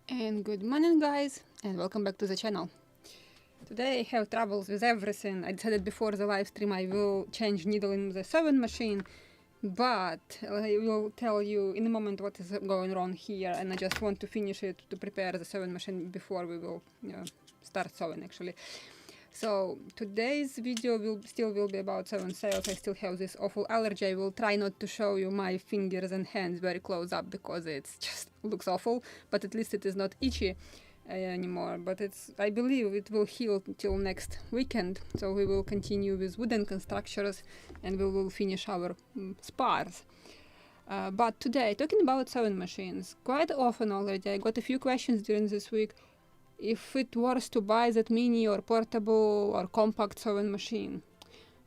And good morning guys, and welcome back to the channel. Today I have troubles with everything. I decided before the live stream I will change needle in the sewing machine, but I will tell you in a moment what is going wrong here, and I just want to finish it to prepare the sewing machine before we will start sewing actually. So today's video will be about sewing SAILS. I still have this awful allergy. I will try not to show you my fingers and hands very close up because it just looks awful, but at least it is not itchy anymore. But I believe it will heal till next weekend. So we will continue with wooden constructions and we will finish our spars. But today, talking about sewing machines, quite often already I got a few questions during this week if it was to buy that mini or portable or compact sewing machine.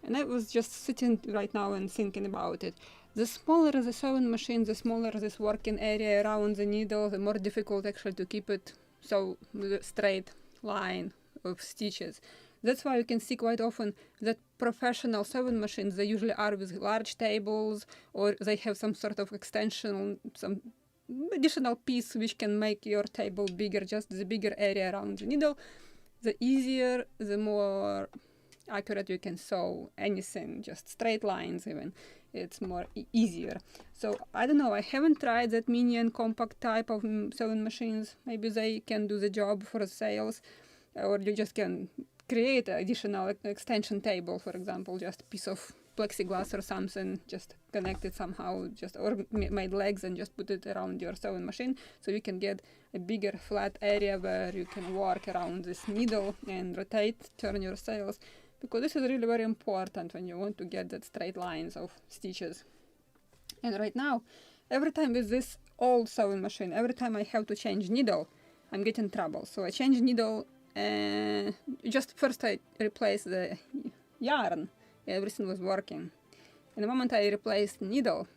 And I was just sitting right now and thinking about it. The smaller the sewing machine, the smaller this working area around the needle, the more difficult actually to keep it so with a straight line of stitches. That's why you can see quite often that professional sewing machines, they usually are with large tables, or they have some sort of extension, some additional piece which can make your table bigger, just the bigger area around the needle. The easier, the more accurate you can sew anything, just straight lines even. It's more easier. So I don't know, I haven't tried that mini and compact type of sewing machines. Maybe they can do the job for SAILS, or you just can create an additional extension table, for example, just a piece of plexiglass or something, just connect it somehow, or made legs and just put it around your sewing machine, so you can get a bigger flat area where you can work around this needle and rotate, turn your SAILS, because this is really very important when you want to get that straight lines of stitches. And right now, every time with this old sewing machine, every time I have to change needle, I'm getting trouble. So I change needle, and just first I replace the yarn. Everything was working. And the moment I replaced needle,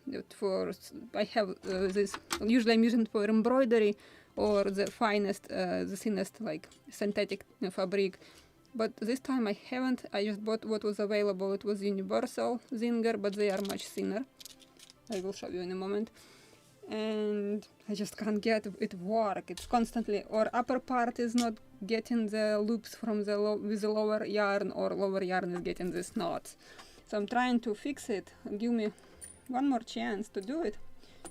I have this, usually I'm using for embroidery or the finest, the thinnest like synthetic fabric. But this time I haven't, I just bought what was available. It was universal zinger, but they are much thinner. I will show you in a moment. And I just can't get it work. It's constantly, or upper part is not getting the loops from with the lower yarn, or lower yarn is getting these knots. So I'm trying to fix it. Give me one more chance to do it.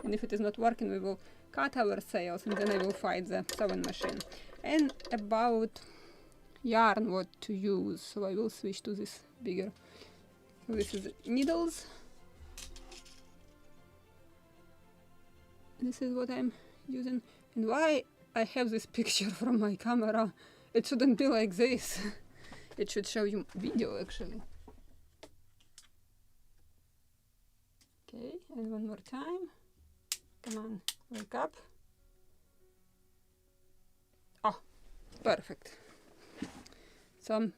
And if it is not working, we will cut our SAILS and then I will find the sewing machine. And about yarn, what to use. So I will switch to this bigger. So this is needles. This is what I'm using. And why I have this picture from my camera? It shouldn't be like this. It should show you video actually. Okay, and one more time. Come on, wake up. Oh, perfect. So I'm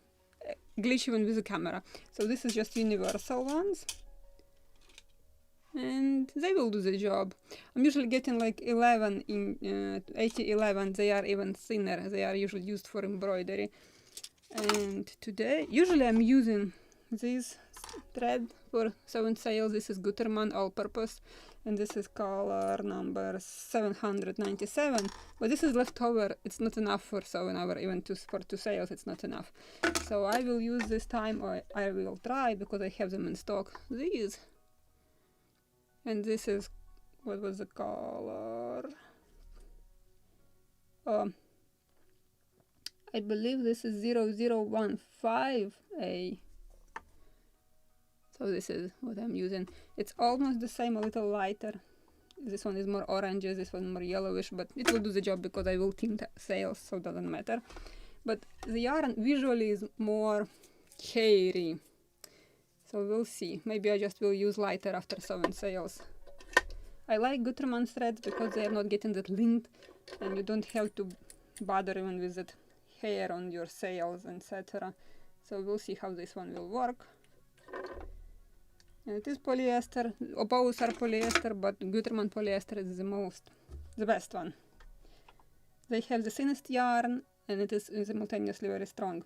glitching with the camera. So this is just universal ones. And they will do the job. I'm usually getting like 11 in 8011. They are even thinner. They are usually used for embroidery. And today, usually I'm using this thread for sewing SAILS. This is Gutermann all-purpose, and this is color number 797. But this is leftover. It's not enough for sewing our even for two SAILS. It's not enough. So I will use this time, or I will try, because I have them in stock. These. And this is, what was the color? I believe this is 0015A. So this is what I'm using. It's almost the same, a little lighter. This one is more orange, this one more yellowish, but it will do the job because I will tint SAILS, so it doesn't matter. But the yarn visually is more hairy. So we'll see. Maybe I just will use lighter after sewing SAILS. I like Gutermann threads because they are not getting that lint, and you don't have to bother even with that hair on your SAILS, etc. So we'll see how this one will work. And it is polyester. Both are polyester, but Gutermann polyester is the best one. They have the thinnest yarn, and it is simultaneously very strong.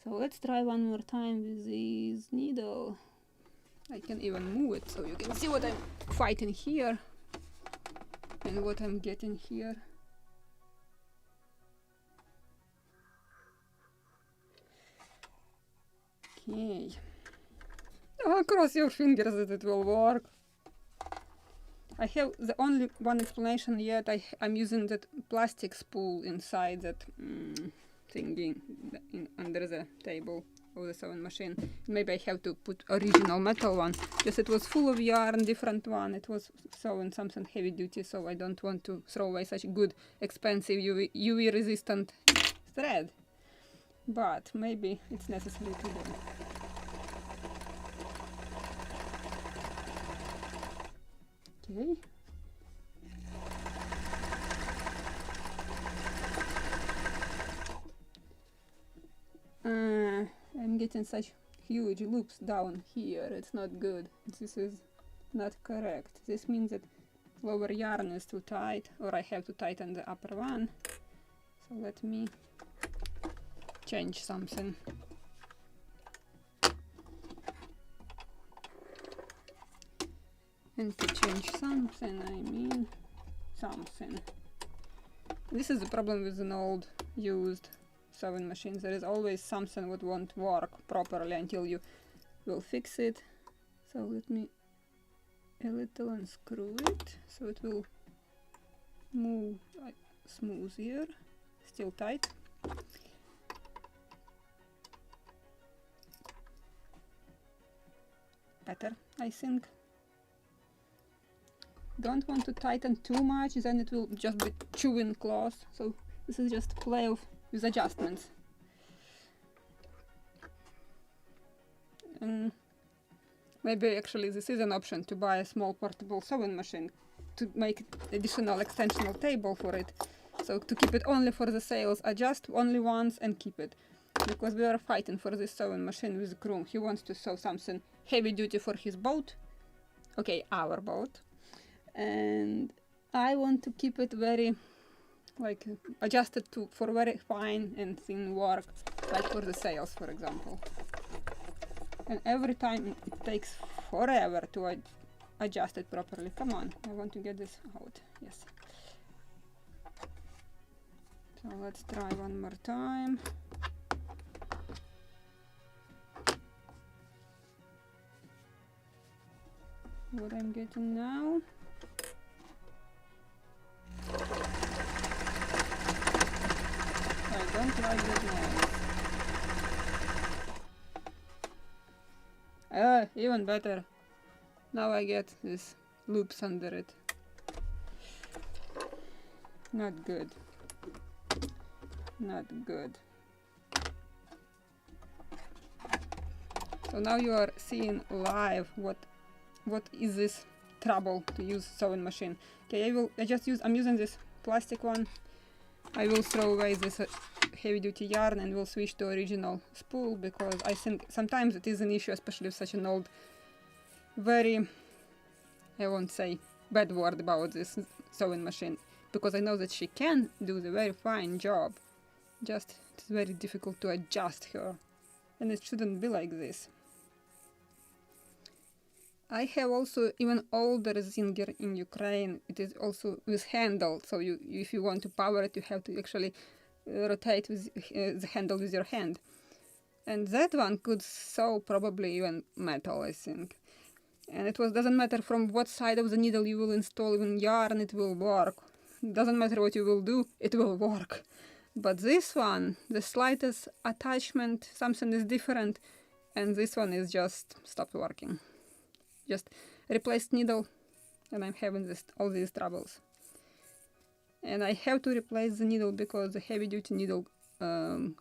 So let's try one more time with this needle. I can even move it so you can see what I'm fighting here and what I'm getting here. Okay. Oh, cross your fingers that it will work. I have the only one explanation yet. I'm using that plastic spool inside that thingy under the table of the sewing machine. Maybe I have to put original metal one. Just it was full of yarn, different one. It was sewing something heavy duty, so I don't want to throw away such good, expensive UV resistant thread. But maybe it's necessary to do. Okay. I'm getting such huge loops down here. It's not good. This is not correct. This means that lower yarn is too tight, or I have to tighten the upper one. So let me change something. And to change something, I mean something. This is the problem with an old used sewing machines. There is always something that won't work properly until you will fix it. So let me a little unscrew it so it will move smoother. Still tight. Better, I think. Don't want to tighten too much, then it will just be chewing cloth. So this is just play with adjustments. Maybe actually this is an option to buy a small portable sewing machine to make additional extensional table for it. So to keep it only for the SAILS, adjust only once and keep it. Because we are fighting for this sewing machine with the crew. He wants to sew something heavy duty for his boat. Okay, our boat. And I want to keep it very like adjusted for very fine and thin work, like for the SAILS, for example. And every time it takes forever to adjust it properly. Come on, I want to get this out. Yes. So let's try one more time. What I'm getting now. I don't like this noise. Even better. Now I get these loops under it. Not good. Not good. So now you are seeing live what is this trouble to use sewing machine. Okay, I'm using this plastic one. I will throw away this heavy duty yarn and will switch to original spool, because I think sometimes it is an issue, especially with such an old, very, I won't say bad word about this sewing machine, because I know that she can do the very fine job, just it's very difficult to adjust her, and it shouldn't be like this. I have also even older Zinger in Ukraine. It is also with handle, so if you want to power it, you have to actually rotate with the handle with your hand. And that one could sew probably even metal, I think. And it doesn't matter from what side of the needle you will install even yarn, it will work. Doesn't matter what you will do, it will work. But this one, the slightest attachment, something is different, and this one is just stopped working. Just replaced needle, and I'm having all these troubles. And I have to replace the needle because the heavy duty needle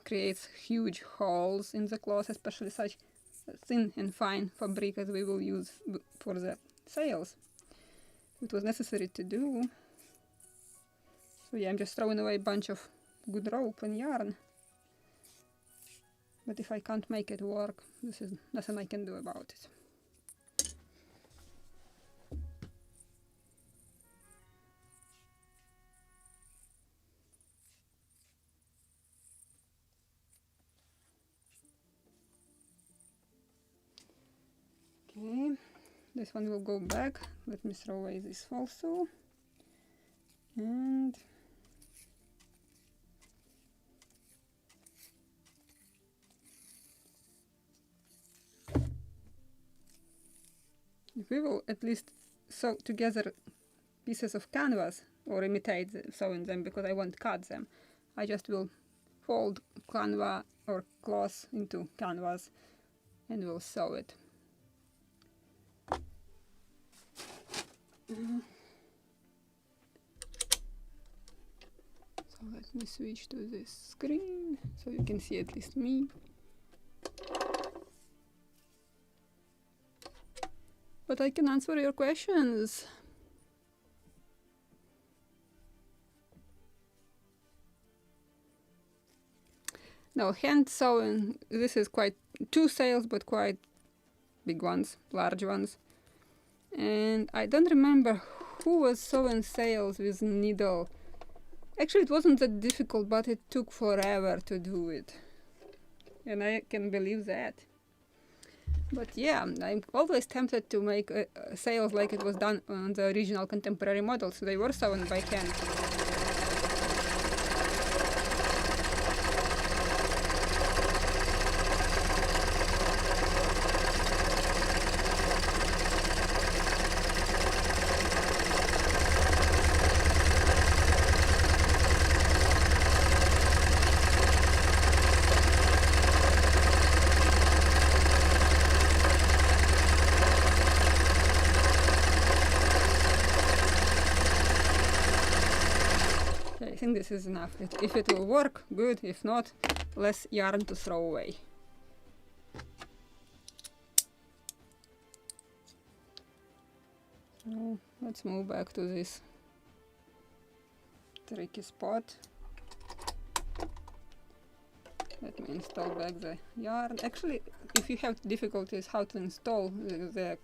creates huge holes in the cloth, especially such thin and fine fabric as we will use for the SAILS. It was necessary to do. So yeah, I'm just throwing away a bunch of good rope and yarn. But if I can't make it work, this is nothing I can do about it. Okay, this one will go back. Let me throw away this also. And if we will at least sew together pieces of canvas or imitate sewing them, because I won't cut them, I just will fold canvas or cloth into canvas and we'll sew it. So let me switch to this screen so you can see at least me. But I can answer your questions. Now, hand sewing, this is quite 2 sails, but quite big ones, large ones. And I don't remember who was sewing sails with needle. Actually, it wasn't that difficult, but it took forever to do it. And I can believe that. But yeah, I'm always tempted to make sails like it was done on the original contemporary models. They were sewn by hand. I think this is enough. If it will work, good. If not, less yarn to throw away. So let's move back to this tricky spot. Let me install back the yarn. Actually, if you have difficulties how to install the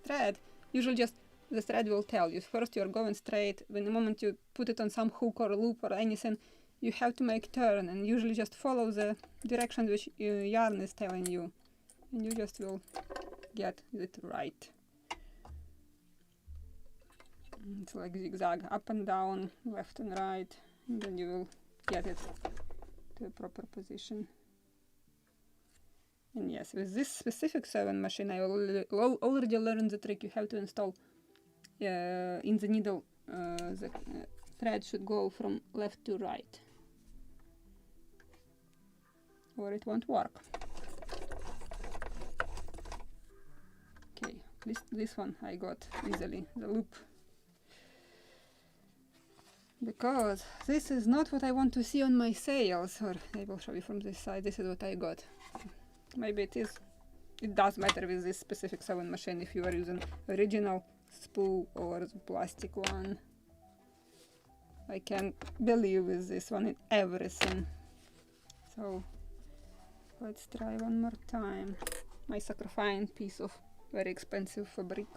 thread, usually just the thread will tell you. First you're going straight. When the moment you put it on some hook or loop or anything, you have to make turn, and usually just follow the direction which yarn is telling you, and you just will get it right. It's like zigzag, up and down, left and right, and then you will get it to a proper position. And yes, with this specific sewing machine, I already learned the trick. You have to install in the needle, the thread should go from left to right, or it won't work. Okay, this one I got easily, the loop. Because this is not what I want to see on my sails, or I will show you from this side. This is what I got. Maybe it is. It does matter with this specific sewing machine if you are using original spool or the plastic one. I can believe with this one in everything. So let's try one more time. My sacrificing piece of very expensive fabric.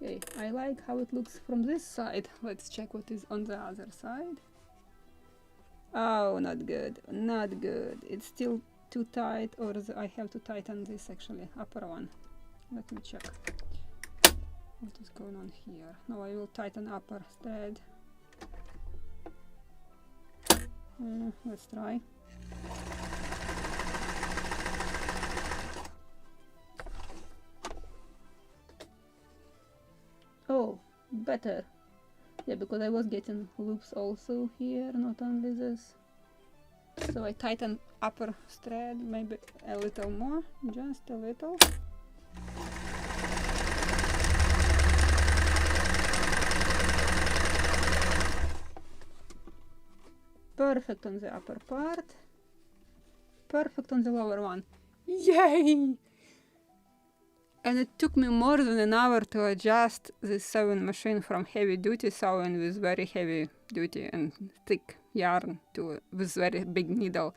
Okay, I like how it looks from this side. Let's check what is on the other side. Oh, not good, not good. It's still too tight, or I have to tighten this actually, upper one. Let me check what is going on here. Now I will tighten upper thread. Let's try. Oh, better. Yeah, because I was getting loops also here, not only this. So I tighten upper thread maybe a little more, just a little. Perfect on the upper part. Perfect on the lower one. Yay! And it took me more than an hour to adjust this sewing machine from heavy duty sewing with very heavy duty and thick yarn to with very big needle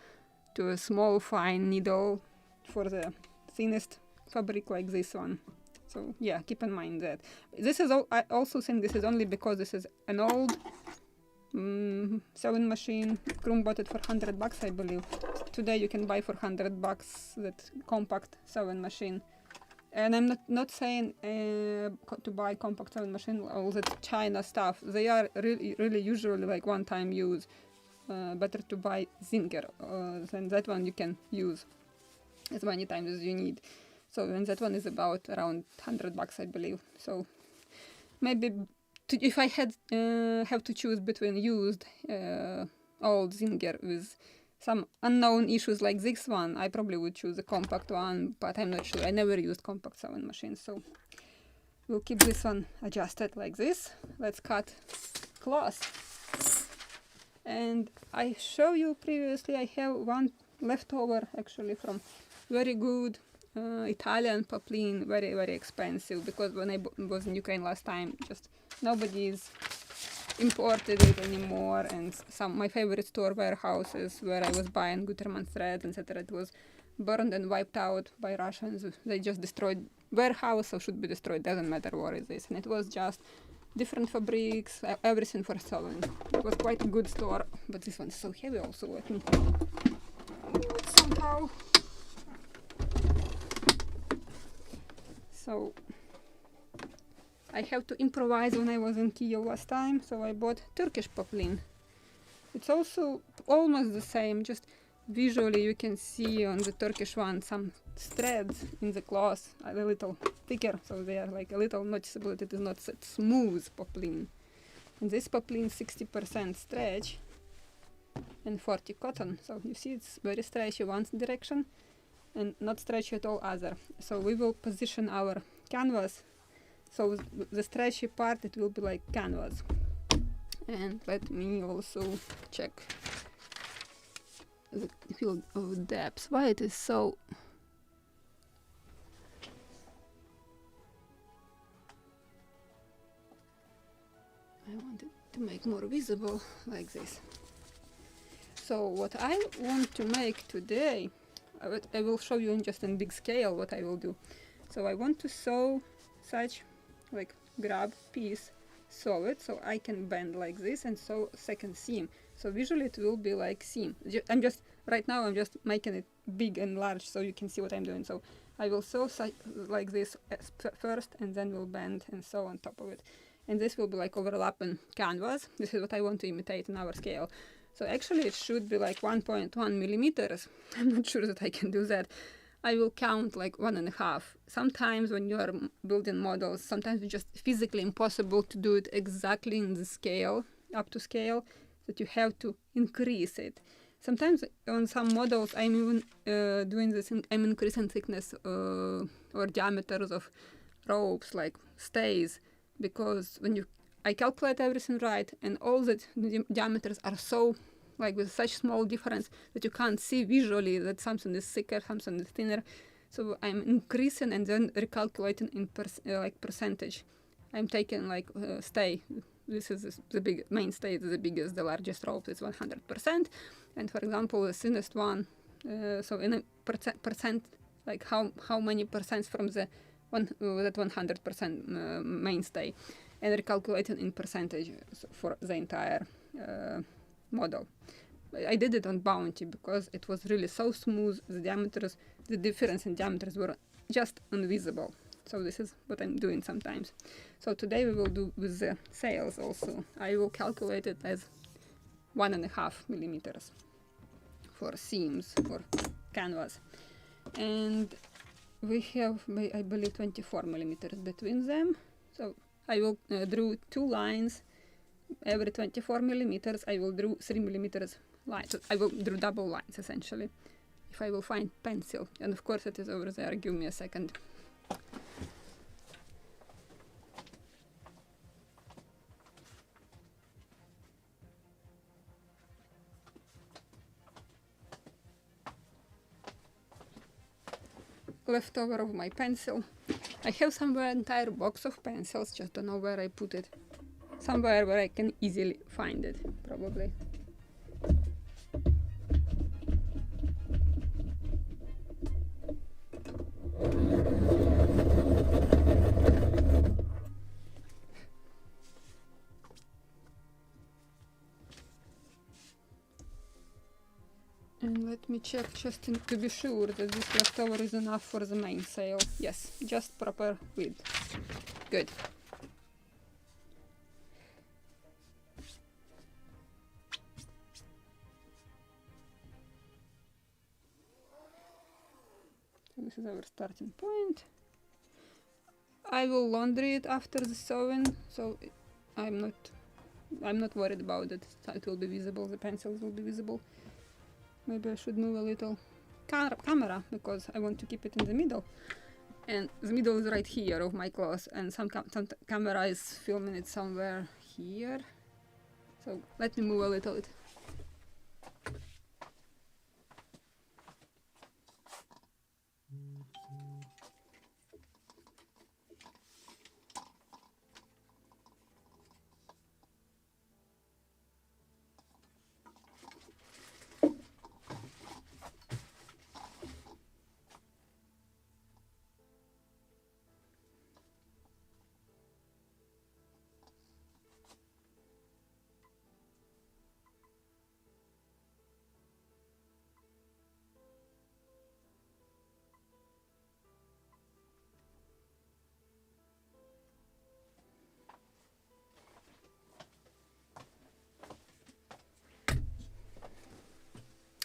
to a small fine needle for the thinnest fabric like this one. So yeah, keep in mind that. This is I also think this is only because this is an old sewing machine. Krum bought it for $100, I believe. Today you can buy for $100 that compact sewing machine. And I'm not saying to buy compact sewing machine, all that China stuff. They are really usually like one-time use. Better to buy Zinger, then that one you can use as many times as you need. So and that one is about around $100, I believe. So maybe if I had have to choose between used old Zinger with some unknown issues like this one, I probably would choose a compact one, but I'm not sure. I never used compact sewing machines, so we'll keep this one adjusted like this. Let's cut cloth. And I showed you previously, I have one leftover actually from very good Italian poplin, very expensive, because when I was in Ukraine last time, just nobody's imported it anymore, and my favorite store warehouses where I was buying Gutermann threads, etc., it was burned and wiped out by Russians. They just destroyed warehouse, so should be destroyed, doesn't matter what it is. And it was just different fabrics, everything for sewing. It was quite a good store, but this one's so heavy also. Let me move it somehow. So I have to improvise when I was in Kyiv last time, so I bought Turkish poplin. It's also almost the same, just visually you can see on the Turkish one some threads in the cloth, a little thicker, so they are like a little noticeable. It is not such smooth poplin. And this poplin 60% stretch and 40 cotton, so you see it's very stretchy one direction and not stretchy at all other. So we will position our canvas, so the stretchy part, it will be like canvas. And let me also check the field of depth, why it is so I want it to make more visible like this. So what I want to make today, I will show you in just in big scale what I will do. So I want to sew such, like grab piece, sew it, so I can bend like this and sew second seam. So visually it will be like seam. Right now I'm just making it big and large so you can see what I'm doing. So I will sew like this first, and then we'll bend and sew on top of it. And this will be like overlapping canvas. This is what I want to imitate in our scale. So actually it should be like 1.1 millimeters. I'm not sure that I can do that. I will count like 1.5. Sometimes when you are building models, sometimes it's just physically impossible to do it exactly in the scale, up to scale, that you have to increase it. Sometimes on some models I'm even doing this, I'm increasing thickness or diameters of ropes, like stays, because when I calculate everything right, and all the diameters are so, like with such small difference that you can't see visually that something is thicker, something is thinner. So I'm increasing and then recalculating in percentage. I'm taking like stay. This is the big main stay, is the biggest, the largest rope is 100%. And for example, the thinnest one, so in a percent, like how many percent from the that 100% mainstay, and recalculating in percentage for the entire model. I did it on Bounty because it was really so smooth. The difference in diameters were just invisible. So this is what I'm doing sometimes. So today we will do with the SAILS also. I will calculate it as 1.5 millimeters for seams or canvas. And we have, I believe, 24 millimeters between them. So I will draw 2 lines. Every 24 millimeters, I will draw 3 millimeters lines. So I will draw double lines, essentially, if I will find pencil. And of course it is over there. Give me a second. Leftover of my pencil. I have somewhere an entire box of pencils, just don't know where I put it. Somewhere where I can easily find it, probably. And let me me check just to be sure that this leftover is enough for the main sail. Yes, just proper width. Good. So this is our starting point. I will laundry it after the sewing, so I'm not worried about it. It will be visible, the pencils will be visible. Maybe I should move a little camera because I want to keep it in the middle. And the middle is right here of my cloth, and some camera is filming it somewhere here. So let me move a little bit.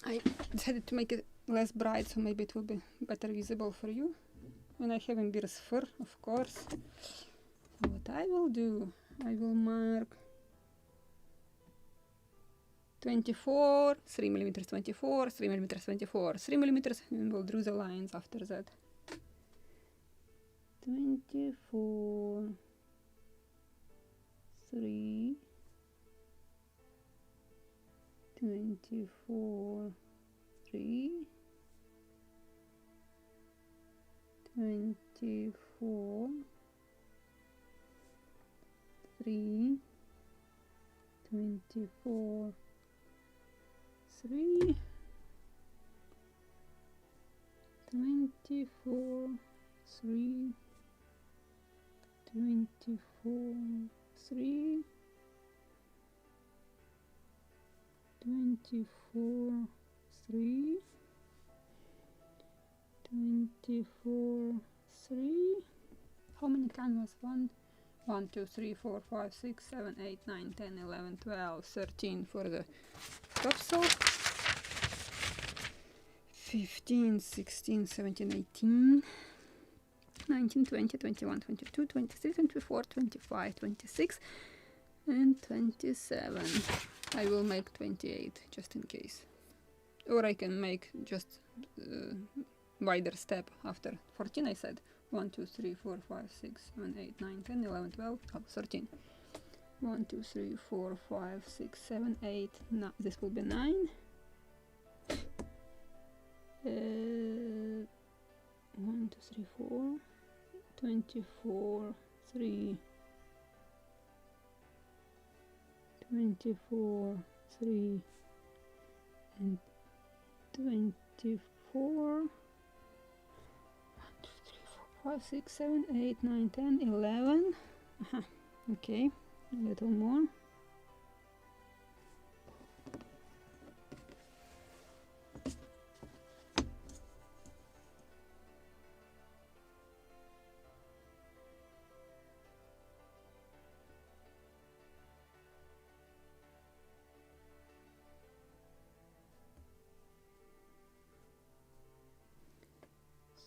I decided to make it less bright, so maybe it will be better visible for you. And I have embossed fur, of course. So what I will do, I will mark 24, 3 millimeters 24, 3 millimeters 24, 3 millimeters, and we'll draw the lines after that. 24, 3, 24, 3, 24, 3, 24, 3, 24, 3, 24, 3, 24, 3, 24, 3. How many canvas? 1, 2, 3, 4, 5, 6, 7, 8, 9, 10, 11, 12, 13 for the topsail. 15, 16, 17, 18, 19, 20, 21, 22, 23, 24, 25, 26, and 27. I will make 28 just in case. Or I can make just wider step after 14, I said. 1, 2, 3, 4, 5, 6, 7, 8, 9, 10, 11, 12, 13. 1, 2, 3, 4, 5, 6, 7, 8. No, this will be 9. 1, 2, 3, 4. 24, 3. 24, 3, and 24. 1, 2, 3, 4, 5, 6, 7, 8, 9, 10, 11. Okay, a little more.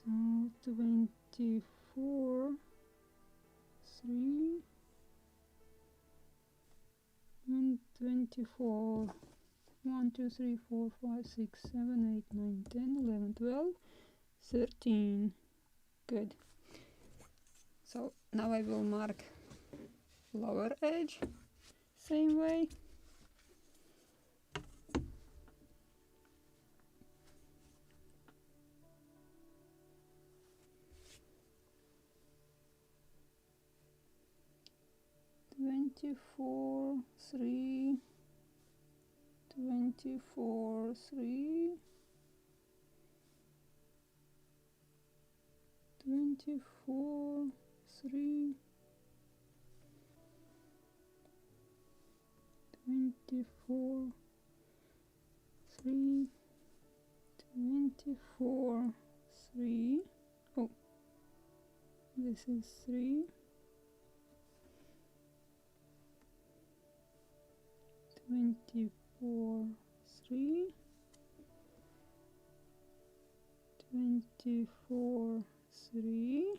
So 24, 3, and 24. 1, 2, 3, 4, 5, 6, 7, 8, 9, 10, 11, 12, 13. Good. So now I will mark lower edge same way. Twenty-four, 3, 24, 3, 24, 3, 24, 3, 24, 3. Oh, this is 3. 24, 3. 24, 3.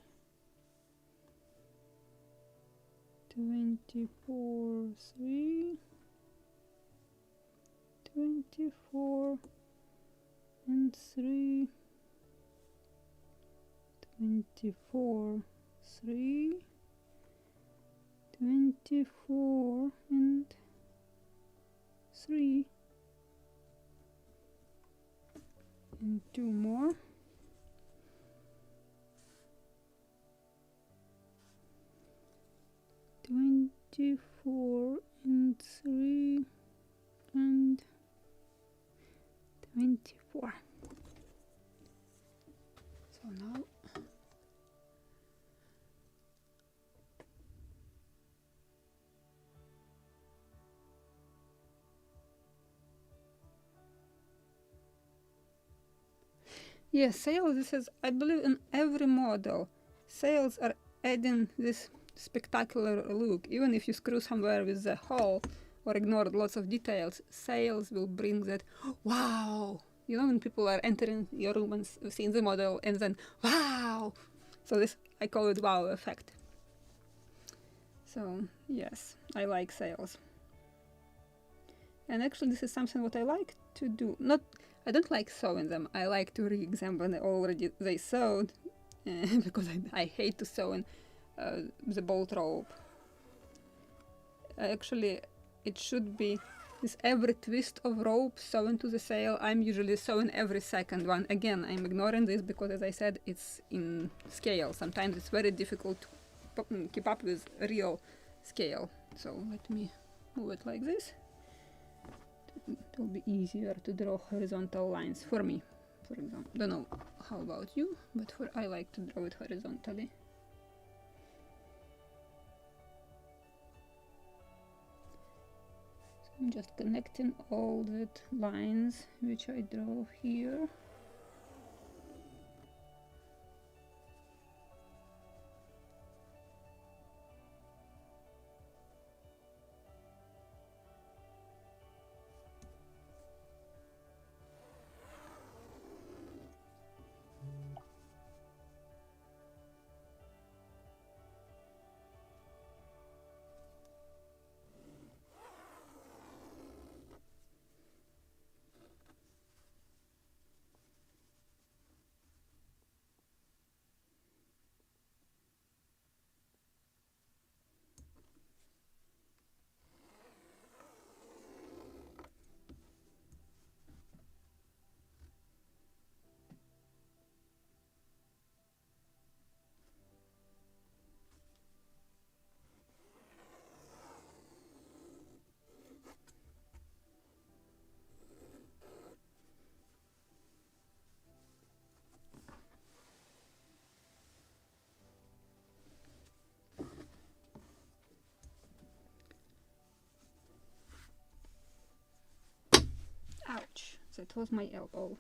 24, 3. 24 and 3. 24, 3. 24 and 3. And 2 more. 24 and 3 and 24. So now yes, SAILS, this is, I believe, in every model. SAILS are adding this spectacular look. Even if you screw somewhere with the hull or ignored lots of details, SAILS will bring that wow. You know, when people are entering your room and seeing the model and then wow. So this, I call it wow effect. So yes, I like SAILS. And actually this is something what I like to do. I don't like sewing them. I like to re-examine already they sewed because I hate to sew in the bolt rope. Actually, it should be this every twist of rope sewn to the sail. I'm usually sewing every second one. Again, I'm ignoring this because, as I said, it's in scale. Sometimes it's very difficult to keep up with real scale. So let me move it like this. It will be easier to draw horizontal lines for me, for example. Don't know how about you, but I like to draw it horizontally. I'm just connecting all the lines which I draw here. Ouch, that was my elbow.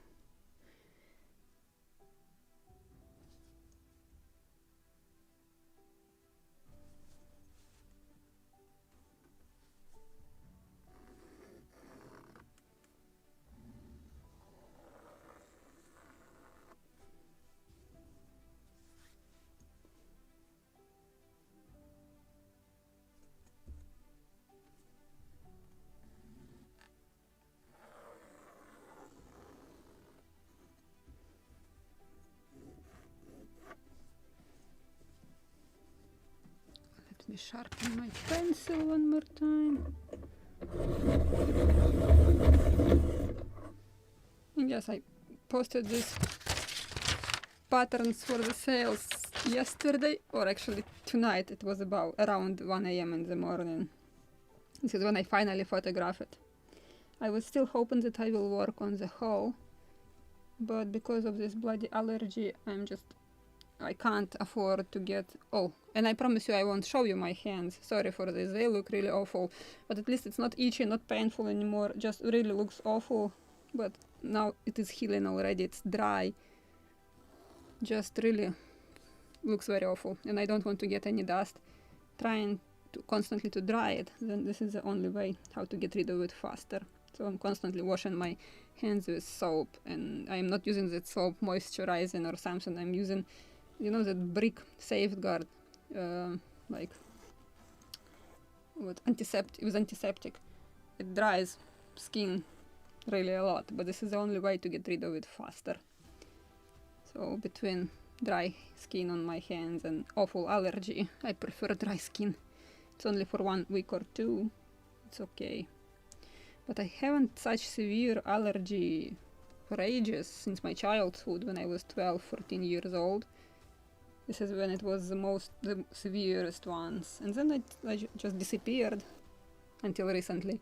Let me sharpen my pencil one more time. And yes, I posted these patterns for the SAILS yesterday, or actually tonight. It was about around 1 AM in the morning. This is when I finally photographed it. I was still hoping that I will work on the hull, but because of this bloody allergy, I can't afford to get... Oh, and I promise you I won't show you my hands. Sorry for this, they look really awful. But at least it's not itchy, not painful anymore, just really looks awful. But now it is healing already, it's dry. Just really looks very awful, and I don't want to get any dust. Trying to constantly to dry it, then this is the only way how to get rid of it faster. So I'm constantly washing my hands with soap, and I'm not using that soap moisturizing or something. I'm using, you know, that brick safeguard, like what antiseptic. It dries skin really a lot, but this is the only way to get rid of it faster. So between dry skin on my hands and awful allergy, I prefer dry skin. It's only for 1 week or 2, it's okay. But I haven't such severe allergy for ages, since my childhood, when I was 12, 14 years old. This is when it was the severest ones, and then it just disappeared until recently.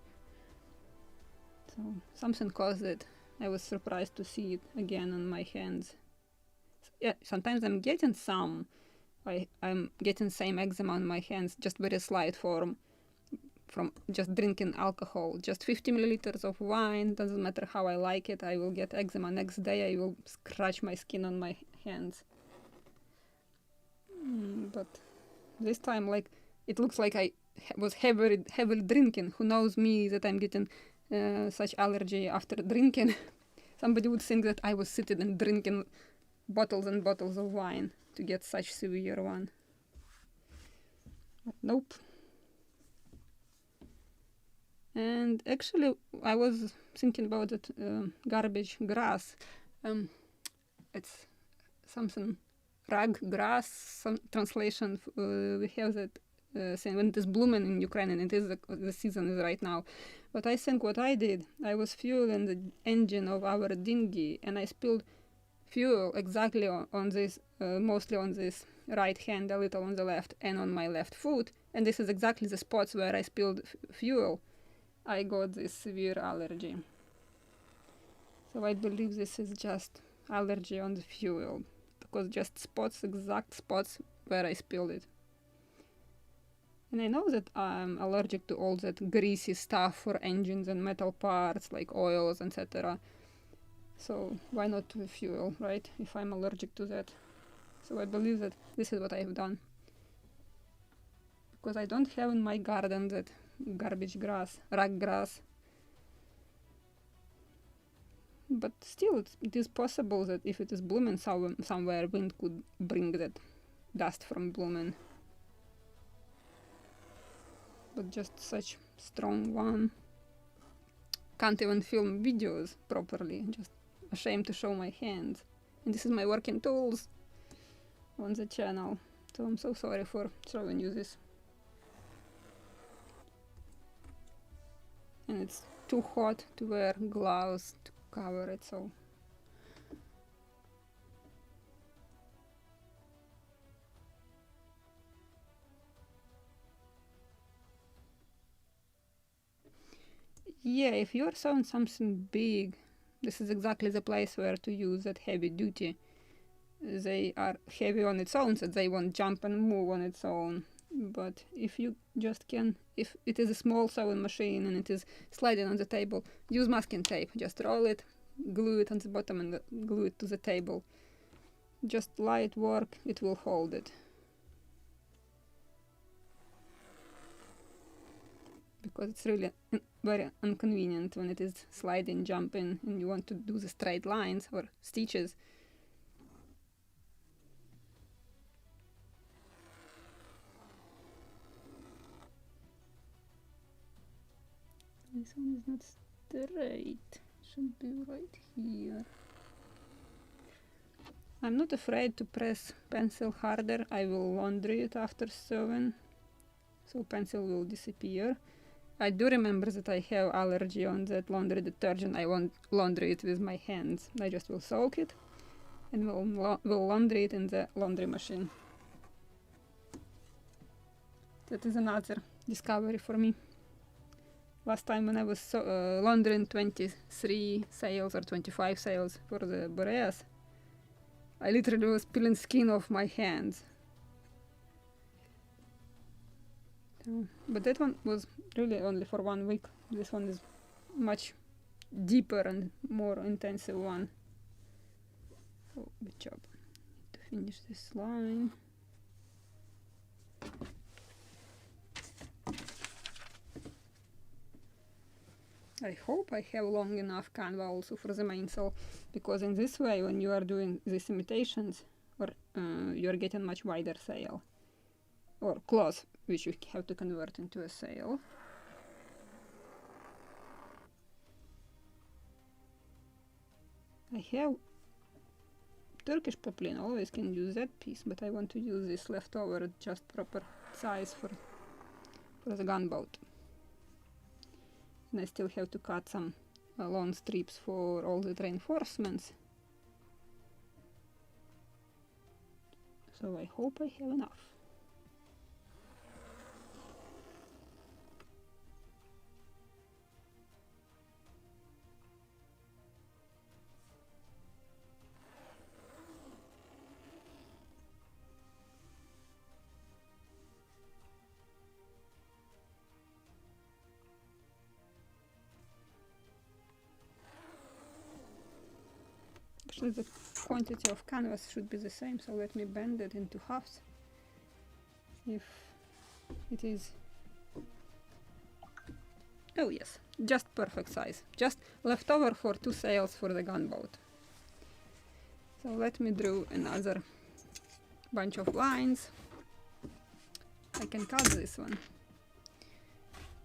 So something caused it. I was surprised to see it again on my hands. So, yeah, sometimes I'm getting some. I'm getting same eczema on my hands, just very slight form, from just drinking alcohol. Just 50 milliliters of wine, doesn't matter how I like it, I will get eczema. Next day I will scratch my skin on my hands. But this time, like, it looks like I was heavily drinking. Who knows me that I'm getting such allergy after drinking? Somebody would think that I was sitting and drinking bottles and bottles of wine to get such severe one. But nope. And actually, I was thinking about it, garbage grass. It's something rag grass, some translation. We have that saying when it is blooming in Ukraine, and it is the season is right now. But I think what I did, I was fueling the engine of our dinghy, and I spilled fuel exactly on this, mostly on this right hand, a little on the left, and on my left foot. And this is exactly the spots where I spilled fuel. I got this severe allergy. So I believe this is just allergy on the fuel, because just spots, exact spots where I spilled it. And I know that I'm allergic to all that greasy stuff for engines and metal parts, like oils, etc. So why not to fuel, right, if I'm allergic to that? So I believe that this is what I have done. Because I don't have in my garden that garbage grass, rag grass. But still, it is possible that if it is blooming somewhere, wind could bring that dust from blooming. But just such strong one. Can't even film videos properly, just ashamed to show my hands. And this is my working tools on the channel. So I'm so sorry for showing you this. And it's too hot to wear gloves to cover it, so yeah, if you're sewing something big, this is exactly the place where to use that heavy duty. They are heavy on its own, so they won't jump and move on its own. But if you just can, if it is a small sewing machine and it is sliding on the table, use masking tape. Just roll it, glue it on the bottom, and glue it to the table. Just light work, it will hold it. Because it's really very inconvenient when it is sliding, jumping, and you want to do the straight lines or stitches. This one is not straight, should be right here. I'm not afraid to press pencil harder. I will laundry it after sewing, so pencil will disappear. I do remember that I have allergy on that laundry detergent. I won't laundry it with my hands. I just will soak it and will laundry it in the laundry machine. That is another discovery for me. Last time when I was laundering 23 sails or 25 sails for the Boreas, I literally was peeling skin off my hands. But that one was really only for 1 week. This one is much deeper and more intensive one. Oh, good job. To finish this line. I hope I have long enough canvas also for the mainsail, because in this way, when you are doing these imitations, or you are getting much wider sail, or cloth, which you have to convert into a sail. I have Turkish poplin, always can use that piece, but I want to use this leftover just proper size for the gunboat. And I still have to cut some long strips for all the reinforcements. So I hope I have enough. Actually, the quantity of canvas should be the same, so let me bend it into halves. If it is... Oh yes, just perfect size. Just leftover for 2 sails for the gunboat. So let me draw another bunch of lines. I can cut this one.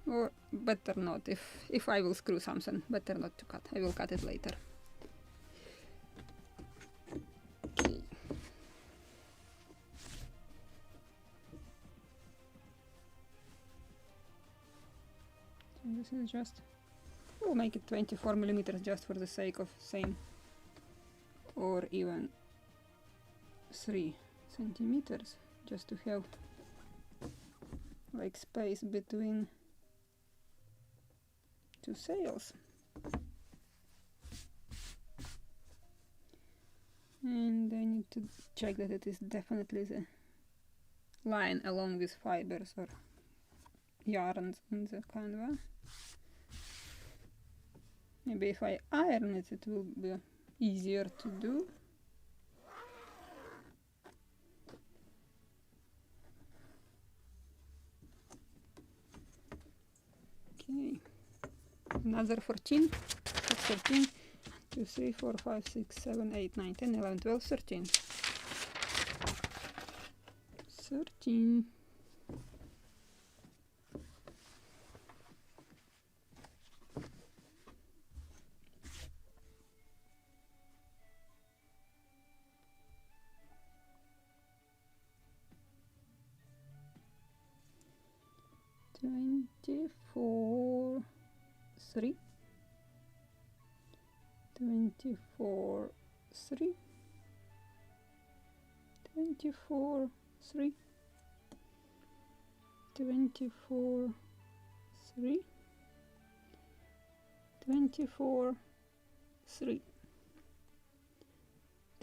Or better not, if I will screw something, better not to cut. I will cut it later. This is just, we'll make it 24 millimeters just for the sake of same, or even 3 centimeters, just to have like space between 2 sails. And I need to check that it is definitely the line along with fibers or yarns in the canvas. Maybe if I iron it, it will be easier to do. Okay, another 14. That's 13. 2, 3, 4, 5, 6, 7, 8, 9, 10, 11, 12, 13. 13. Twenty-four, 3, 24, 3, 24, 3, 24, 3, 24, 3,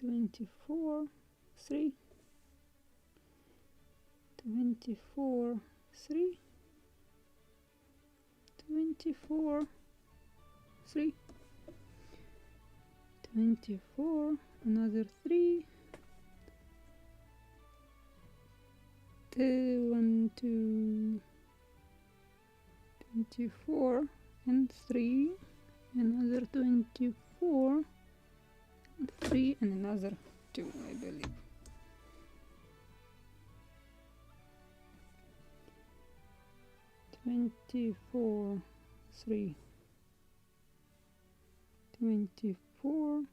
24, 3, 24, 3, 24, 3, 24, another 3, 1, 2, 24, and 3, another 24, 3, and another 2, I believe. Twenty-four, 3, 24,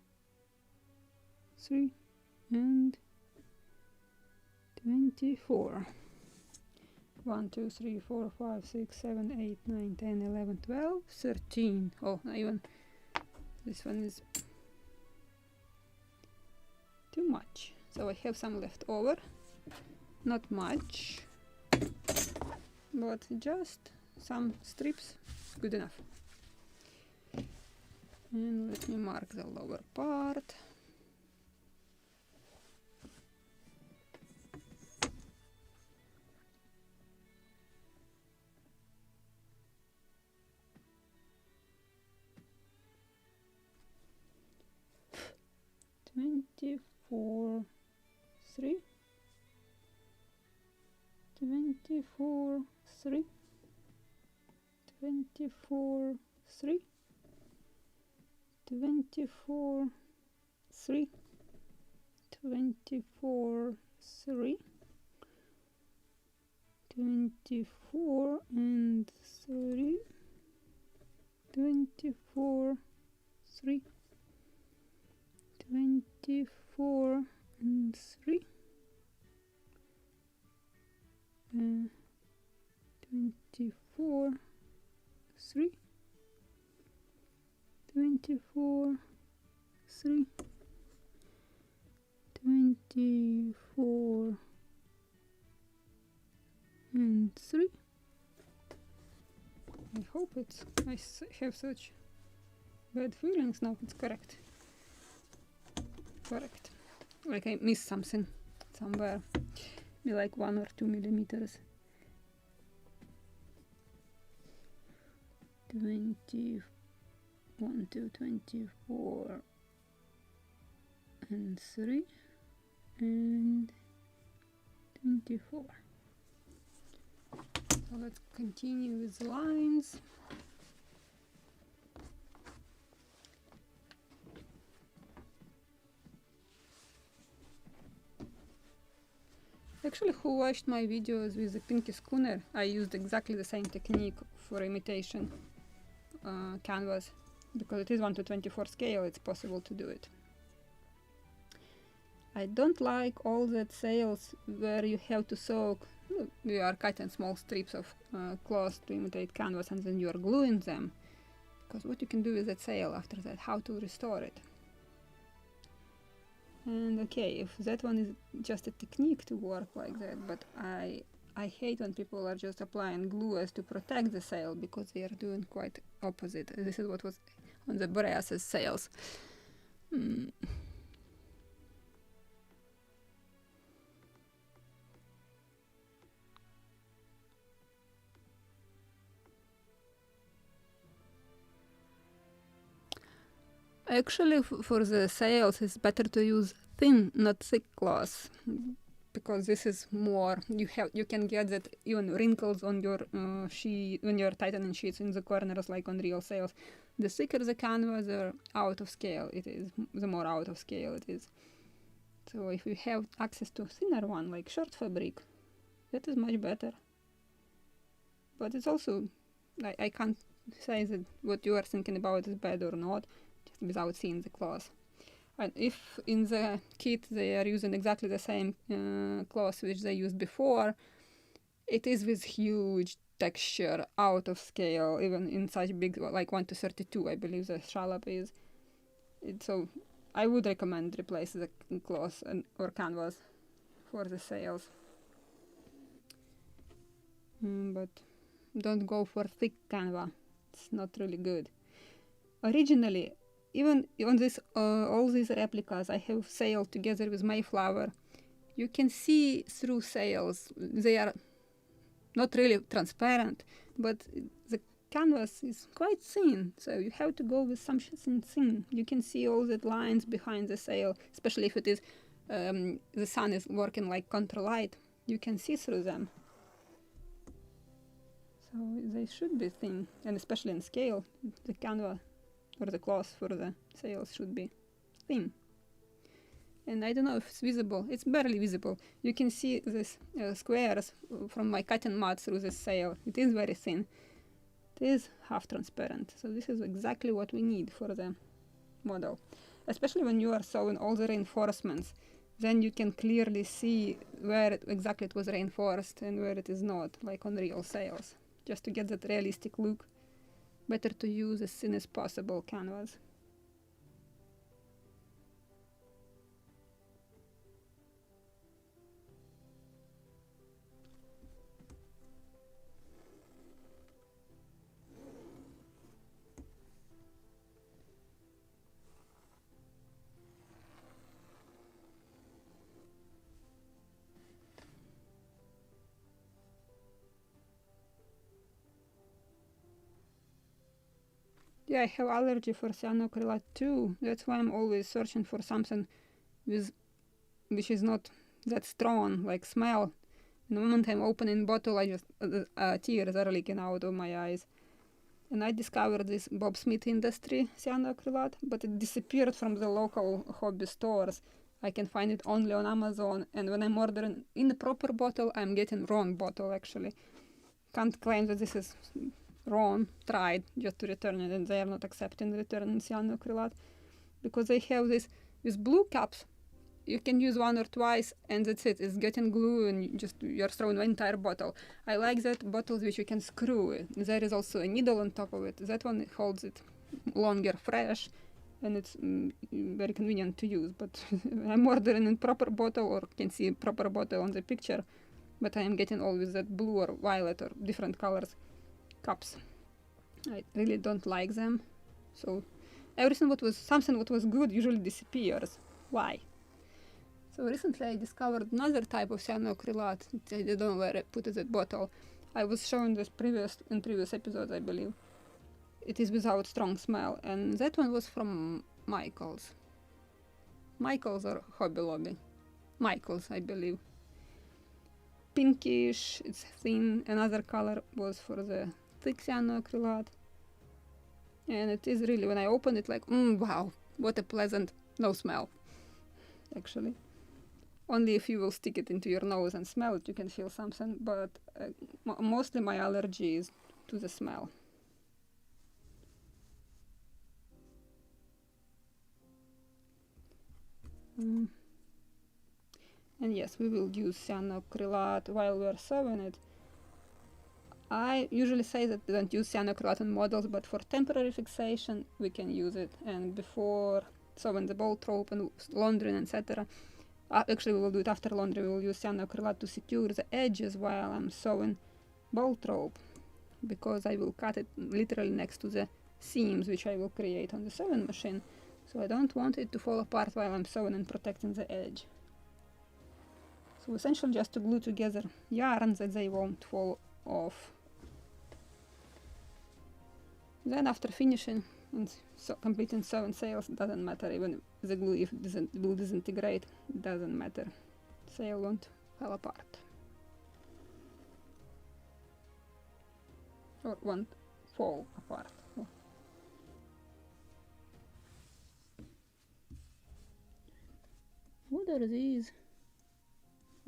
3, and 24. 1, 2, 3, 4, 5, 6, 7, 8, 9, 10, 11, 12, 13. Oh, even this one is too much. So I have some left over. Not much, but just some strips, good enough. And let me mark the lower part. 24, 3, 24, 3, 24, 3, 24, 3, 24, 3, 24 and 3, 24, 3, 24 and 3, 24, 3, 24, 3, 24 and 3. I hope it's, I have such bad feelings now. It's correct. Correct. Like I missed something somewhere. Maybe like 1 or 2 millimeters. 21 to 24 and 3 and 24. So let's continue with the lines. Actually, who watched my videos with the Pinky schooner, I used exactly the same technique for imitation canvas, because it is 1 to 24 scale, it's possible to do it. I don't like all that sails where you have to soak, you are cutting small strips of cloth to imitate canvas and then you are gluing them, because what you can do with that sail after that, how to restore it. And okay, if that one is just a technique to work like that, but I hate when people are just applying glue as to protect the sail, because they are doing quite opposite. This is what was on the Boreas's sails. Actually, for the sails, it's better to use thin, not thick cloth, because this is more, you can get that even wrinkles on your sheet when you're tightening sheets in the corners like on real sails. The thicker the canvas, the out of scale it is, the more out of scale it is. So if you have access to a thinner one like short fabric, that is much better. But it's also, I can't say that what you are thinking about is bad or not, just without seeing the cloth. And if in the kit they are using exactly the same cloth which they used before, it is with huge texture, out of scale, even in such big, like 1 to 32, I believe the shallop is. So I would recommend replace the cloth or canvas for the sails. But don't go for thick canvas, it's not really good. Originally, even on this, all these replicas, I have sailed together with Mayflower. You can see through sails. They are not really transparent, but the canvas is quite thin, so you have to go with something thin. You can see all the lines behind the sail, especially if it is the sun is working like contra-light. You can see through them. So they should be thin, and especially in scale, the canvas or the cloth for the sails should be thin. And I don't know if it's visible, it's barely visible. You can see these squares from my cutting mat through the sail. It is very thin. It is half transparent. So this is exactly what we need for the model. Especially when you are sewing all the reinforcements, then you can clearly see where exactly it was reinforced and where it is not, like on real sails. Just to get that realistic look, better to use as thin as possible canvas. Yeah, I have allergy for cyanoacrylate too. That's why I'm always searching for something which is not that strong, like smell. The moment I'm opening bottle, I just tears are leaking out of my eyes. And I discovered this Bob Smith Industry cyanoacrylate, but it disappeared from the local hobby stores. I can find it only on Amazon, and when I'm ordering in the proper bottle, I'm getting wrong bottle actually. Can't claim that this is wrong, tried just to return it, and they are not accepting return cyanoacrylate because they have this blue caps. You can use one or twice and that's it. It's getting glue and you're throwing the entire bottle. I like that bottles which you can screw. There is also a needle on top of it. That one holds it longer fresh and it's very convenient to use. But I'm ordering a proper bottle or can see a proper bottle on the picture, but I am getting always that blue or violet or different colors cups. I really don't like them. So everything something what was good usually disappears. Why? So recently I discovered another type of cyanoacrylate. I don't know where I put that bottle. I was showing this in previous episodes, I believe. It is without strong smell, and that one was from Michaels. Michaels or Hobby Lobby? Michaels, I believe. Pinkish, it's thin. Another color was for the thick cyanoacrylate. And it is really, when I open it, like, wow, what a pleasant, no smell, actually. Only if you will stick it into your nose and smell it, you can feel something, but mostly my allergy is to the smell. And yes, we will use cyanoacrylate while we are sewing it. I usually say that we don't use cyanoacrylate on models, but for temporary fixation, we can use it. And before sewing the bolt rope and laundering, etc., actually we will do it after laundry. We will use cyanoacrylate to secure the edges while I'm sewing bolt rope, because I will cut it literally next to the seams which I will create on the sewing machine. So I don't want it to fall apart while I'm sewing and protecting the edge. So essentially just to glue together yarns that they won't fall off. Then after finishing and completing sewing sails, doesn't matter even the glue, if it will disintegrate, doesn't matter. Sail won't fall apart. Or won't fall apart. Oh. What are these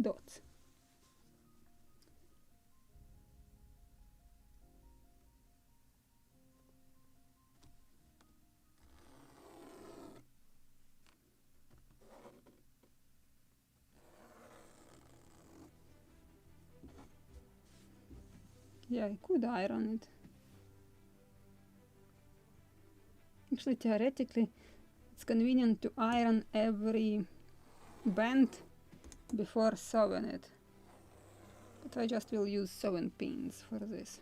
dots? Yeah, I could iron it. Actually, theoretically, it's convenient to iron every bend before sewing it. But I just will use sewing pins for this.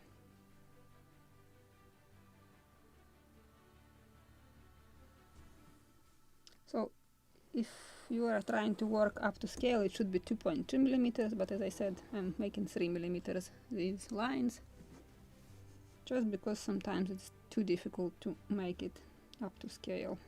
So, if you are trying to work up to scale, it should be 2.2 millimeters, but as I said, I'm making 3 millimeters these lines, just because sometimes it's too difficult to make it up to scale.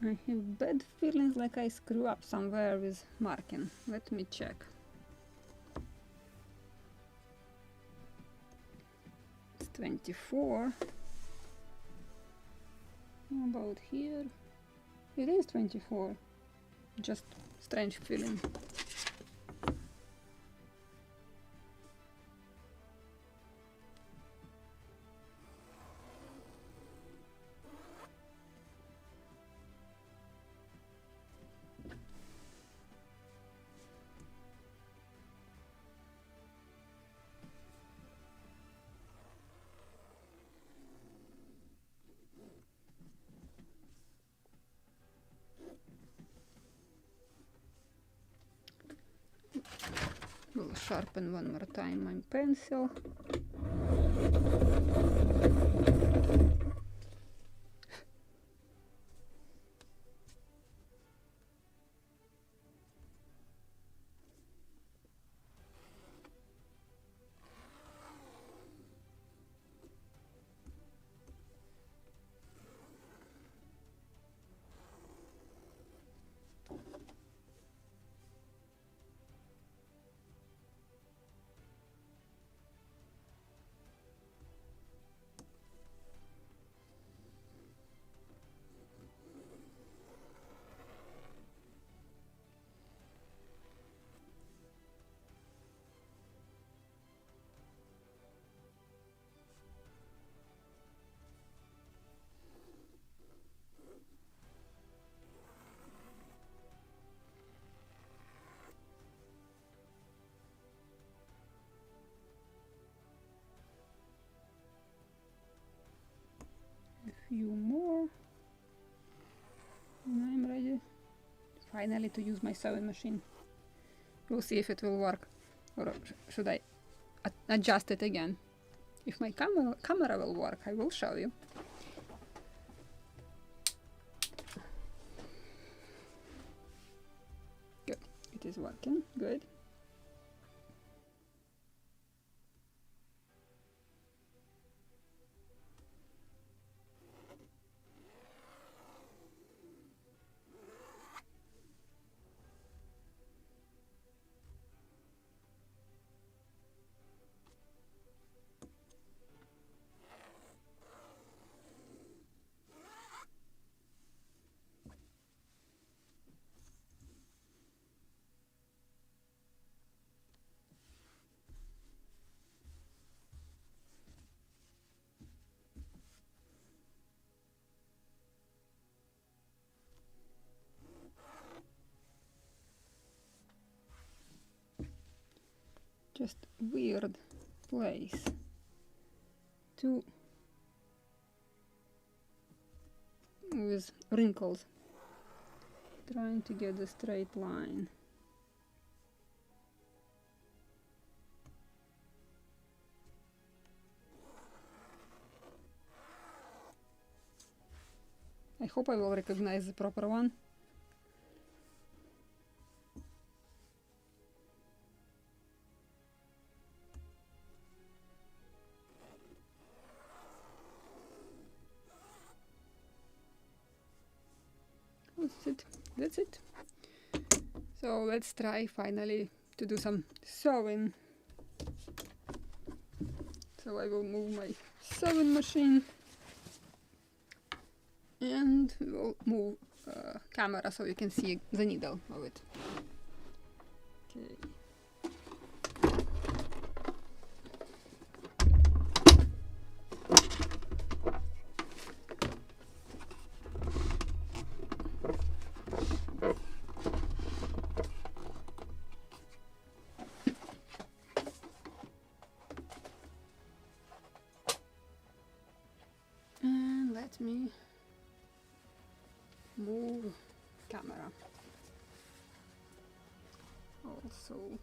I have bad feelings like I screw up somewhere with marking. Let me check. It's 24. How about here? It is 24. Just strange feeling. We'll sharpen one more time my pencil. Few more, and I'm ready finally to use my sewing machine. We'll see if it will work, or should I adjust it again. If my camera will work, I will show you. Good, it is working, good. Just weird place to with wrinkles, trying to get a straight line. I hope I will recognize the proper one. That's it. So let's try finally to do some sewing. So I will move my sewing machine and we'll move camera so you can see the needle of it. Okay. Let me move camera also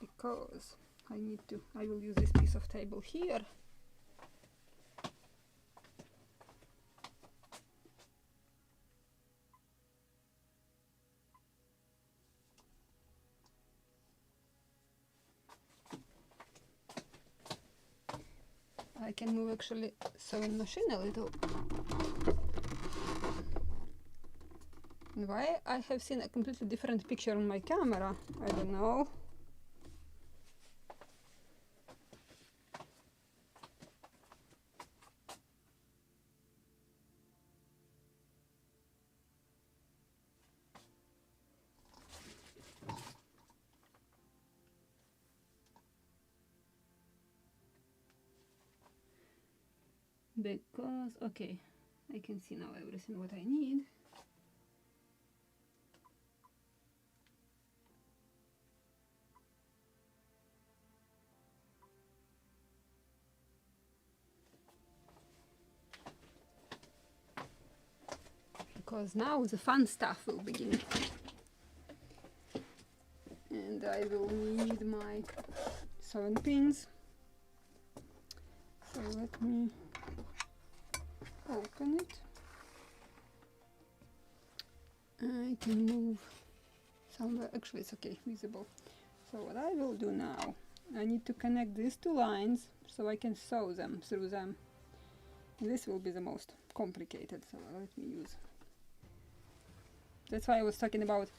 because I will use this piece of table here. I can move actually sewing machine a little. Why I have seen a completely different picture on my camera, I don't know. Because, okay, I can see now everything what I need. Because now the fun stuff will begin. And And I will need my 7 pins. So let me open it. I can move somewhere. Actually, it's okay, visible. So what I will do now, I need to connect these 2 lines so I can sew them through them. This will be the most complicated, so let me use. That's why I was talking about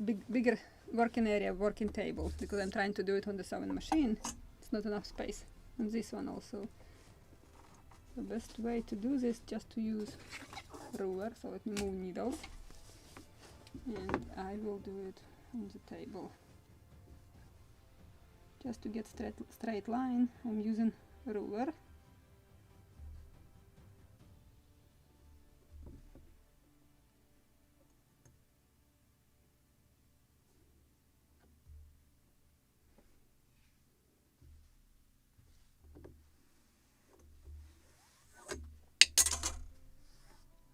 bigger working area, working table, because I'm trying to do it on the sewing machine. It's not enough space. And this one also. The best way to do this just to use ruler. So let me move needles. And I will do it on the table. Just to get straight line, I'm using ruler.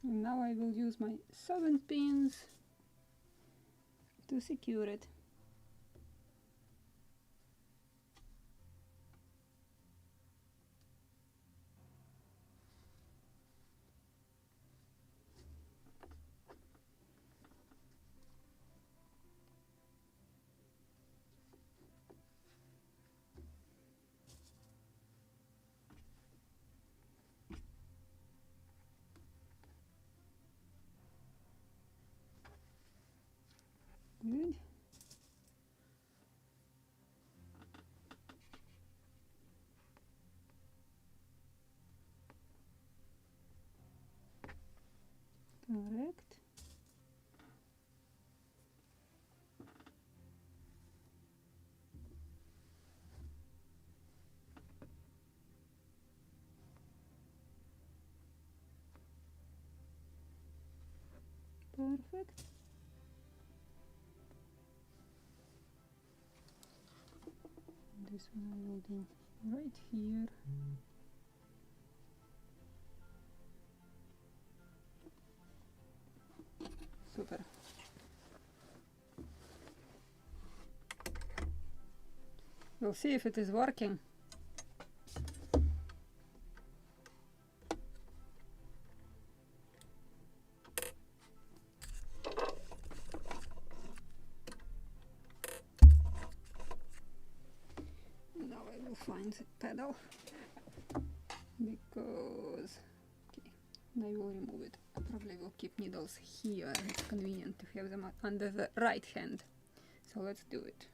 And now I will use my 7 pins to secure it. Good. Correct. Perfect. This one I will do right here. Super. We'll see if it is working. Now I will find the pedal because I will remove it. I probably will keep needles here. It's convenient to have them under the right hand. So let's do it.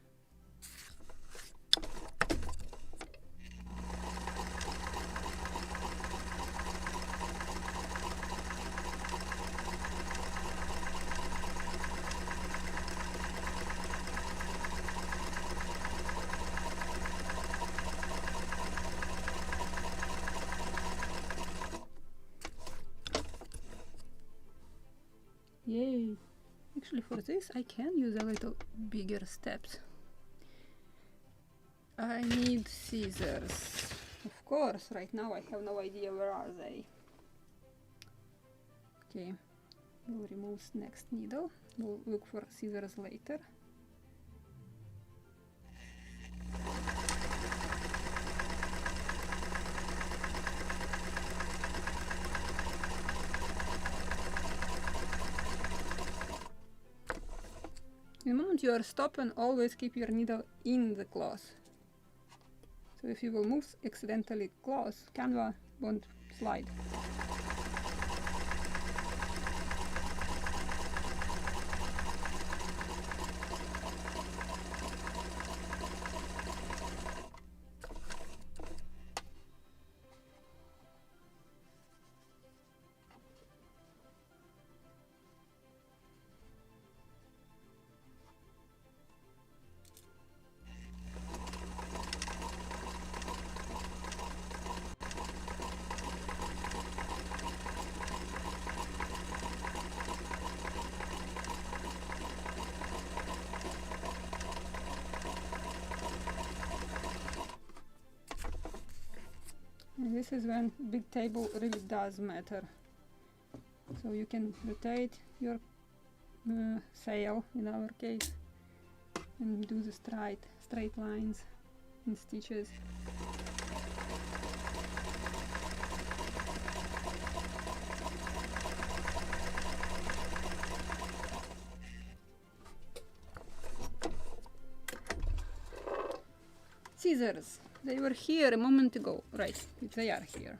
Yay! Actually for this I can use a little bigger steps. I need scissors. Of course, right now I have no idea where are they. Okay, we'll remove next needle. We'll look for scissors later. The moment you are stopping, always keep your needle in the cloth. So if you will move accidentally cloth, canvas won't slide. And this is when big table really does matter. So you can rotate your sail, in our case, and do the straight lines and stitches. Scissors. They were here a moment ago. Right, they are here.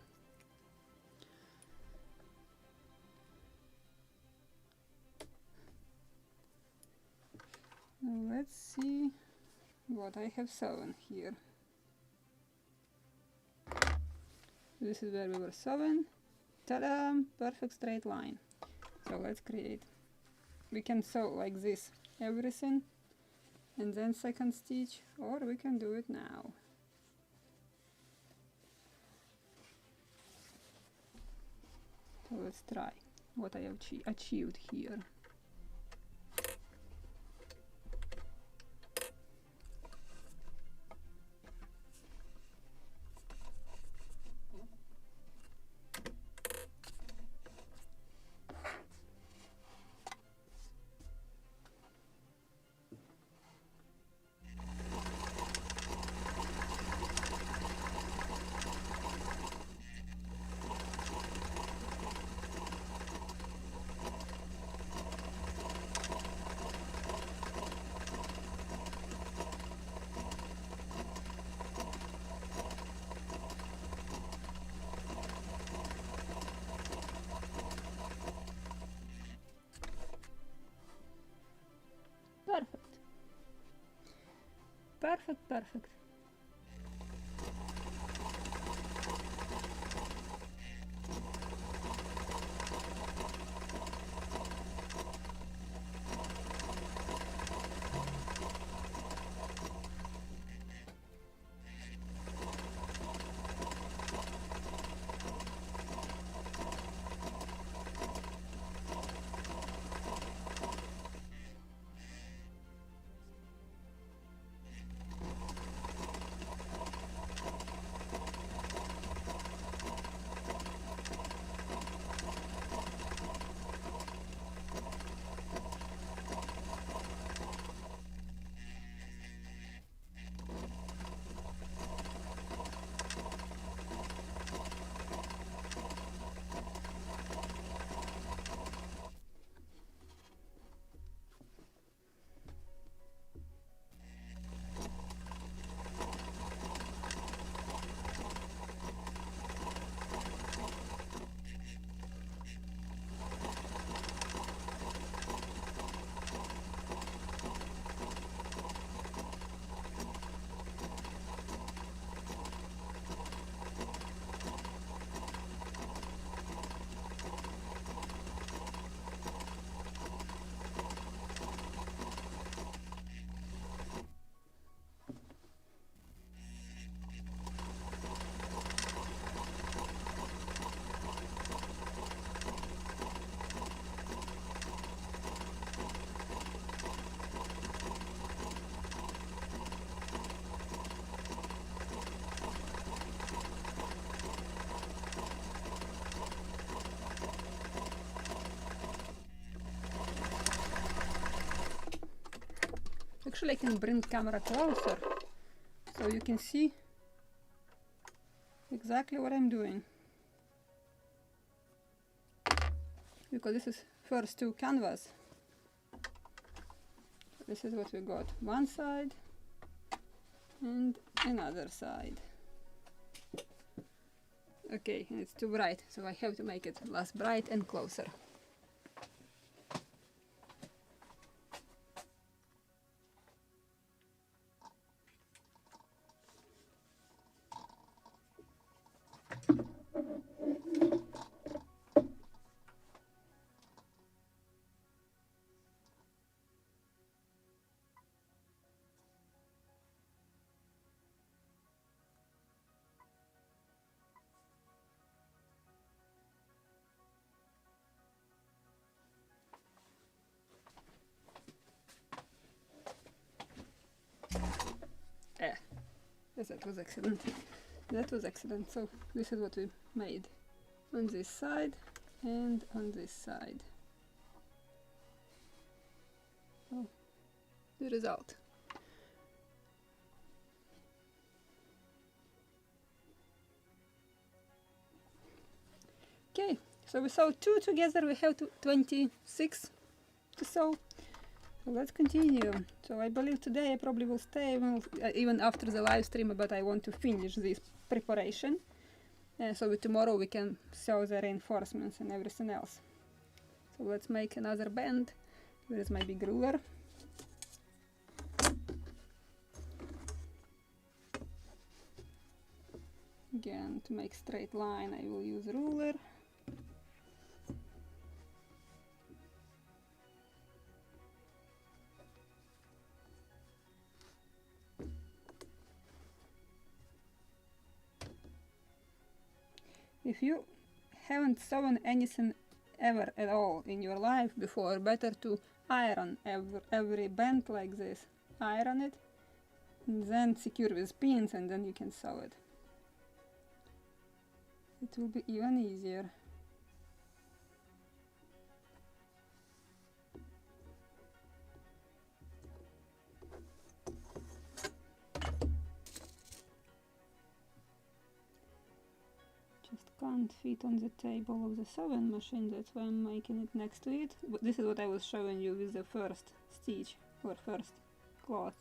Let's see what I have sewn here. This is where we were sewn. Ta-da! Perfect straight line. So let's create. We can sew like this everything and then second stitch, or we can do it now. So let's try what I have achieved here. Perfect. Actually, I can bring camera closer so you can see exactly what I'm doing, because this is first two canvas. This is what we got, one side and another side. Okay, and it's too bright, so I have to make it less bright and closer. Yes, that was excellent. That was excellent. So this is what we made on this side and on this side. Oh, the result. Okay, so we sew 2 together, we have 26 to sew. So let's continue. So I believe today I probably will stay even after the live stream, but I want to finish this preparation. So tomorrow we can sew the reinforcements and everything else. So let's make another band. Where is my big ruler? Again, to make straight line I will use ruler. If you haven't sewn anything ever at all in your life before, better to iron every band like this. Iron it, and then secure with pins, and then you can sew it. It will be even easier. Can't fit on the table of the sewing machine, that's why I'm making it next to it. But this is what I was showing you with the first stitch or first cloth.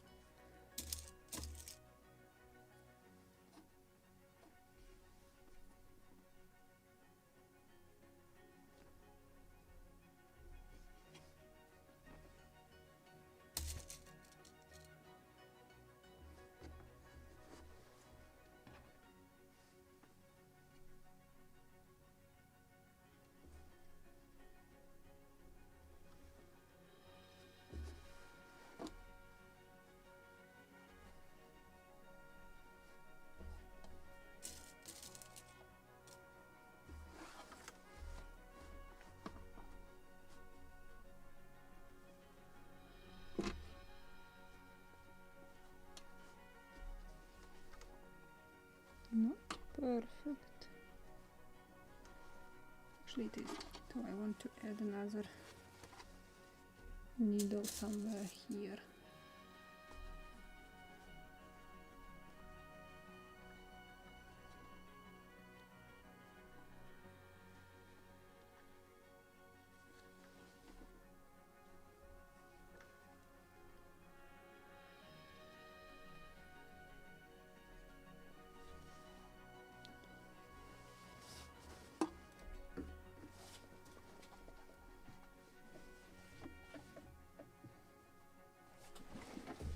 Not perfect. Actually it is. So I want to add another needle somewhere here.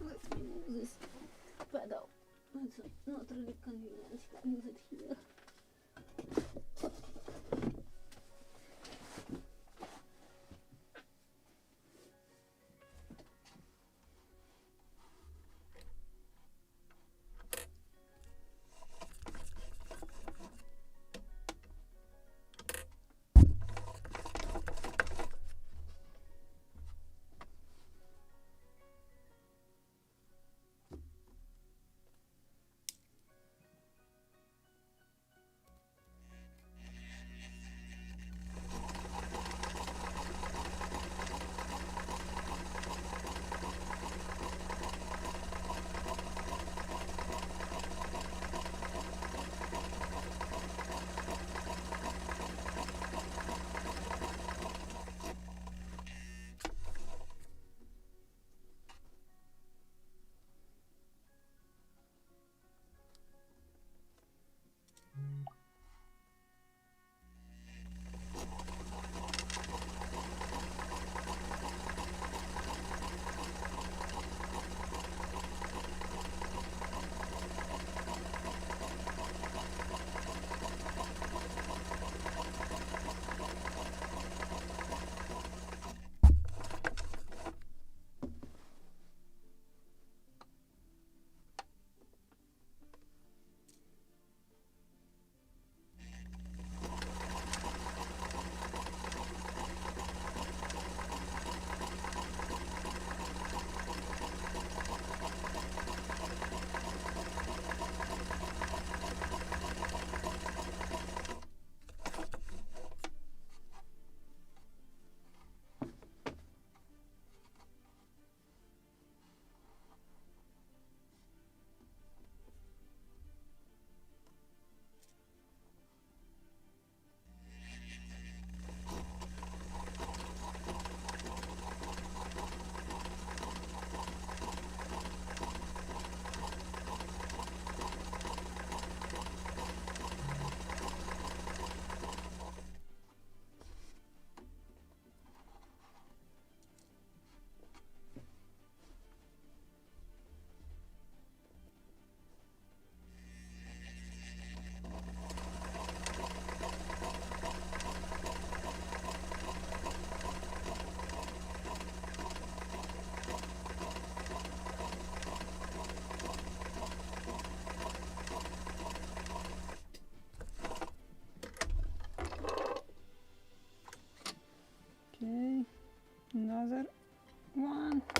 Let me move this pedal. It's not really convenient to use it here.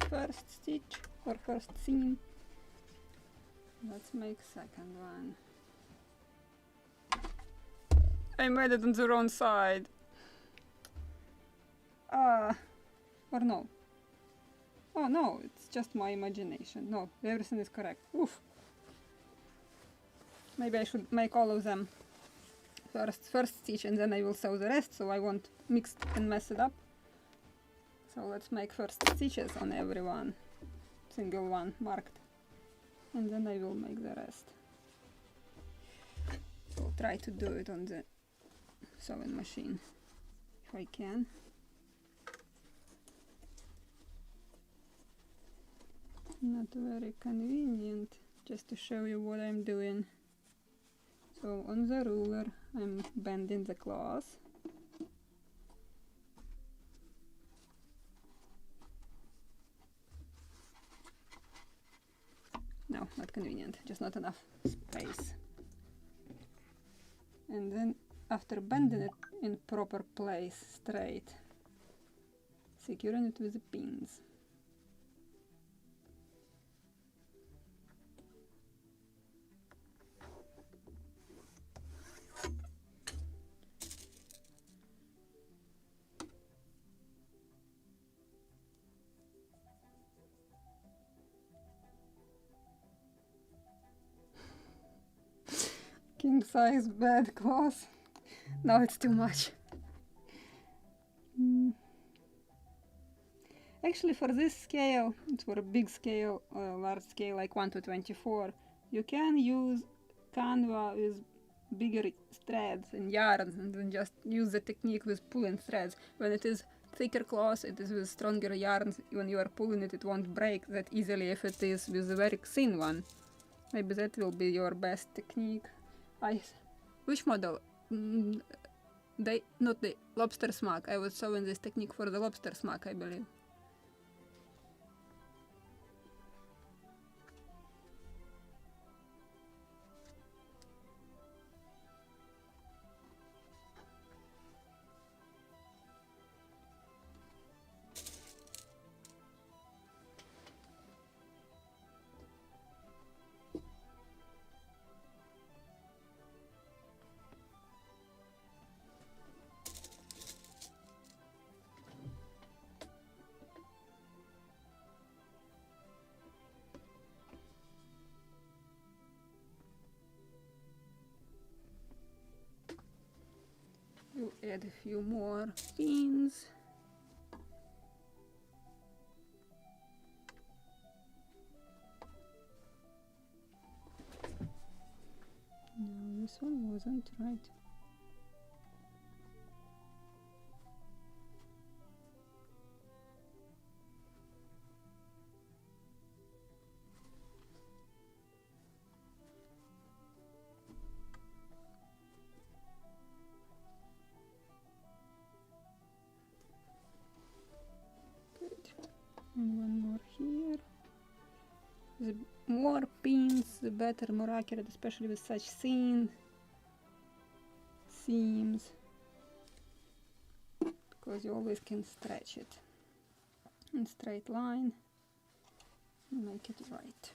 first stitch or first seam. Let's make second one. I made it on the wrong side. Or no. Oh no, it's just my imagination. No, everything is correct. Oof. Maybe I should make all of them first stitch and then I will sew the rest so I won't mix and mess it up. So let's make first stitches on every one, single one marked, and then I will make the rest. I'll try to do it on the sewing machine if I can. Not very convenient, just to show you what I'm doing. So on the ruler I'm bending the cloth. No, not convenient, just not enough space. And then after bending it in proper place, straight, securing it with the pins. King size bed cloth. No, it's too much. Actually, for this scale, it's for a big scale, large scale like 1:24, you can use canva with bigger threads and yarns and then just use the technique with pulling threads. When it is thicker cloth, it is with stronger yarns. When you are pulling it, it won't break that easily if it is with a very thin one. Maybe that will be your best technique. Which model? Not the lobster smack. I was showing this technique for the lobster smack, I believe. We'll add a few more pins. No, this one wasn't right. And one more here. The more pins, the better, more accurate, especially with such thin seams, because you always can stretch it in straight line and make it right.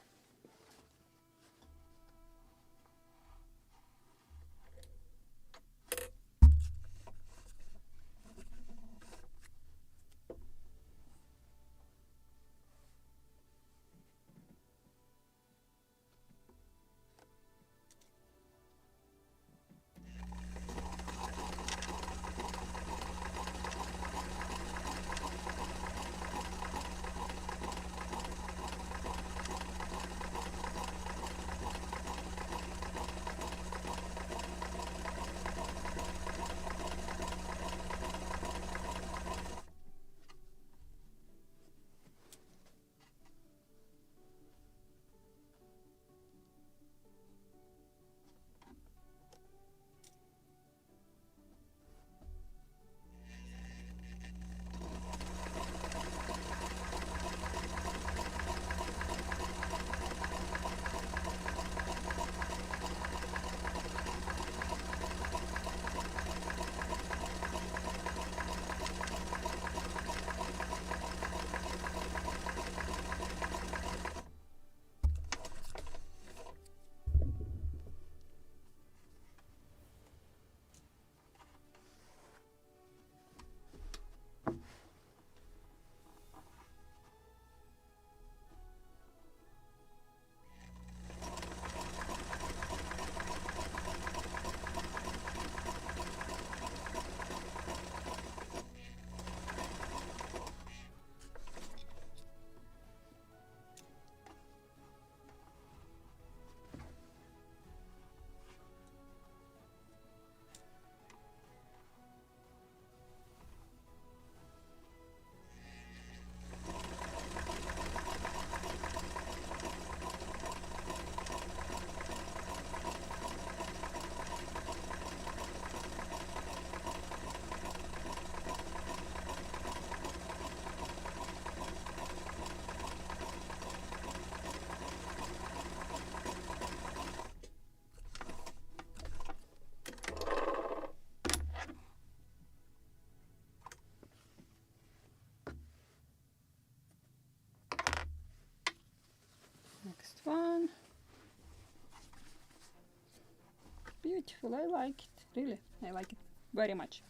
beautiful. I like it. Really, I like it very much.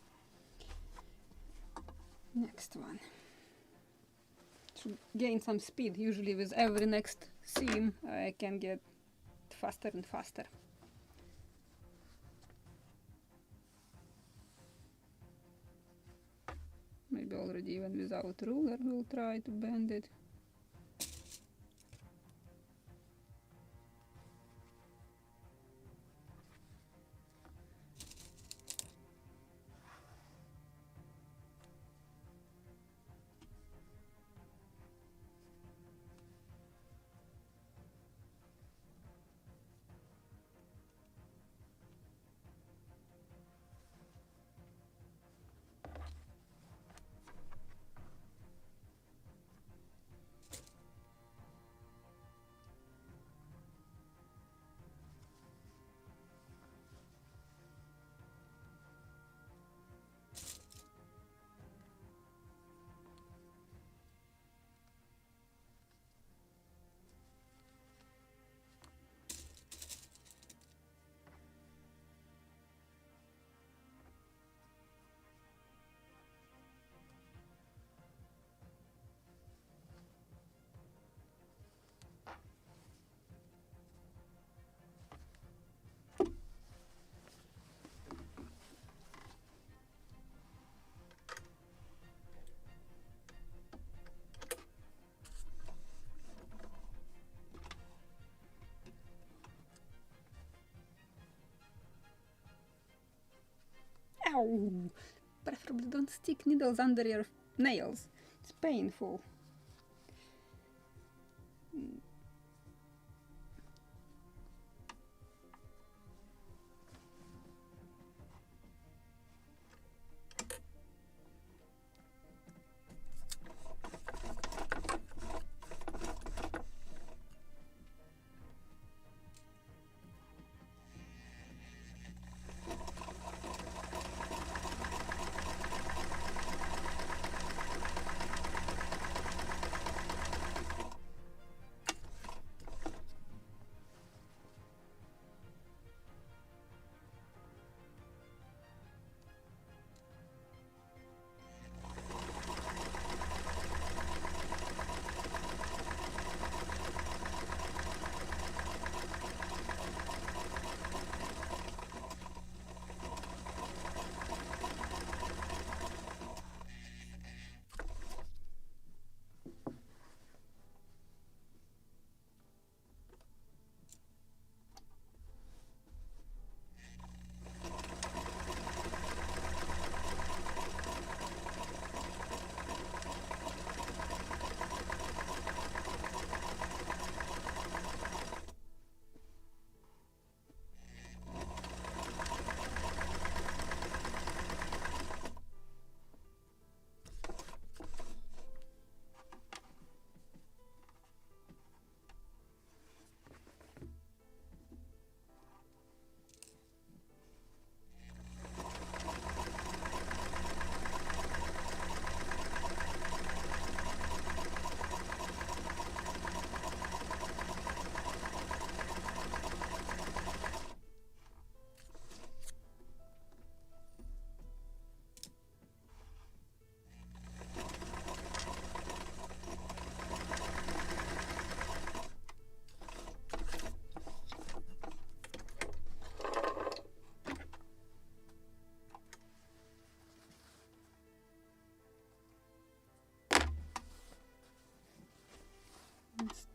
Next one. To gain some speed, usually with every next seam I can get faster and faster. Maybe already even without ruler we'll try to bend it. Ow! Preferably don't stick needles under your nails. It's painful.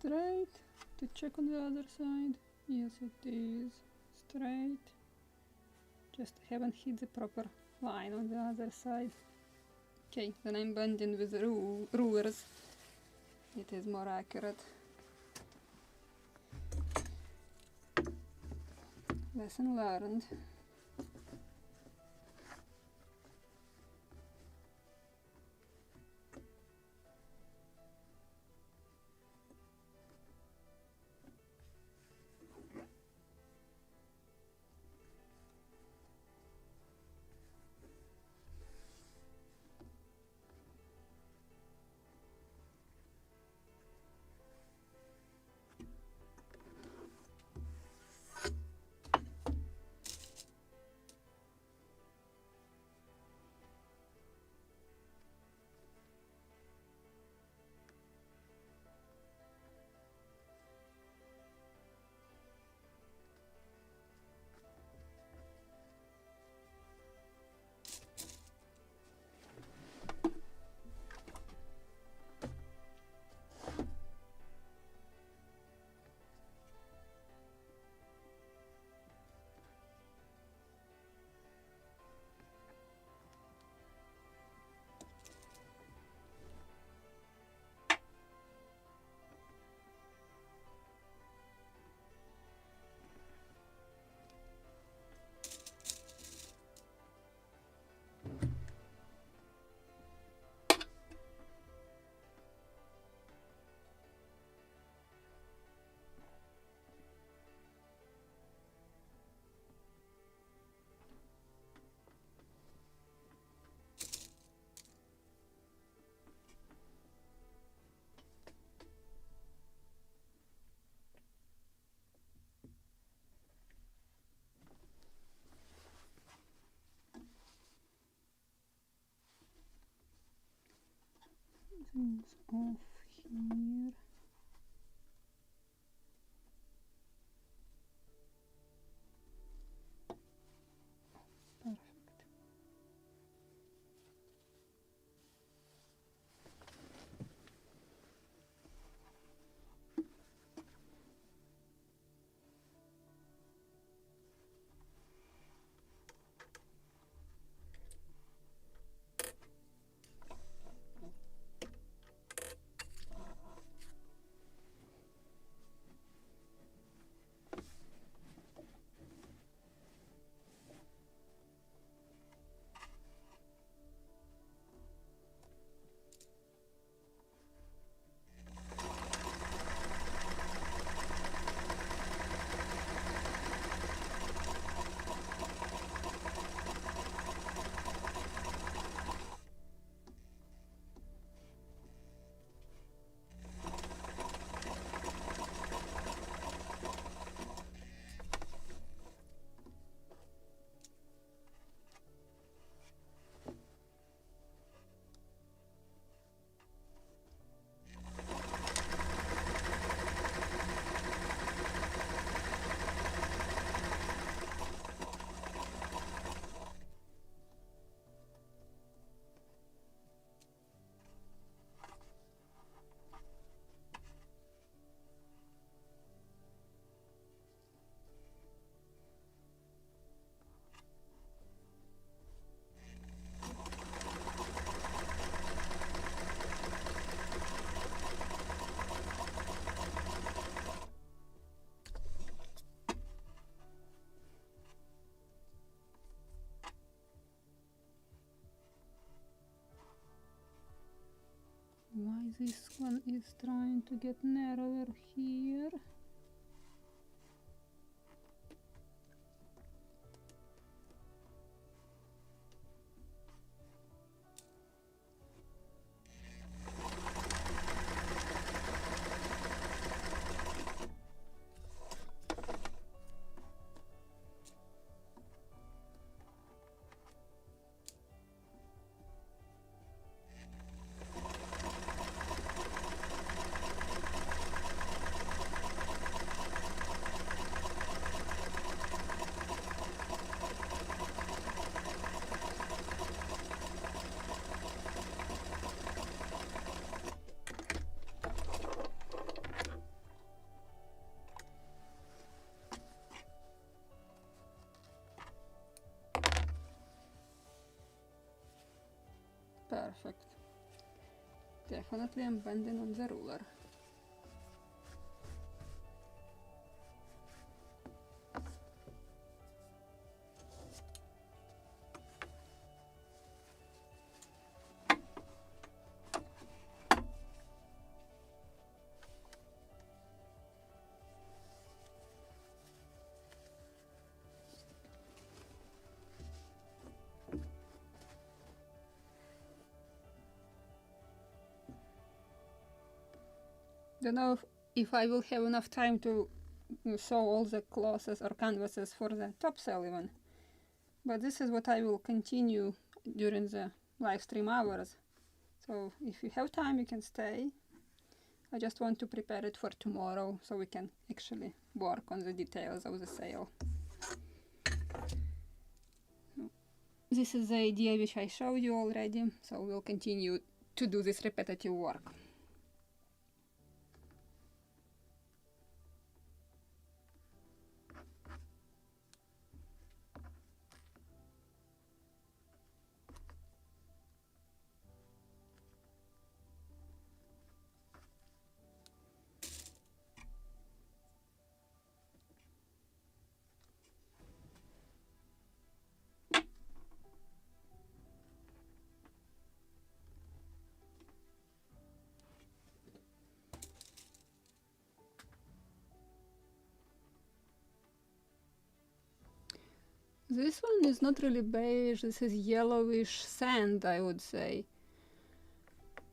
Straight to check on the other side. Yes, it is straight. Just haven't hit the proper line on the other side. Okay, then I'm bending with the rulers. It is more accurate. Lesson learned. things off here. Perfect. Why this one is trying to get narrower here? Perfect. Definitely I'm bending on the ruler. Don't know if I will have enough time to sew all the clothes or canvases for the topsail even. But this is what I will continue during the live stream hours. So if you have time, you can stay. I just want to prepare it for tomorrow so we can actually work on the details of the sail. This is the idea which I showed you already, so we'll continue to do this repetitive work. This one is not really beige, this is yellowish sand, I would say.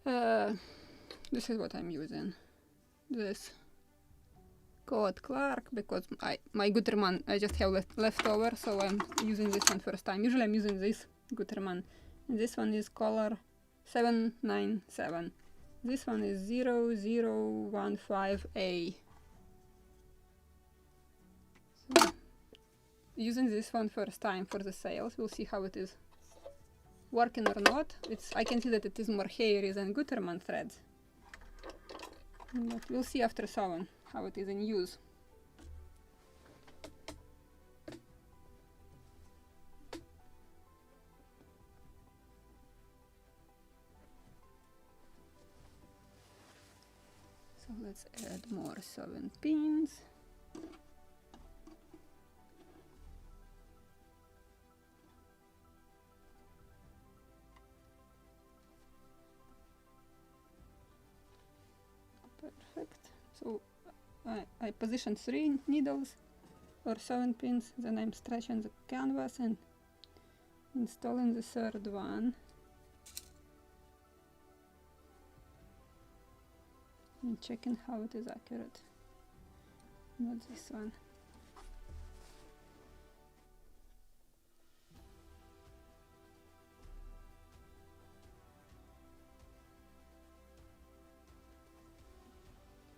This is what I'm using. This Coat Clark, because my Gutermann I just have left over, so I'm using this one first time. Usually I'm using this Gutermann. And this one is color 797. This one is 0015A. So, using this one first time for the SAILS, we'll see how it is working or not. I can see that it is more hairy than Gutermann threads, but we'll see after sewing how it is in use. So let's add more sewing pins. Perfect. So I position 3 needles or sewing pins, then I'm stretching the canvas and installing the third one. And checking how it is accurate. Not this one.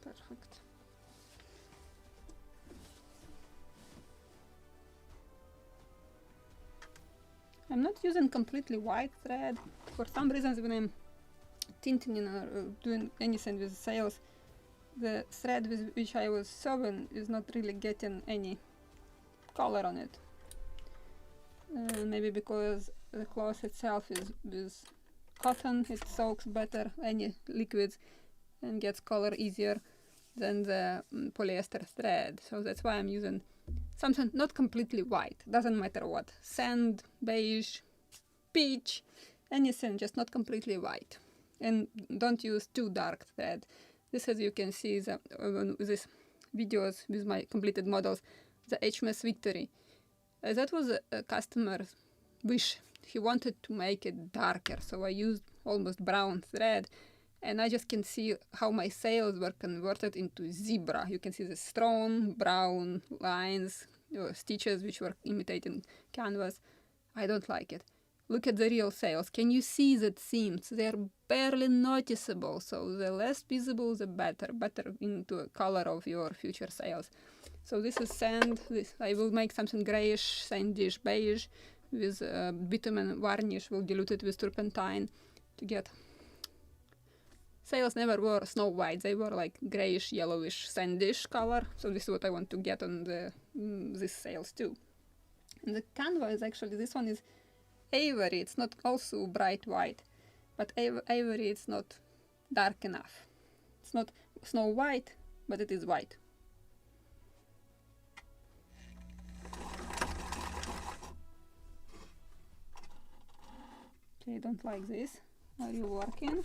Perfect. I'm not using completely white thread. For some reasons, when I'm tinting or doing anything with SAILS, the thread with which I was sewing is not really getting any color on it. Maybe because the cloth itself is with cotton, it soaks better any liquids and gets color easier than the polyester thread. So that's why I'm using something not completely white. Doesn't matter what. Sand, beige, peach, anything, just not completely white. And don't use too dark thread. This, as you can see, these videos with my completed models, the HMS Victory. That was a customer's wish. He wanted to make it darker, so I used almost brown thread. And I just can see how my SAILS were converted into zebra. You can see the strong brown lines or stitches which were imitating canvas. I don't like it. Look at the real SAILS. Can you see the seams? They're barely noticeable, so the less visible, the better. Better into a color of your future SAILS. So this is sand. I will make something grayish, sandish, beige with bitumen varnish. We'll dilute it with turpentine to get. SAILS never were snow white. They were like grayish, yellowish, sandish color. So this is what I want to get on this SAILS too. And the canvas, actually, this one is ivory. It's not also bright white, but ivory, it's not dark enough. It's not snow white, but it is white. Okay, I don't like this. Are you working?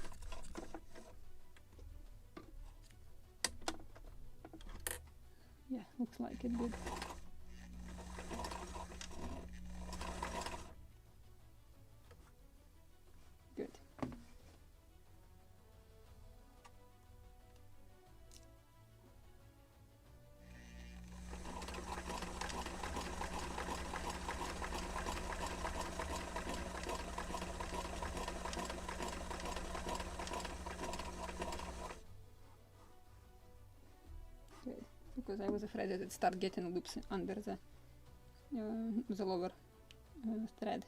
Yeah, looks like it did. Good. Because I was afraid that it start getting loops under the lower thread.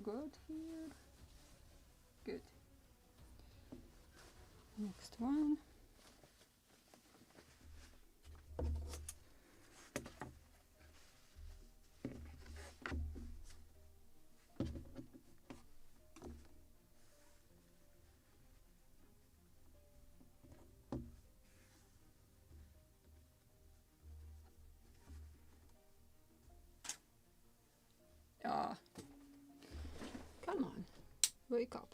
good here. Good. Next one. Ah, come on, wake up.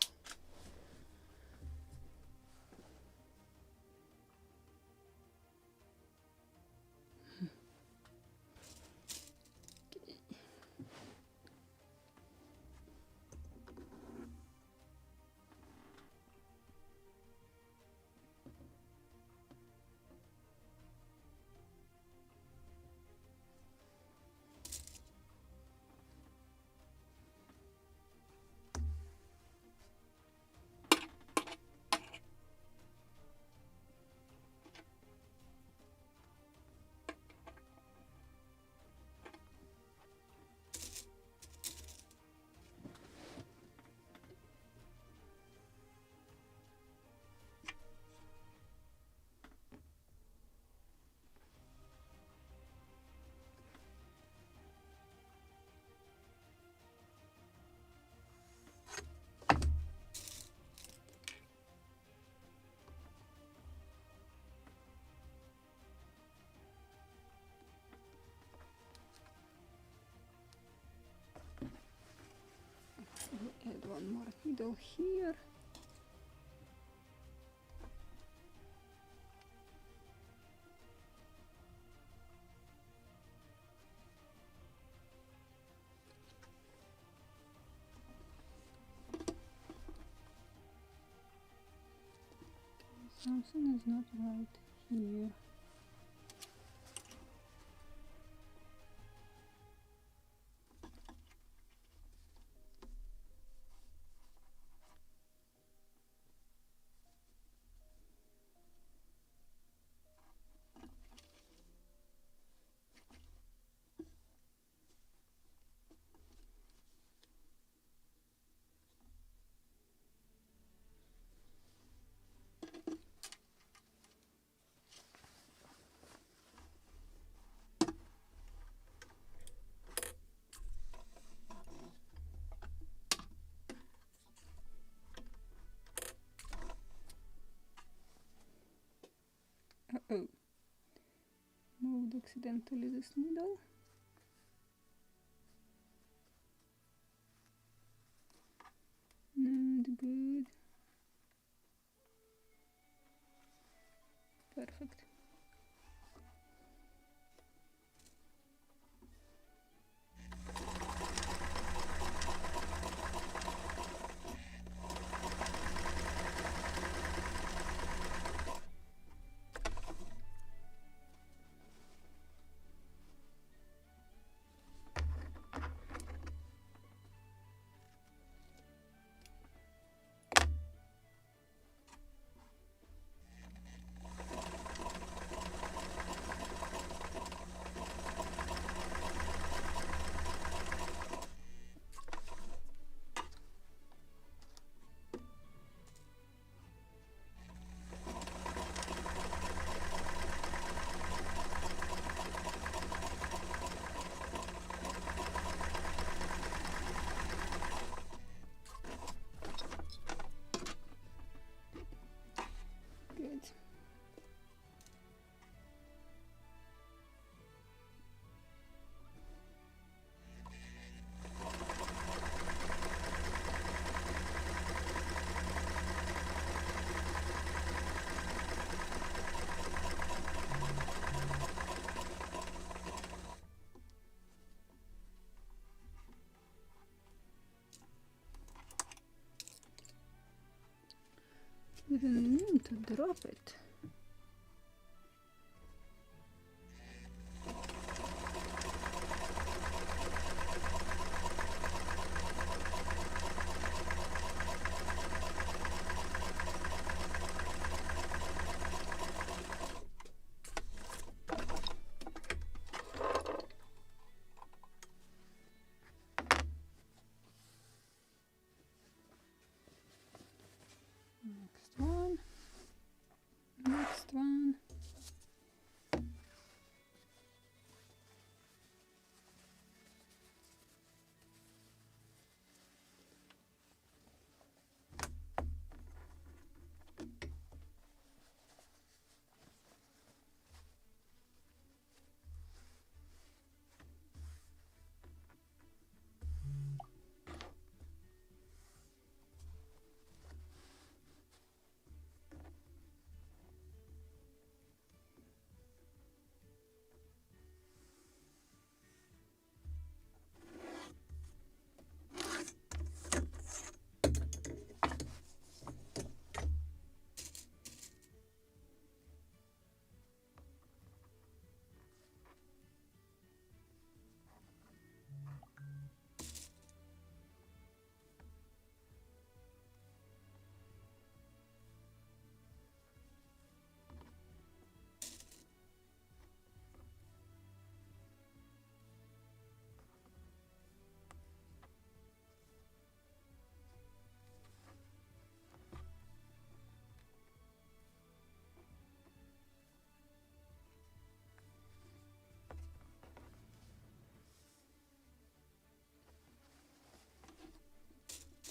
Add one more needle here. Something is not right here. Uh-oh. Moved accidentally this needle. Not good. Perfect. Good. Didn't mean to drop it.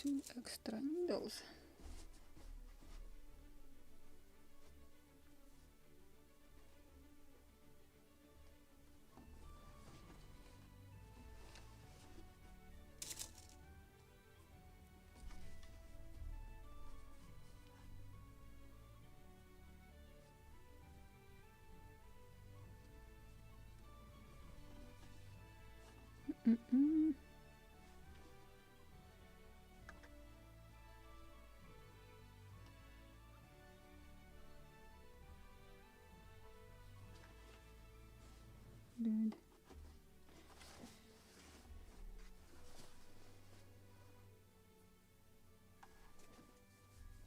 2 extra needles. Good.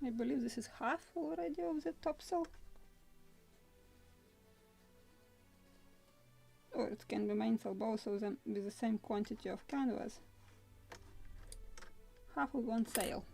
I believe this is half already of the topsail. Or it can be mainsail, both of them with the same quantity of canvas. Half of one sail.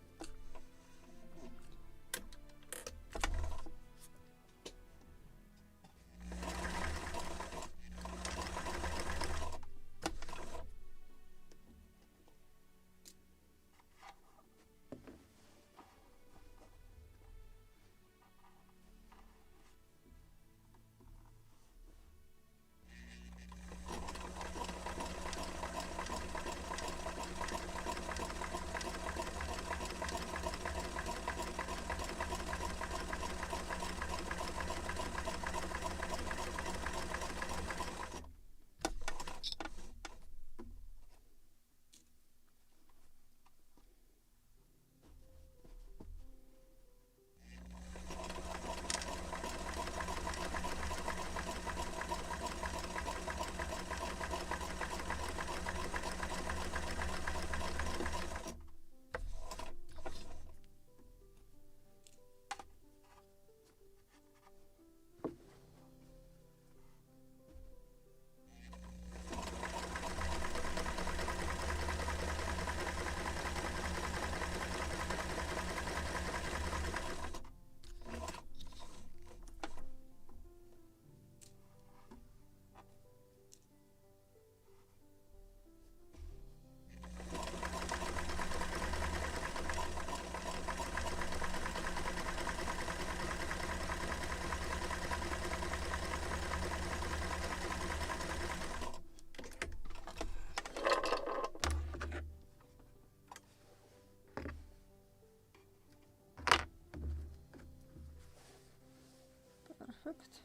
Perfect.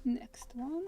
Next one.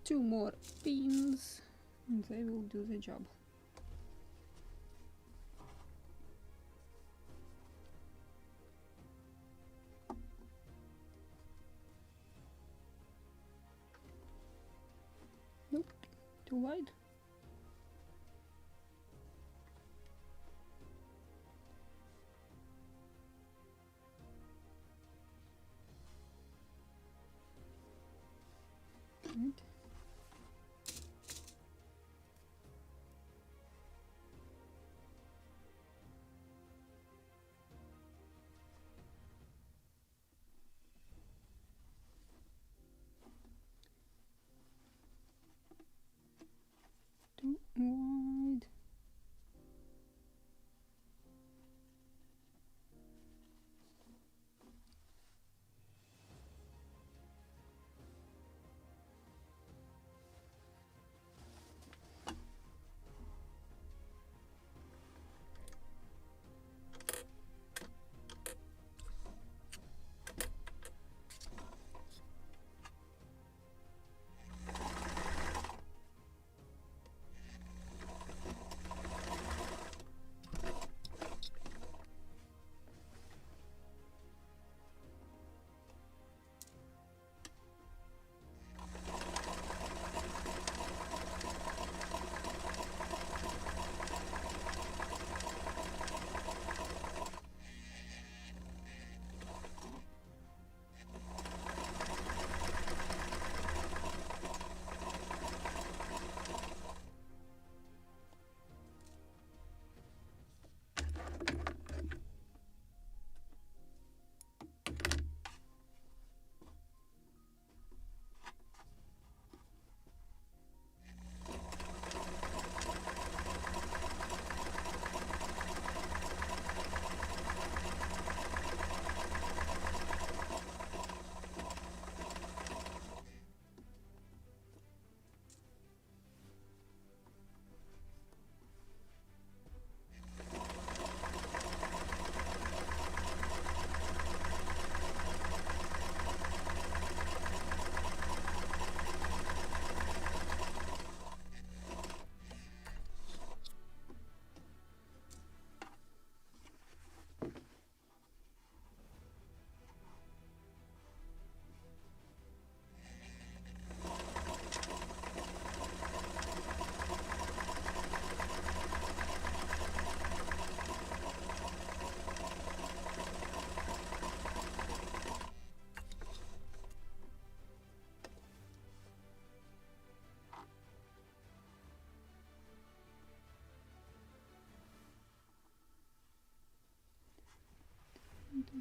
Two more pins and they will do the job. Nope, too wide. Good.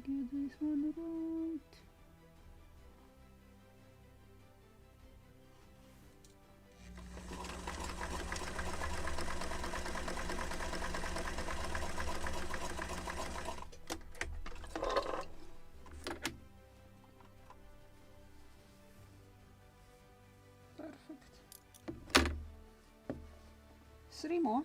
get this one right. Perfect. 3 more.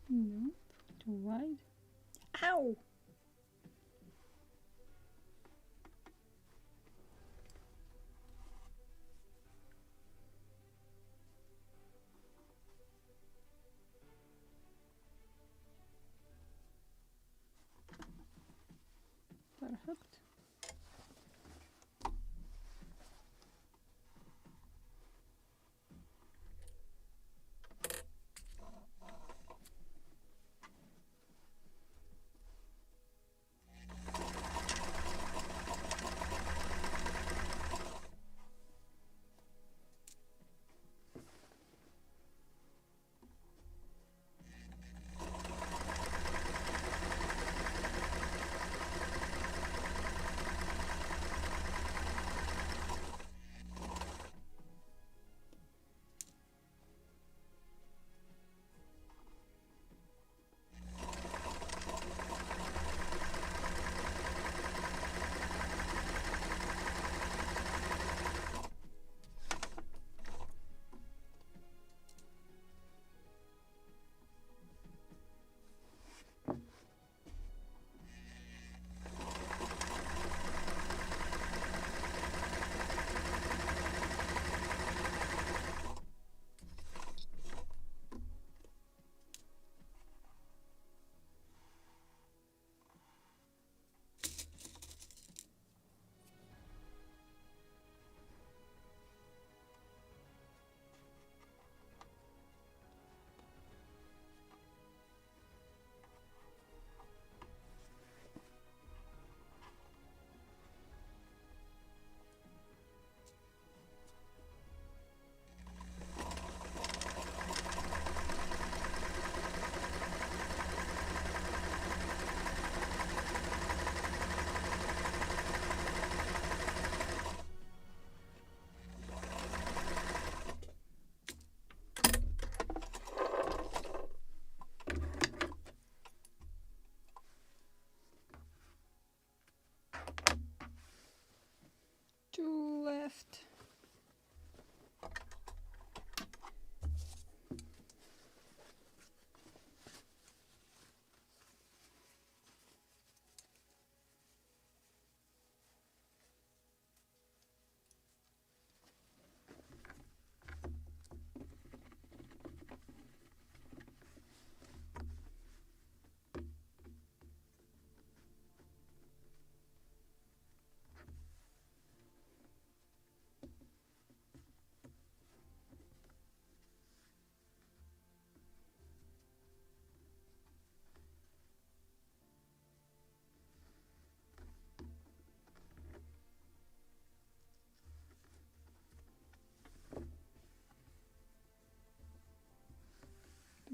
Nope, too wide. Ow! Perfect.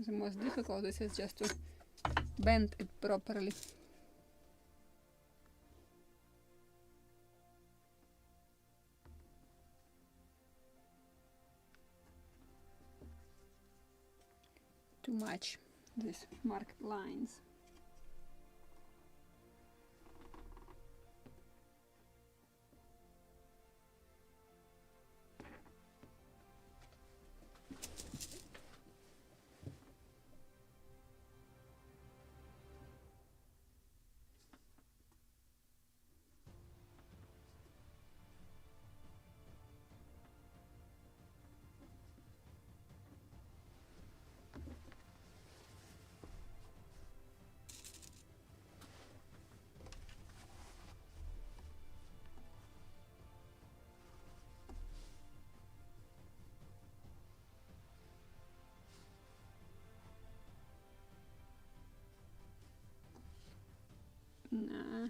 the most difficult. This is just to bend it properly. Too much, these marked lines. Nah.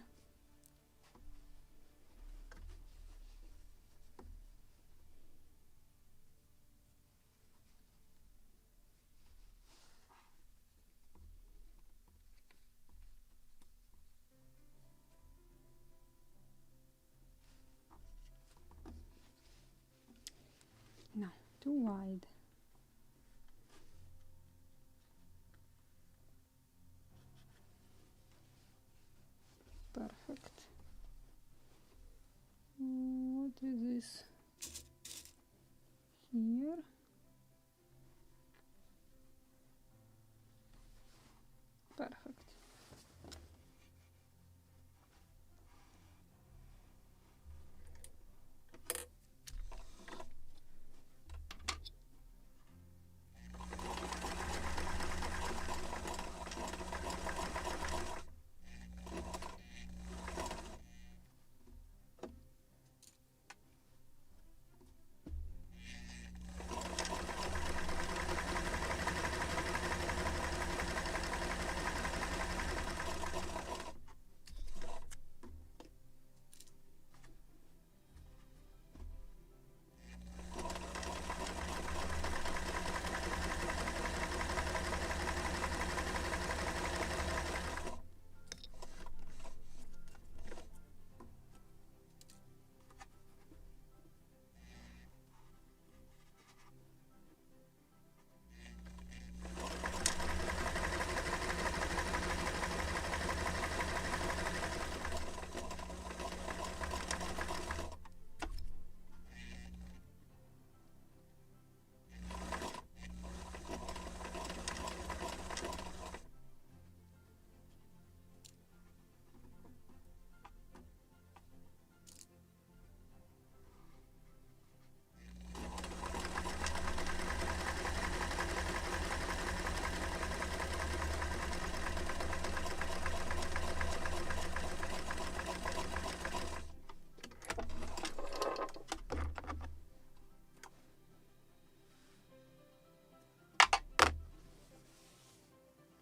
No, too wide. Perfect. What is this? Here. Perfect.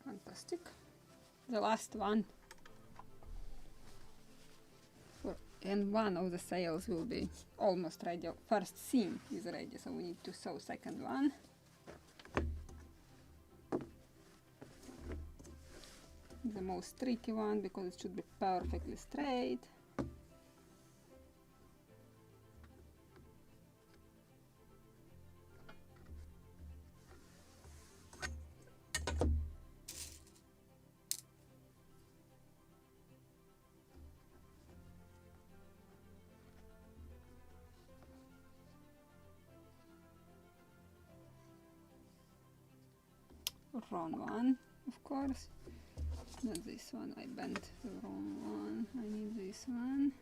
Fantastic. The last one. And one of the sails will be almost ready. First seam is ready, so we need to sew second one. The most tricky one because it should be perfectly straight. Wrong one, of course. Not this one, I bent the wrong one. I need this one.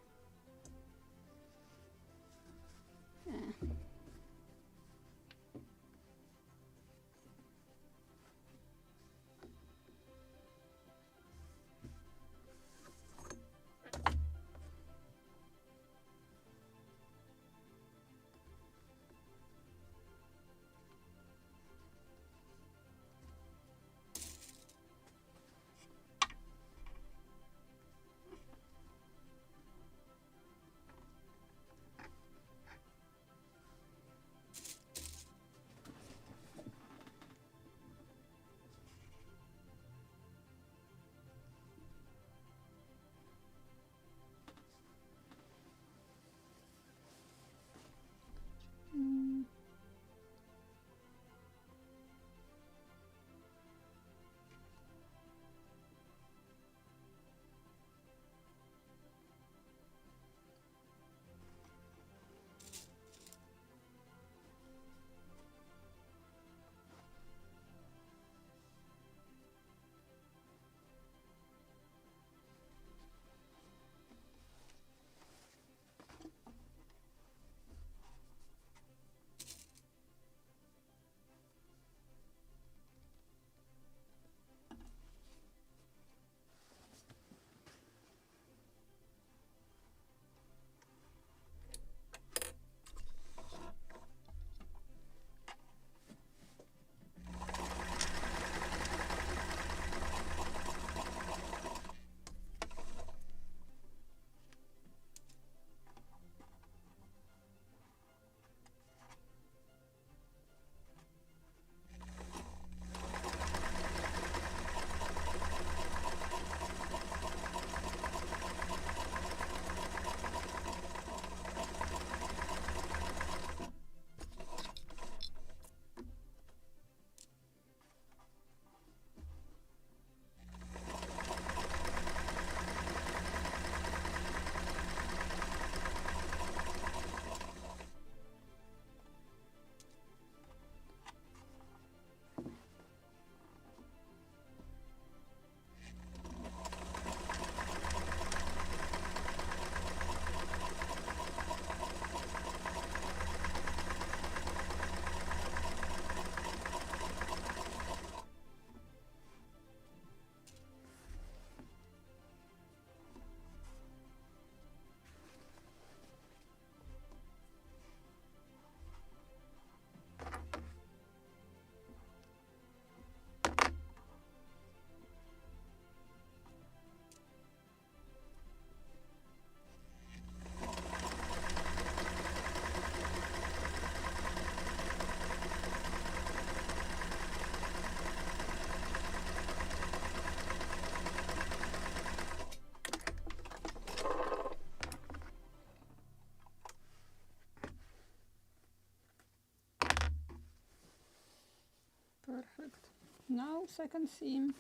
second seam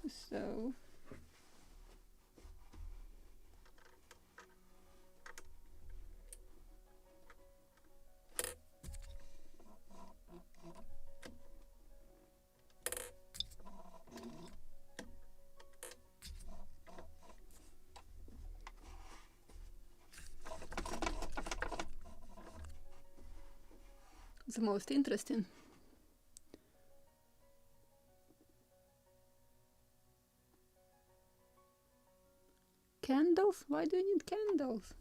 to sew. The most interesting. Candles? Why do you need candles?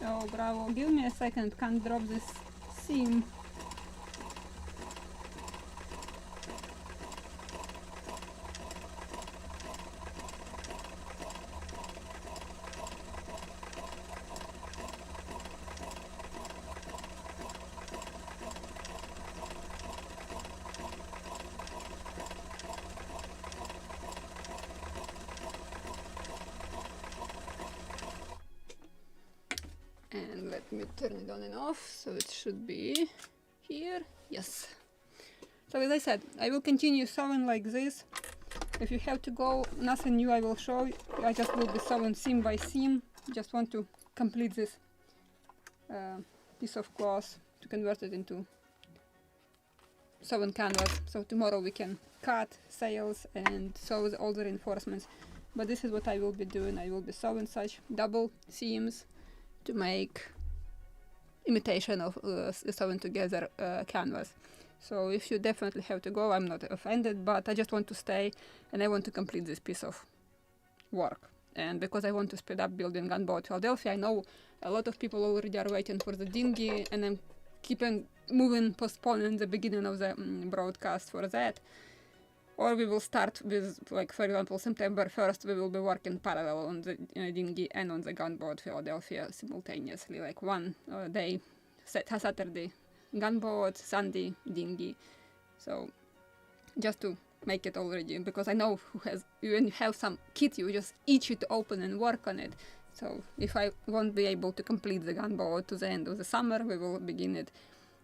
Oh, bravo. Give me a second. Can't drop this seam. And let me turn it on and off, so it should be here. Yes. So as I said, I will continue sewing like this. If you have to go, nothing new I will show you. I just will be sewing seam by seam. Just want to complete this piece of cloth to convert it into sewing canvas. So tomorrow we can cut sails and sew all the reinforcements. But this is what I will be doing. I will be sewing such double seams to make imitation of sewing together canvas. So if you definitely have to go, I'm not offended, but I just want to stay and I want to complete this piece of work. And because I want to speed up building Gunboat Philadelphia, I know a lot of people already are waiting for the dinghy, and I'm keeping moving, postponing the beginning of the broadcast for that. Or we will start with, like, for example, September 1st, we will be working parallel on the dinghy and on the Gunboat Philadelphia simultaneously, like one day, Saturday Gunboat, Sunday dinghy. So just to make it already, because I know when you have some kit, you just itch it to open and work on it. So if I won't be able to complete the Gunboat to the end of the summer, we will begin it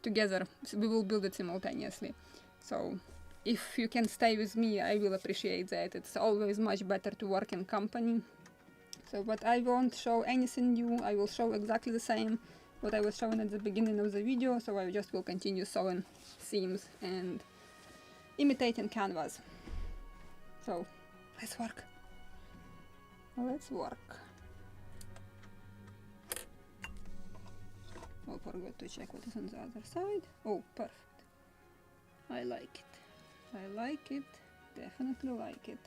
together. So we will build it simultaneously. So if you can stay with me, I will appreciate that. It's always much better to work in company. So, but I won't show anything new. I will show exactly the same what I was showing at the beginning of the video. So I just will continue sewing seams and imitating canvas. So let's work. Let's work. Oh, forgot to check what is on the other side. Oh, perfect. I like it. I like it. Definitely like it.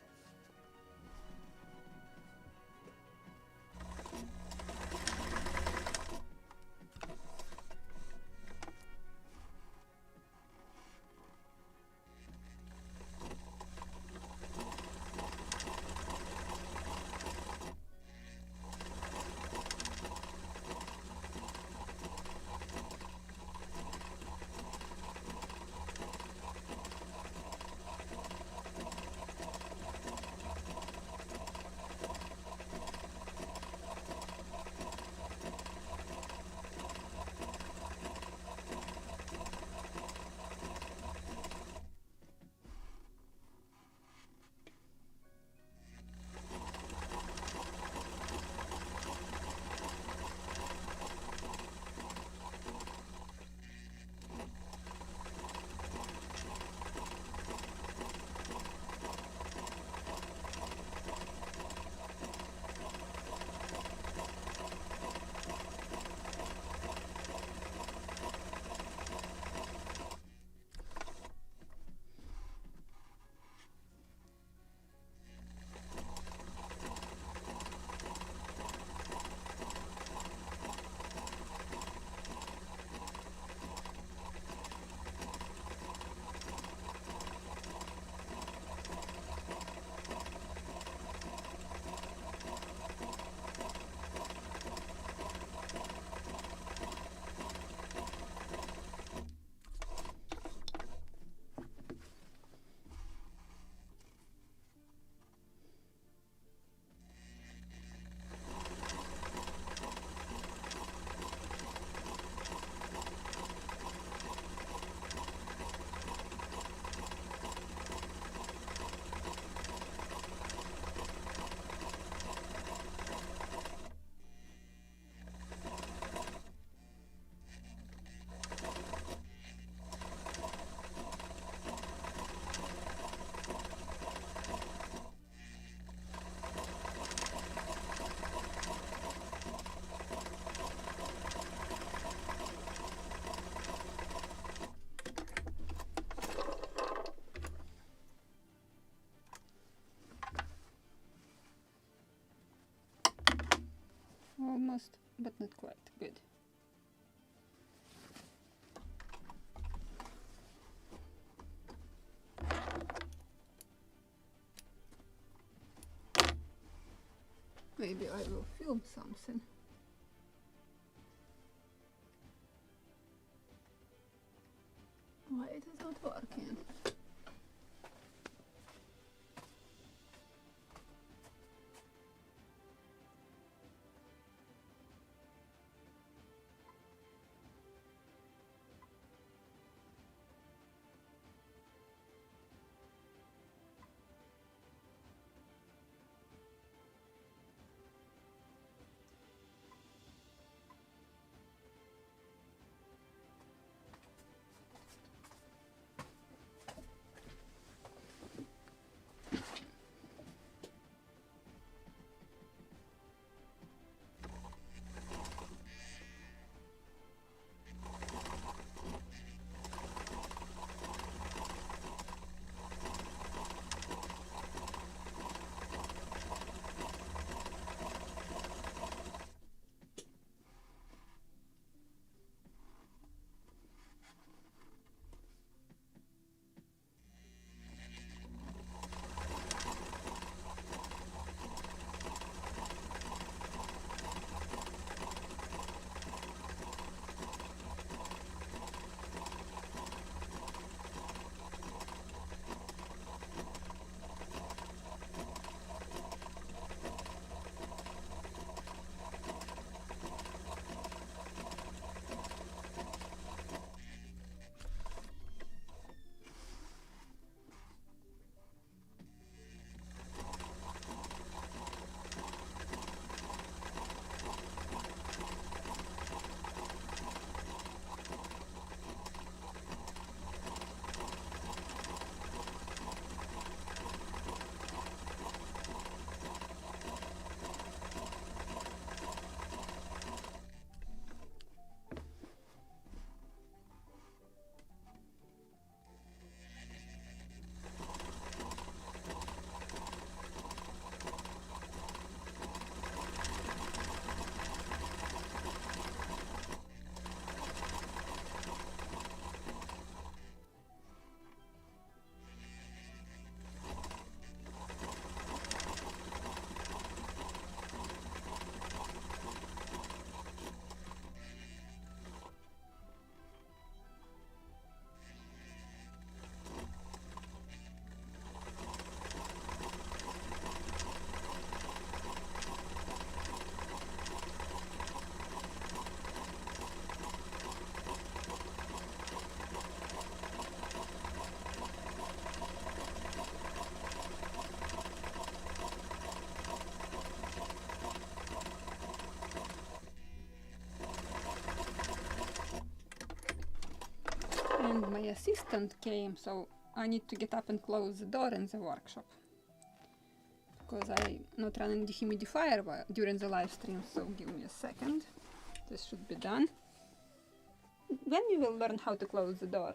Almost, but not quite. Good. Maybe I will film something. Why it is not working? assistant came, so I need to get up and close the door in the workshop. Because I'm not running the humidifier during the live stream, so give me a second. This should be done. Then we will learn how to close the door.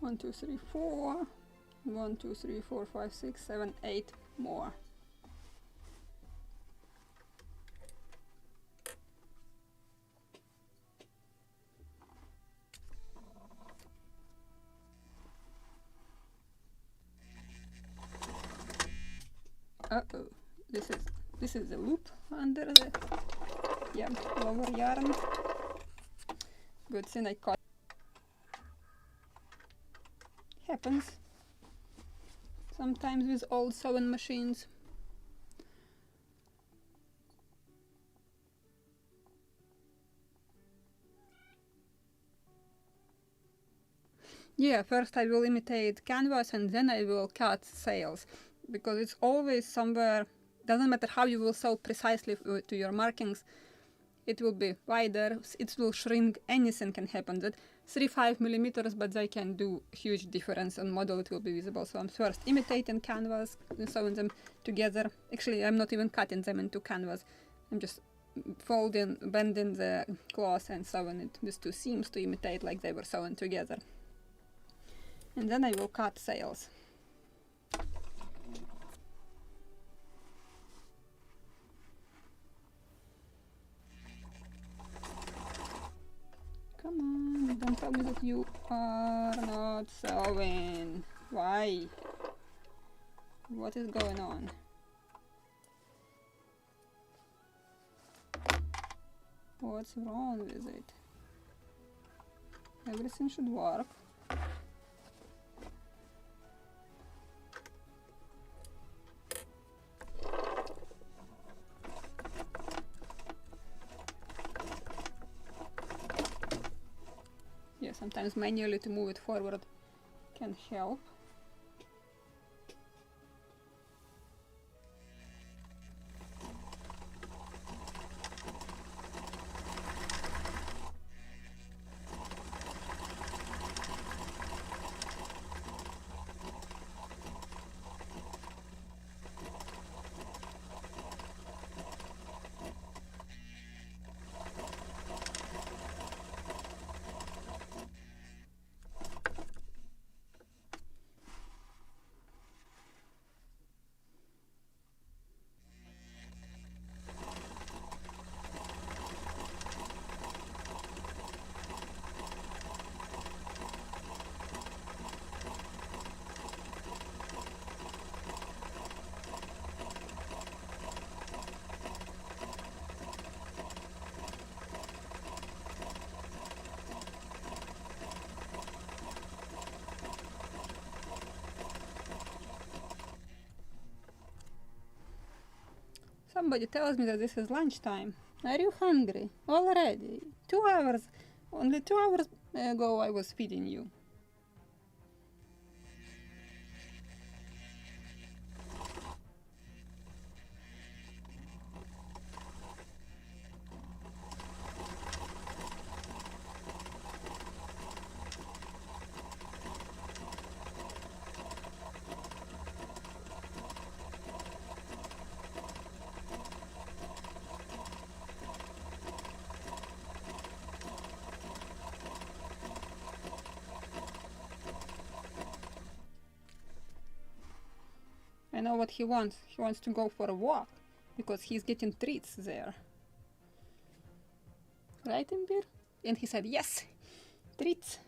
One, two, three, four. 1, 2, 3, 4, 5, 6, 7, 8 more. Uh-oh, this is the loop under the lower yarn. Good thing I caught. Happens sometimes with old sewing machines. Yeah, first I will imitate canvas and then I will cut sails, because it's always somewhere, doesn't matter how you will sew precisely to your markings, it will be wider, it will shrink, anything can happen. That 3-5 millimeters, but they can do huge difference on model, it will be visible. So I'm first imitating canvas, sewing them together. Actually, I'm not even cutting them into canvas. I'm just folding, bending the cloth and sewing it with two seams to imitate like they were sewn together. And then I will cut sails. Come on, don't tell me that you are not sewing. Why? What is going on? What's wrong with it? Everything should work. Yeah, sometimes manually to move it forward can help. Somebody tells me that this is lunchtime. Are you hungry? Already? 2 hours. Only 2 hours ago I was feeding you. I know what he wants. He wants to go for a walk because he's getting treats there. Right, Imbir? And he said, yes, treats.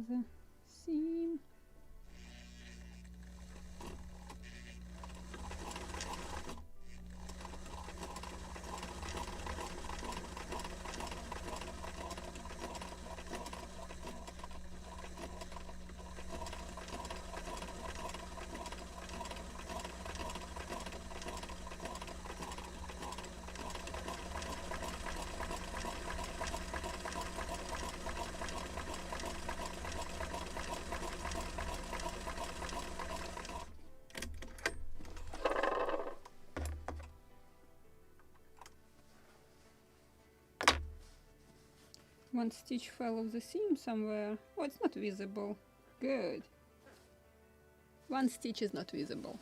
the seam. One stitch fell off the seam somewhere. Oh, it's not visible. Good. One stitch is not visible.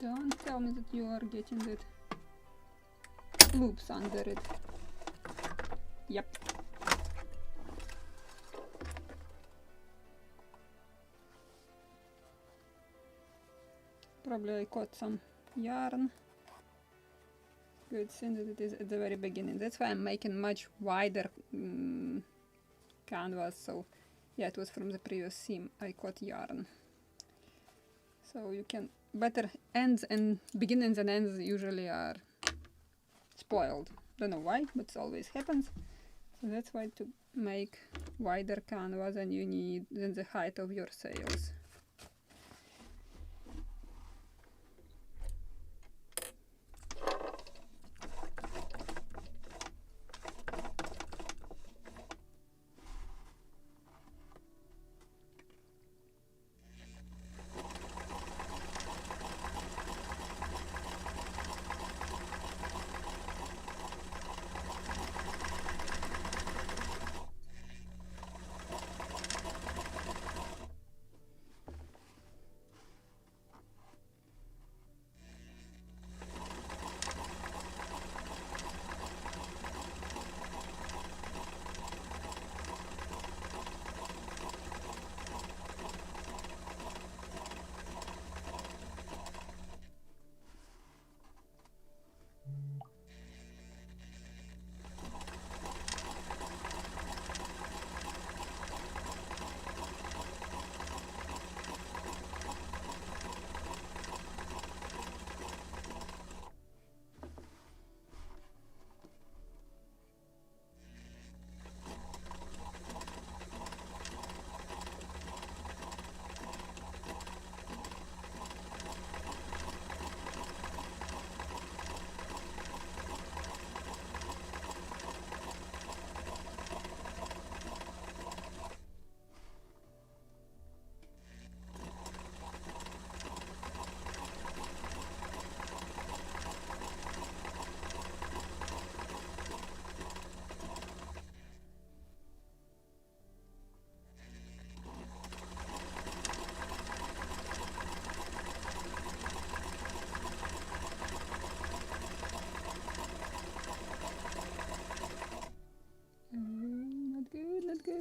Don't tell me that you are getting that loops under it. Yep. Probably I caught some yarn. Good, since it is at the very beginning. That's why I'm making much wider canvas. So yeah, it was from the previous seam I caught yarn. So you can better ends and beginnings and ends usually are spoiled. Don't know why, but it always happens. So that's why to make wider canvas and you need then the height of your sails.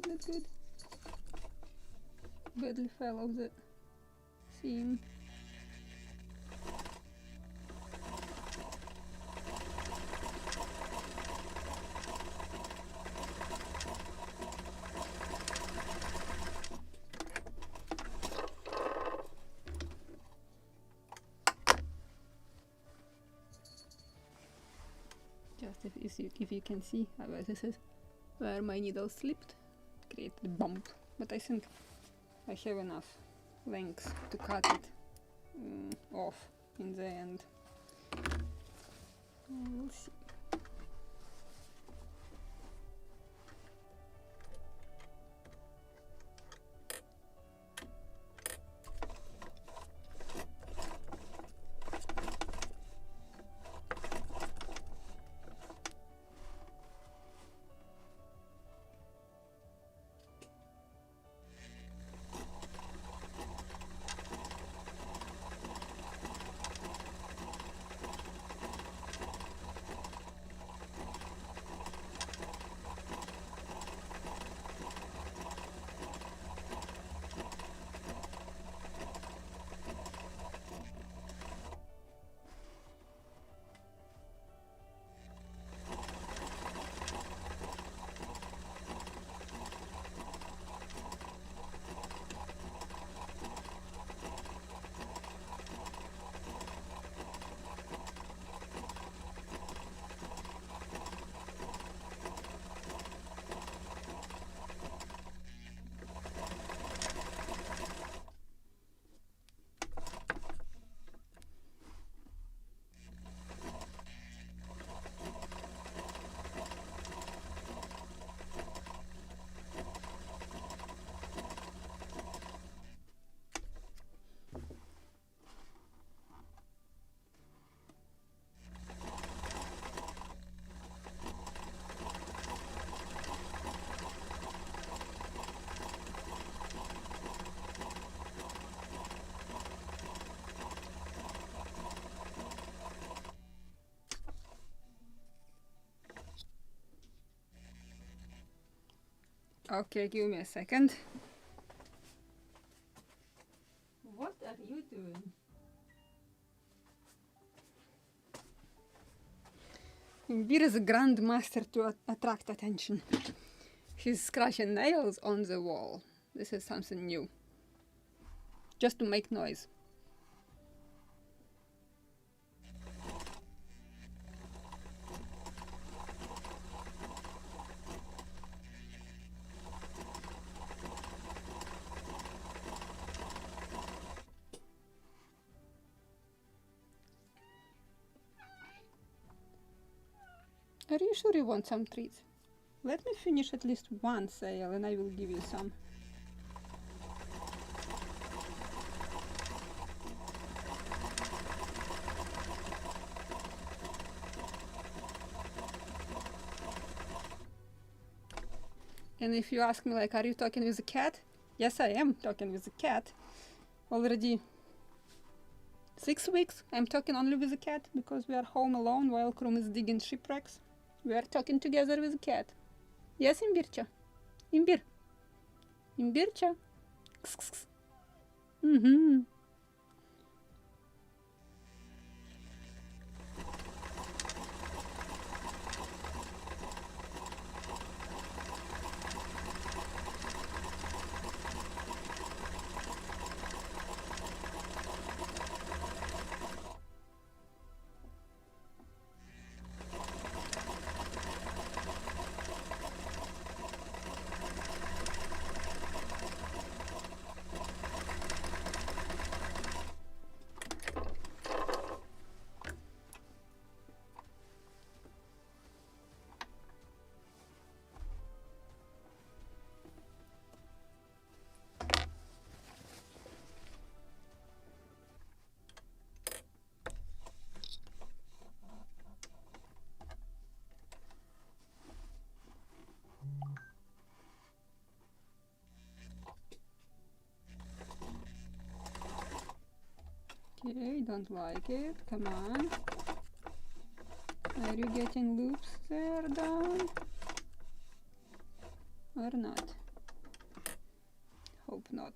Not good. Badly fell off the seam. Just if you can see, this is where my needle slipped, created a bump, but I think I have enough length to cut it off in the end. We'll see. Okay, give me a second. What are you doing? Imbir is a grand master to attract attention. He's scratching nails on the wall. This is something new. Just to make noise. Are you sure you want some treats? Let me finish at least one sail and I will give you some. And if you ask me, like, are you talking with a cat? Yes, I am talking with a cat. Already 6 weeks I'm talking only with a cat because we are home alone while Krum is digging shipwrecks. We are talking together with a cat. Yes, Imbircha? Imbir? Imbircha? Mm-hmm. Okay, don't like it. Come on. Are you getting loops there down? Or not? Hope not.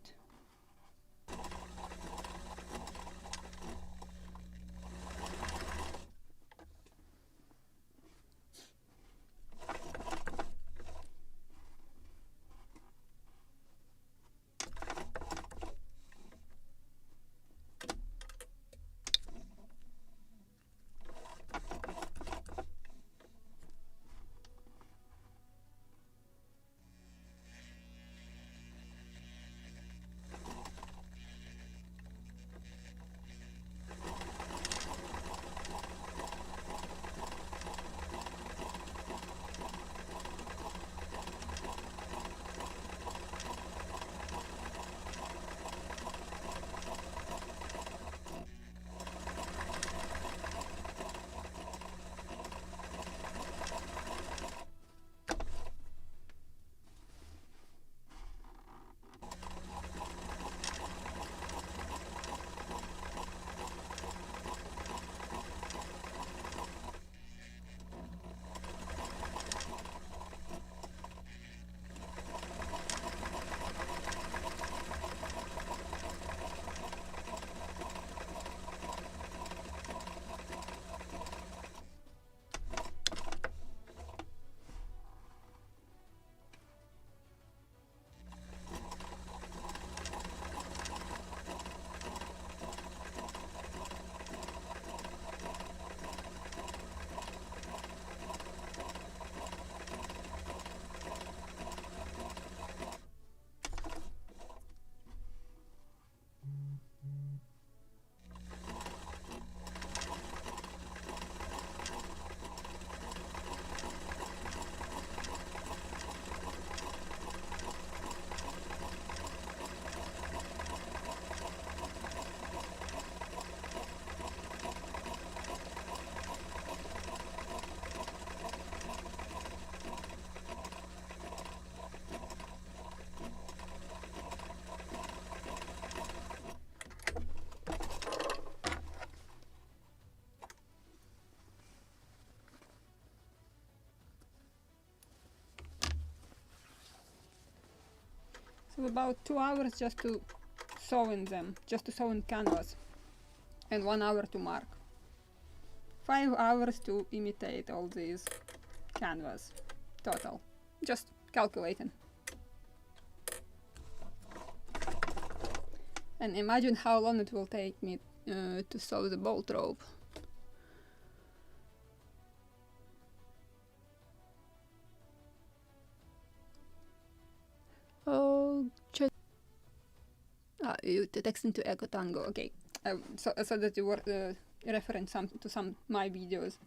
about 2 hours just to sew in them, just to sew in canvas, and 1 hour to mark. 5 hours to imitate all these canvas total. Just calculating. And imagine how long it will take me to sew the bolt rope. Oh, you text into Echo Tango. Okay, so that you were referring to some my videos.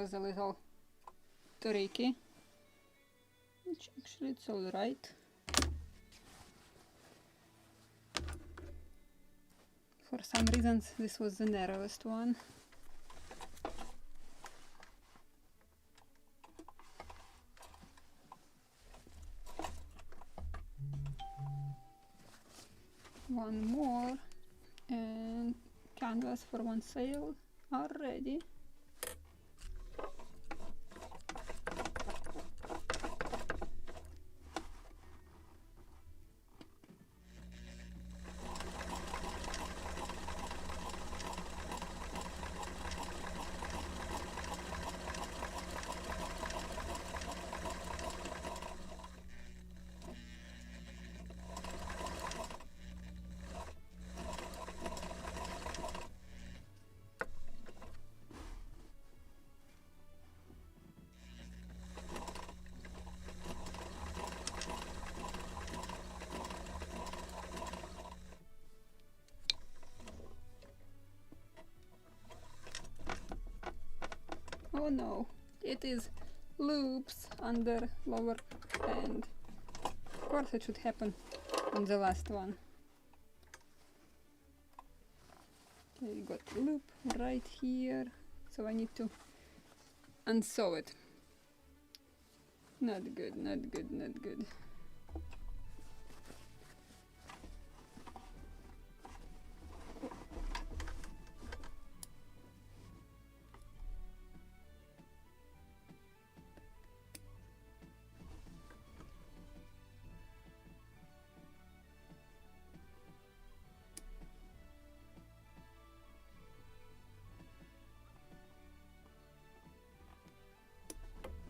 was a little tricky, which actually it's alright. For some reasons this was the narrowest one. One more, and canvas for one sail are ready. Oh no, it is loops under lower end. Of course it should happen on the last one. Okay, we got a loop right here, so I need to unsew it. Not good, not good, not good.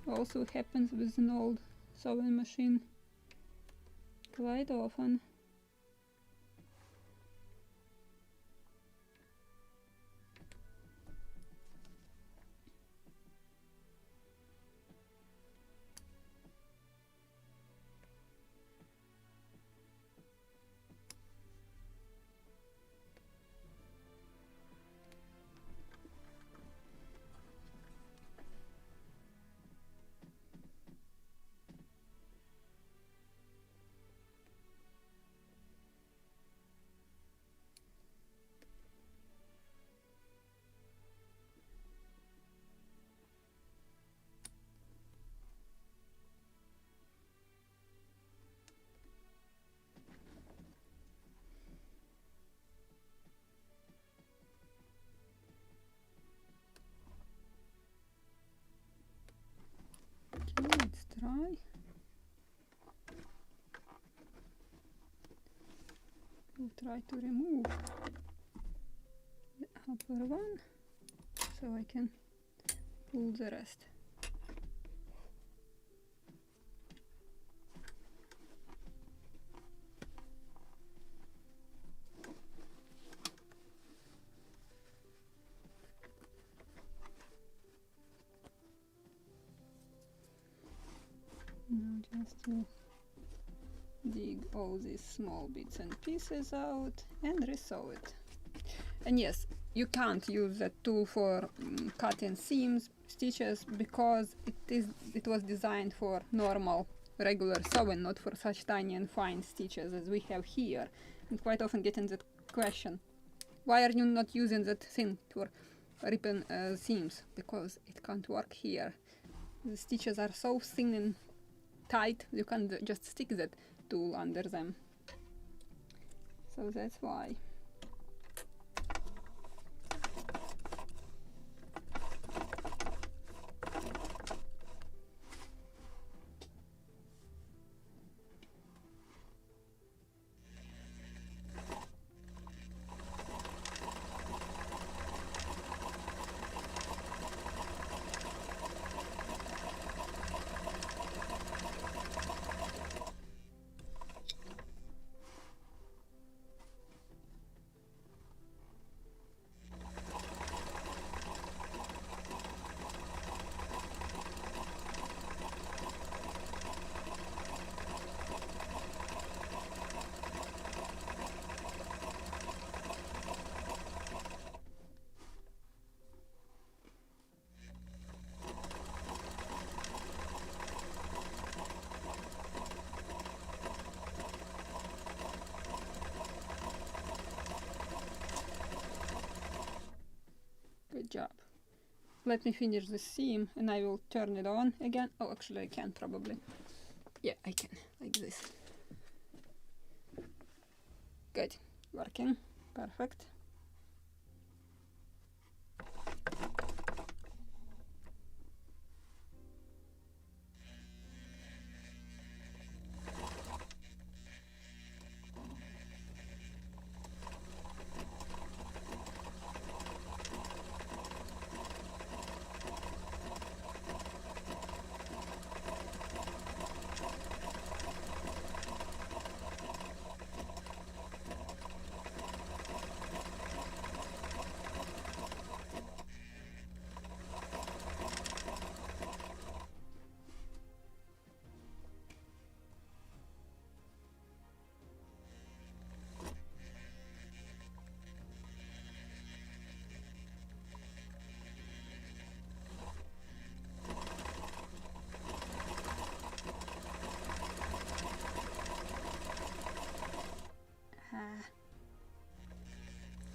Also happens with an old sewing machine quite often. Okay, let's try. We'll try to remove the upper one so I can pull the rest. Now just to dig all these small bits and pieces out and resew it. And yes, you can't use that tool for cutting seams, stitches, because it was designed for normal, regular sewing, not for such tiny and fine stitches as we have here. And quite often getting that question, why are you not using that thing for ripping seams? Because it can't work here. The stitches are so thin and tight, you can't just stick that tool under them. So that's why. let me finish the seam and I will turn it on again. Oh, actually I can probably. Yeah, I can, like this. Good, working, perfect.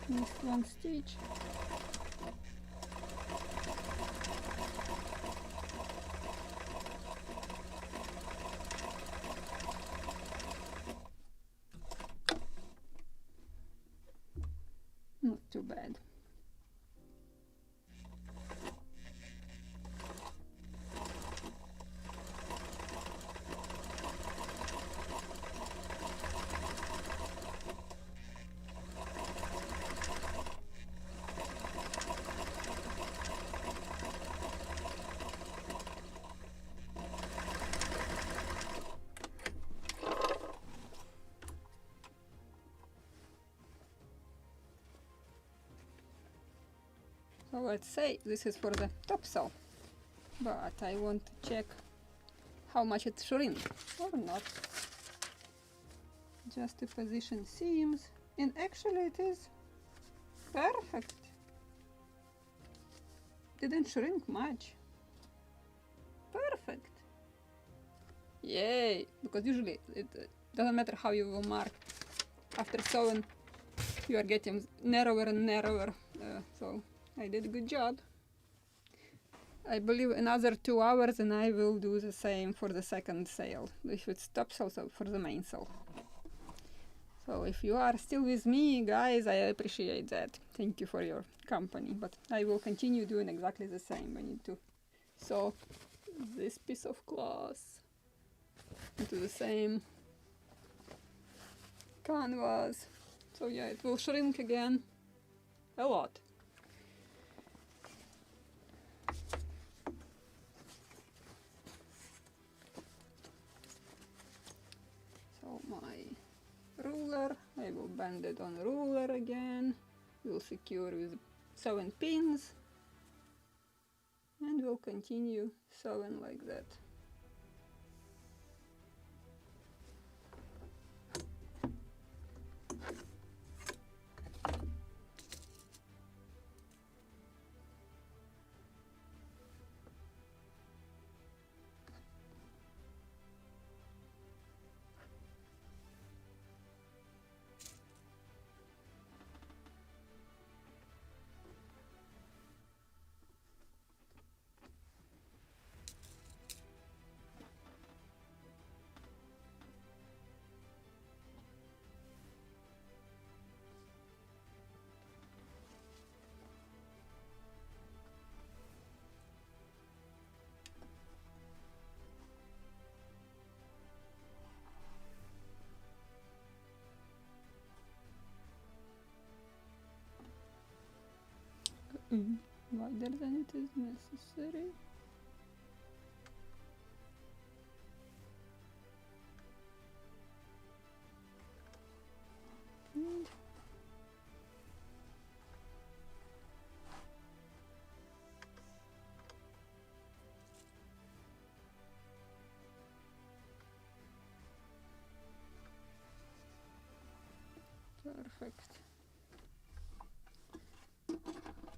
Missed one stitch. Not too bad. So let's say this is for the topsail, but I want to check how much it shrinks or not. Just to position seams, and actually it is perfect. Didn't shrink much. Perfect. Yay! Because usually it doesn't matter how you will mark. After sewing, you are getting narrower and narrower. So I did a good job. I believe another 2 hours and I will do the same for the second sail. If it's topsail, so for the mainsail. So if you are still with me, guys, I appreciate that. Thank you for your company. But I will continue doing exactly the same. I need to sew this piece of cloth into the same canvas. So yeah, it will shrink again a lot. So my ruler, I will bend it on a ruler again. We'll secure with sewing pins and we'll continue sewing like that. Wider than it is necessary. And perfect.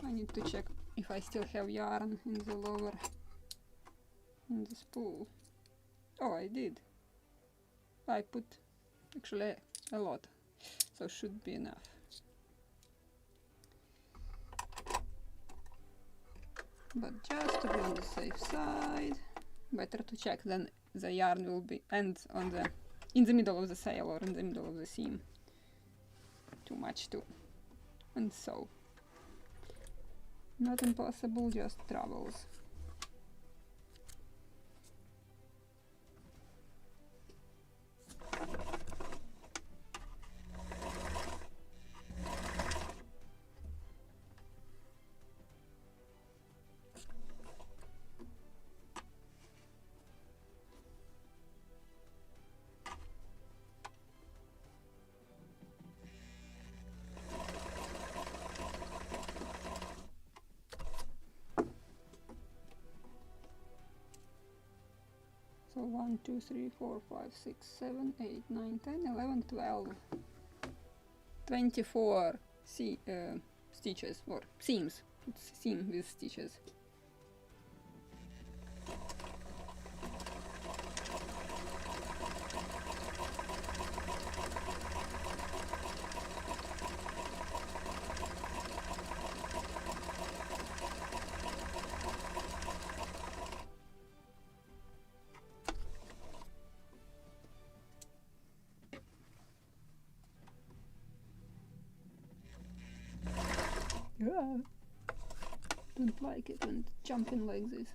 I need to check if I still have yarn in the lower, in the spool. Oh, I did. I put actually a lot, so should be enough. But just to be on the safe side, better to check then the yarn will be end on the in the middle of the sail or in the middle of the seam. Too much too. And so, not impossible, just troubles. So 1, 2, 3, 4, 5, 6, 7, 8, 9, 10, 11, 12, 24 stitches or seams. It's seam with stitches. Yeah. Don't like it when it's jumping like this.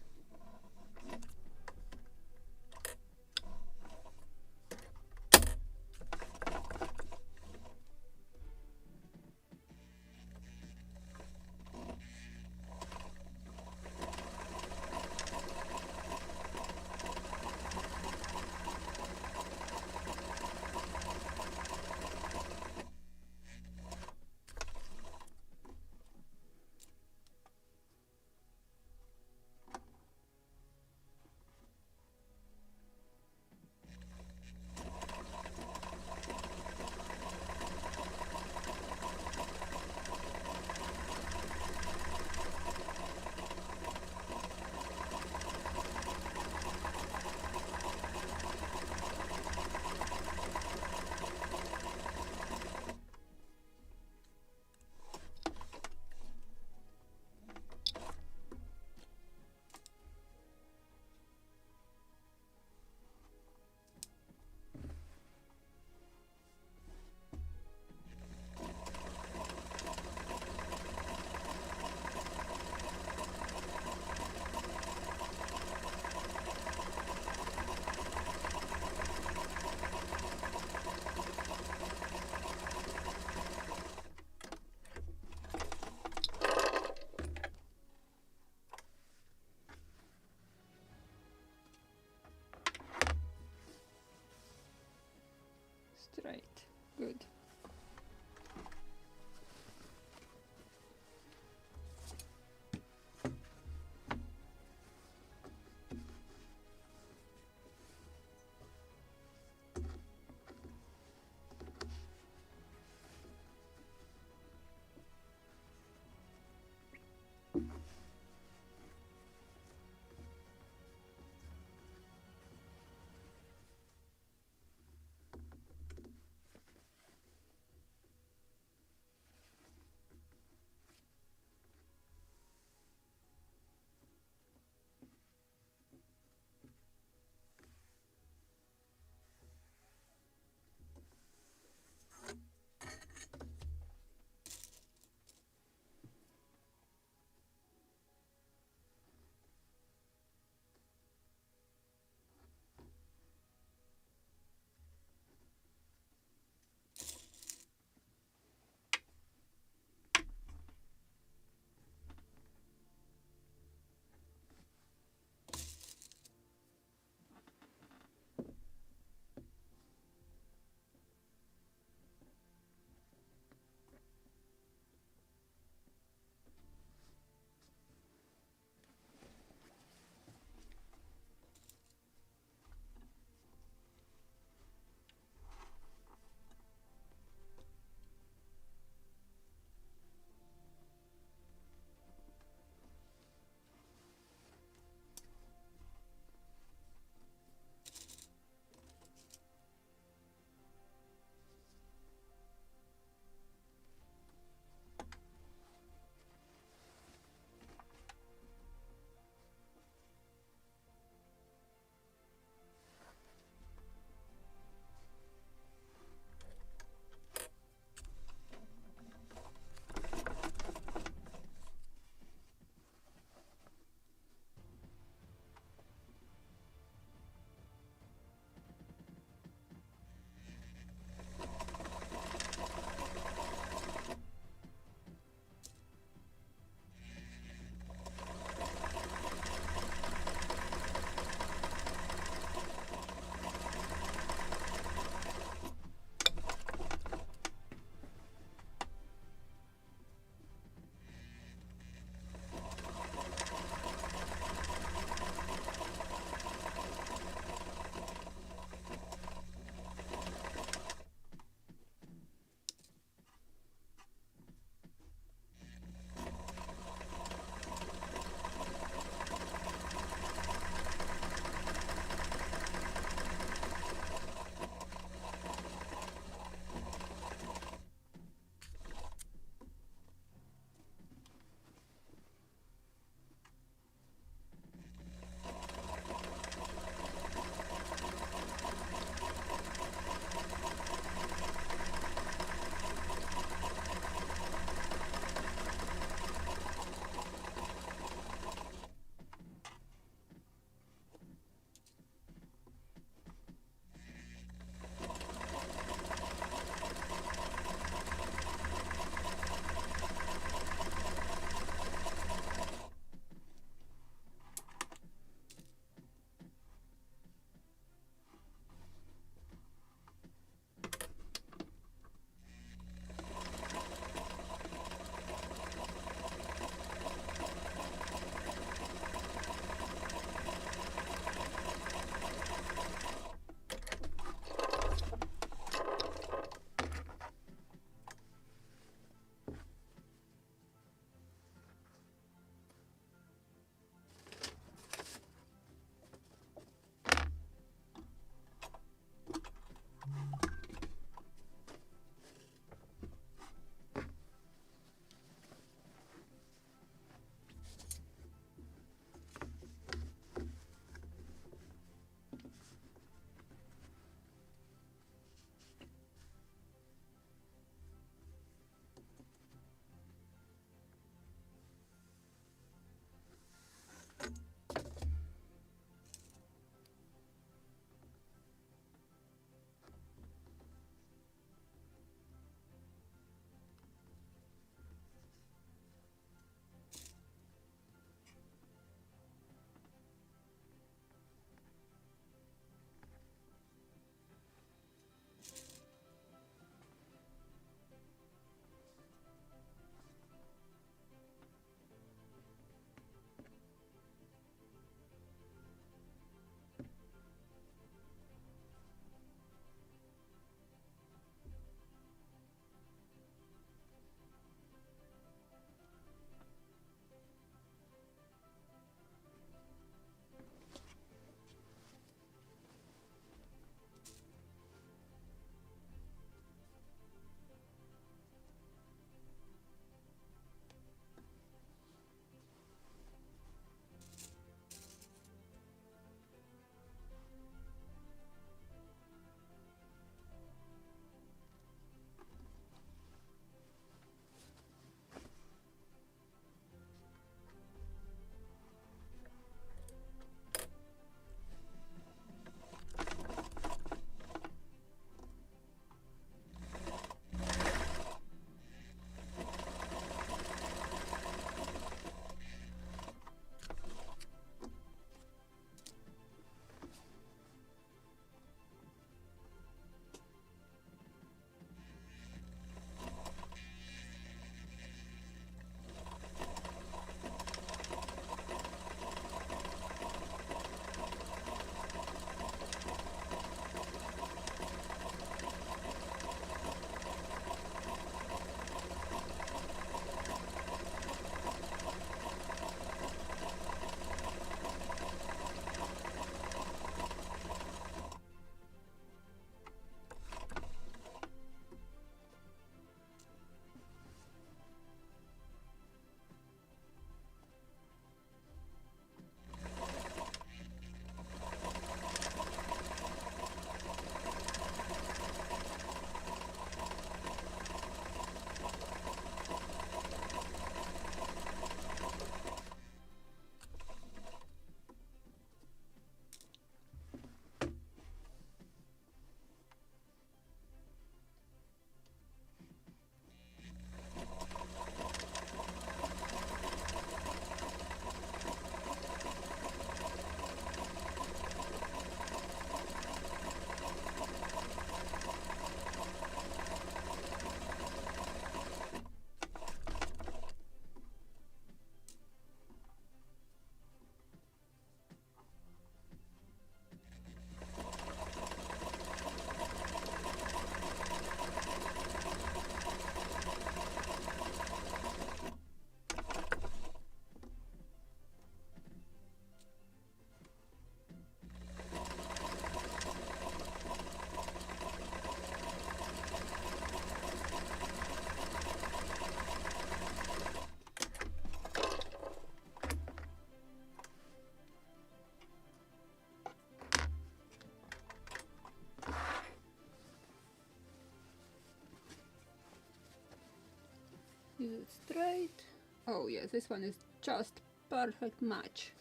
Is it straight? Oh yes, this one is just perfect match.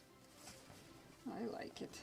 I like it.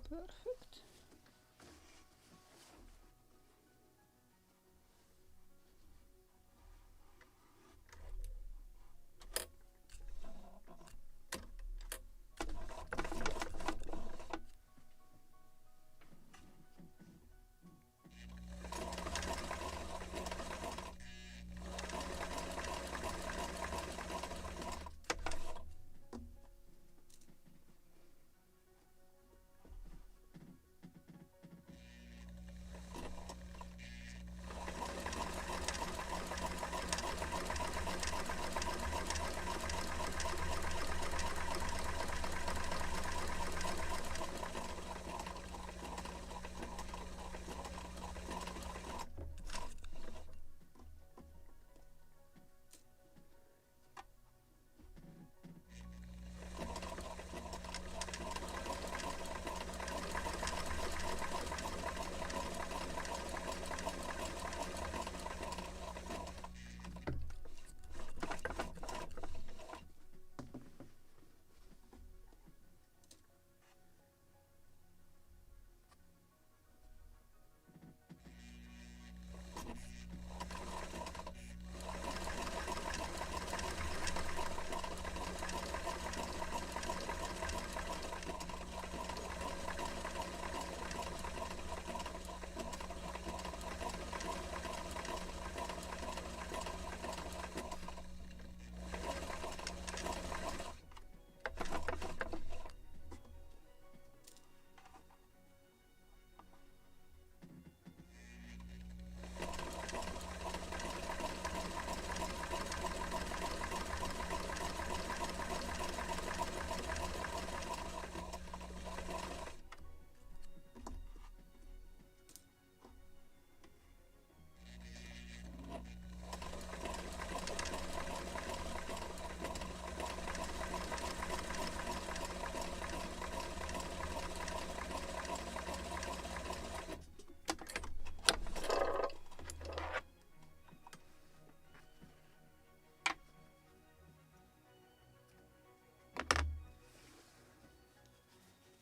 Perfect.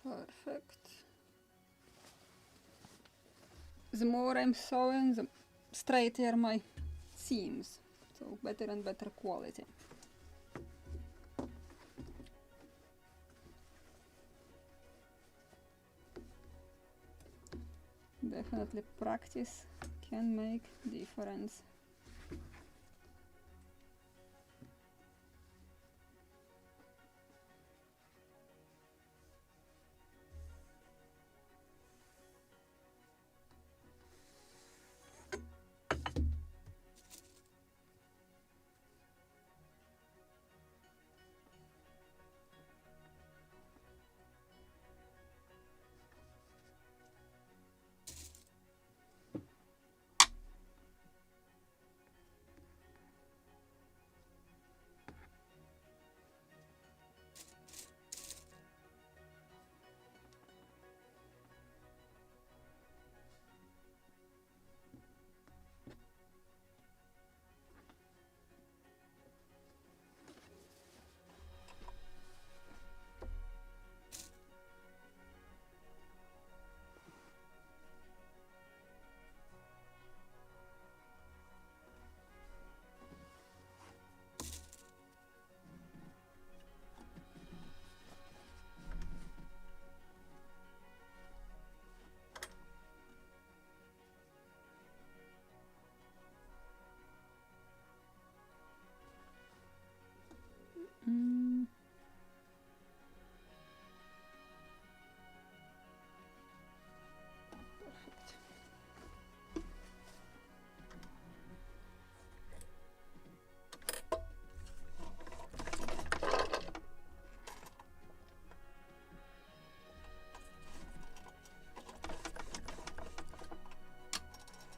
Perfect. The more I'm sewing, the straighter my seams, so better and better quality. Definitely practice can make difference.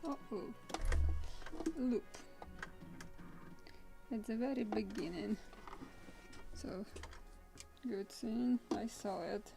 Uh-oh. Loop. At the very beginning. So, good thing I saw it.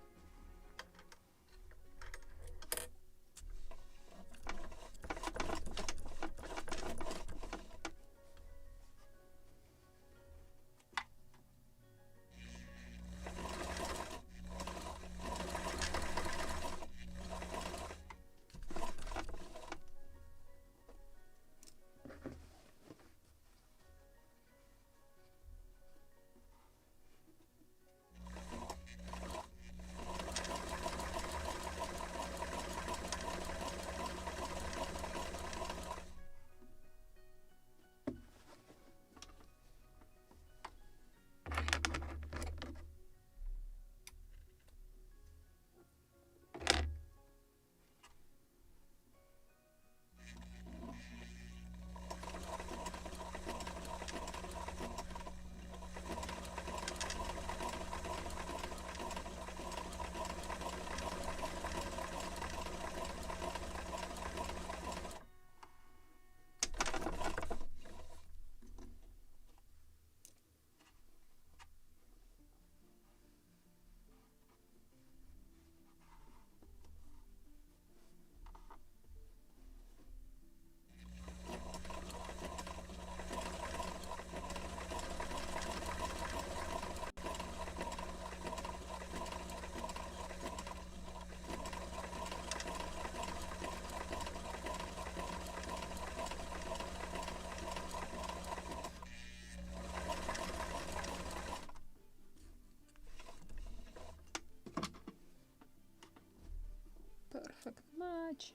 Perfect match.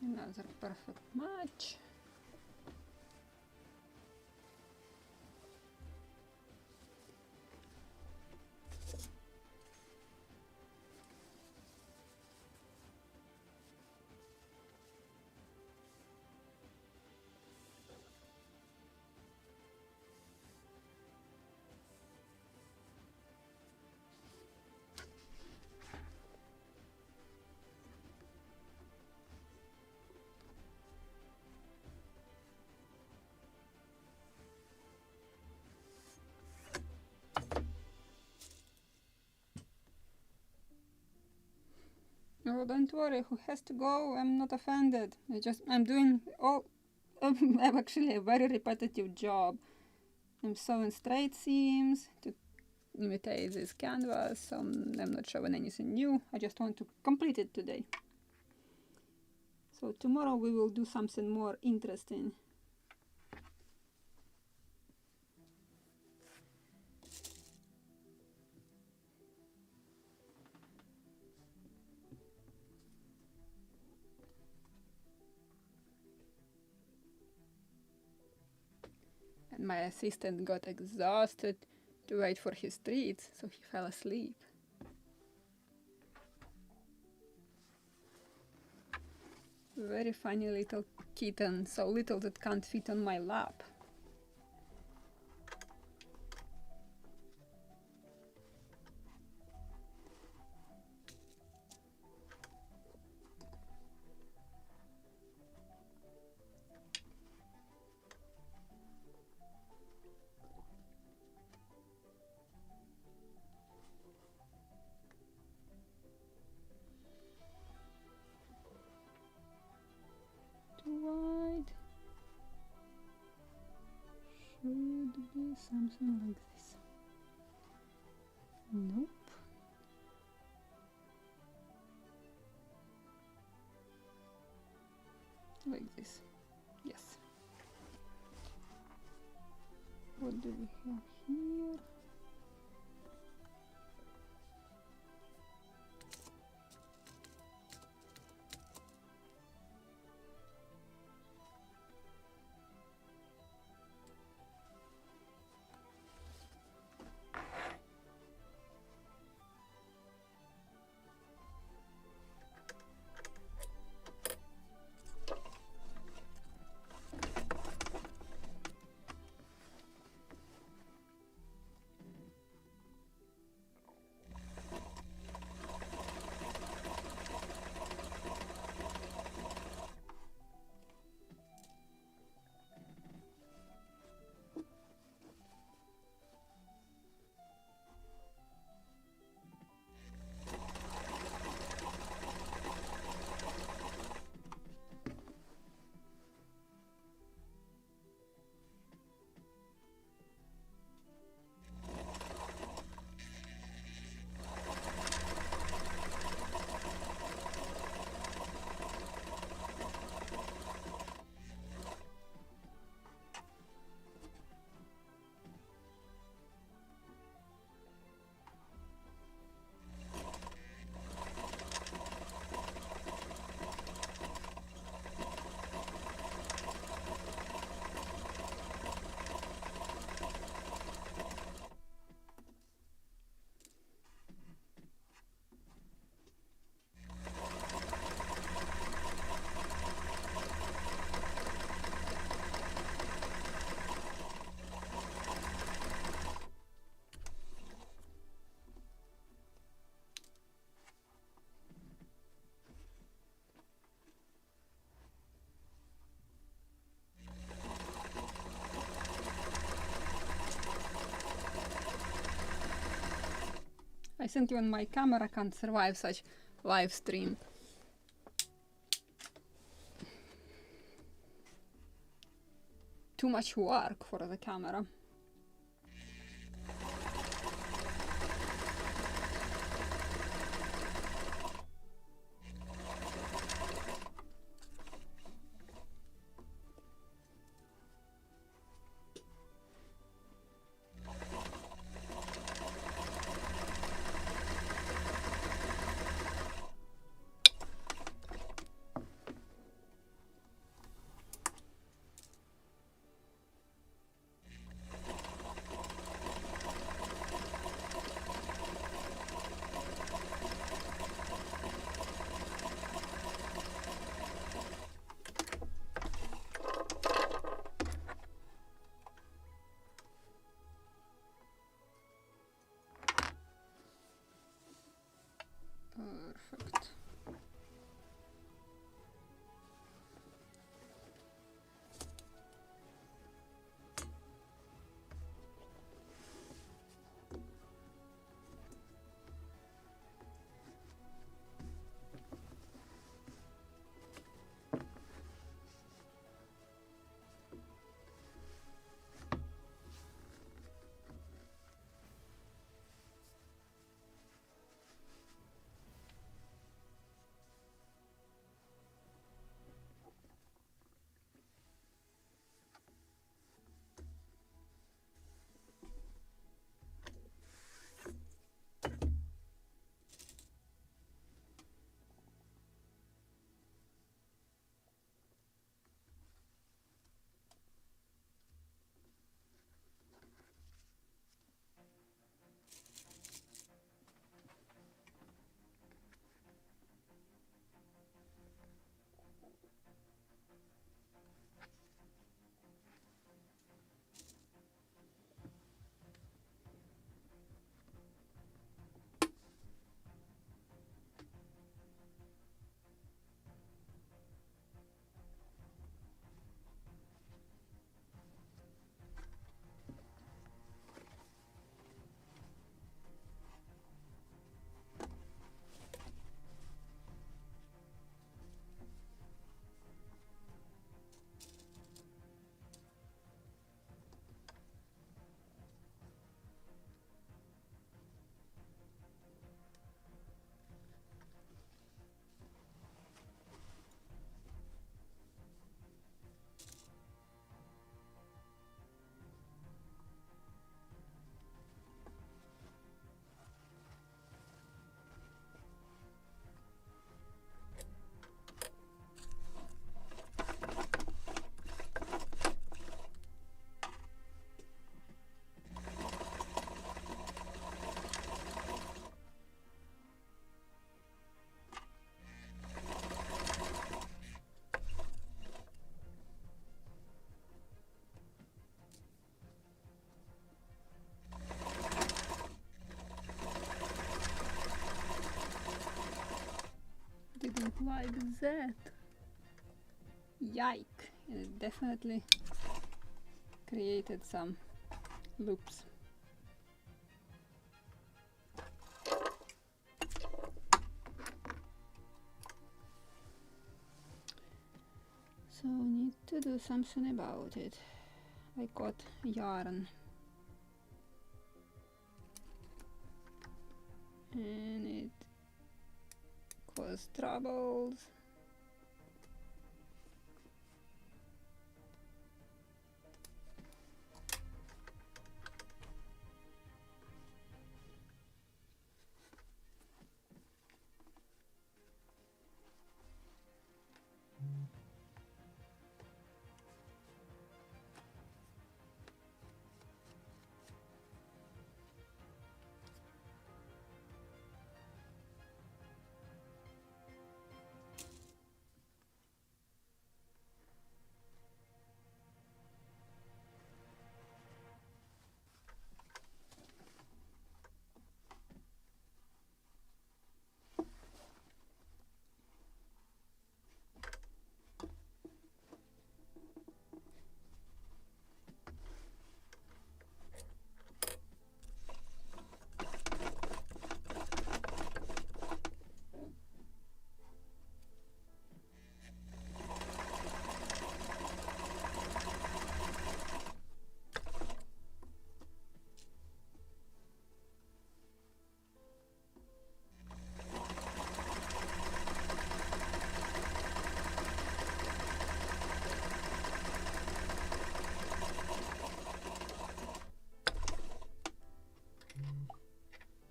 Another perfect match. Oh, don't worry, who has to go? I'm not offended. I'm doing all, I'm actually a very repetitive job. I'm sewing straight seams to imitate this canvas, so I'm not showing anything new. I just want to complete it today. So tomorrow we will do something more interesting. And my assistant got exhausted to wait for his treats, so he fell asleep. Very funny little kitten, so little that can't fit on my lap. something like this. Nope. Like this. Yes. What do we have here? I think even my camera can't survive such live stream. Too much work for the camera. like that. Yike! And it definitely created some loops. So need to do something about it. I got yarn. And it caused troubles.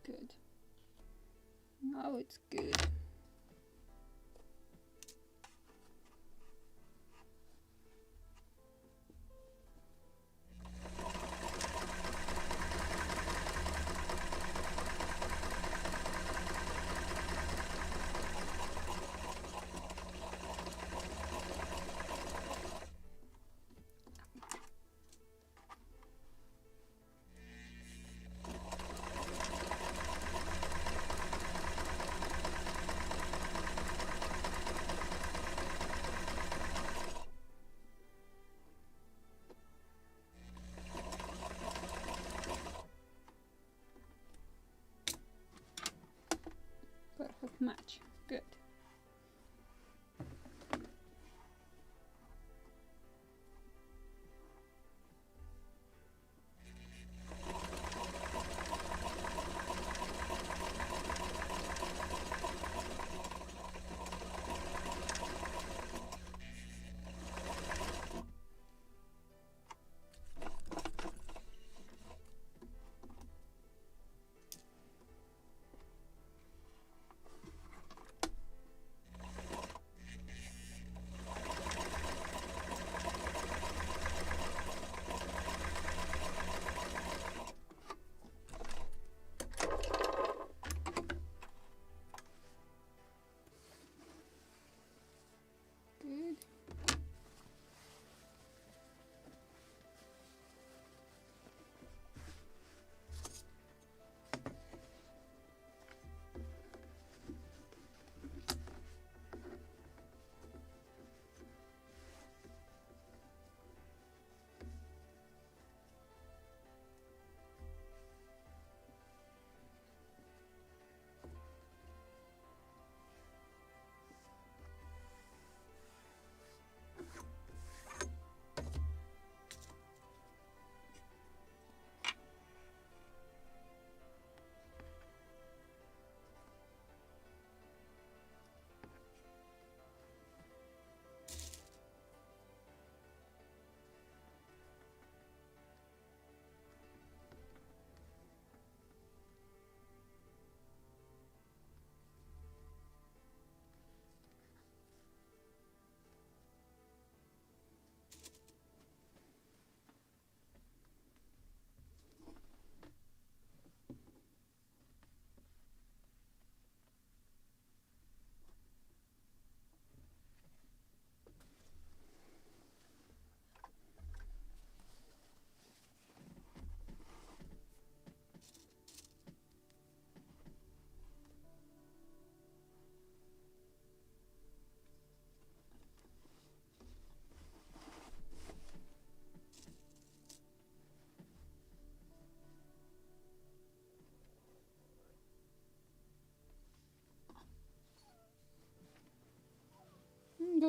Good. Now it's good. Perfect match. Good.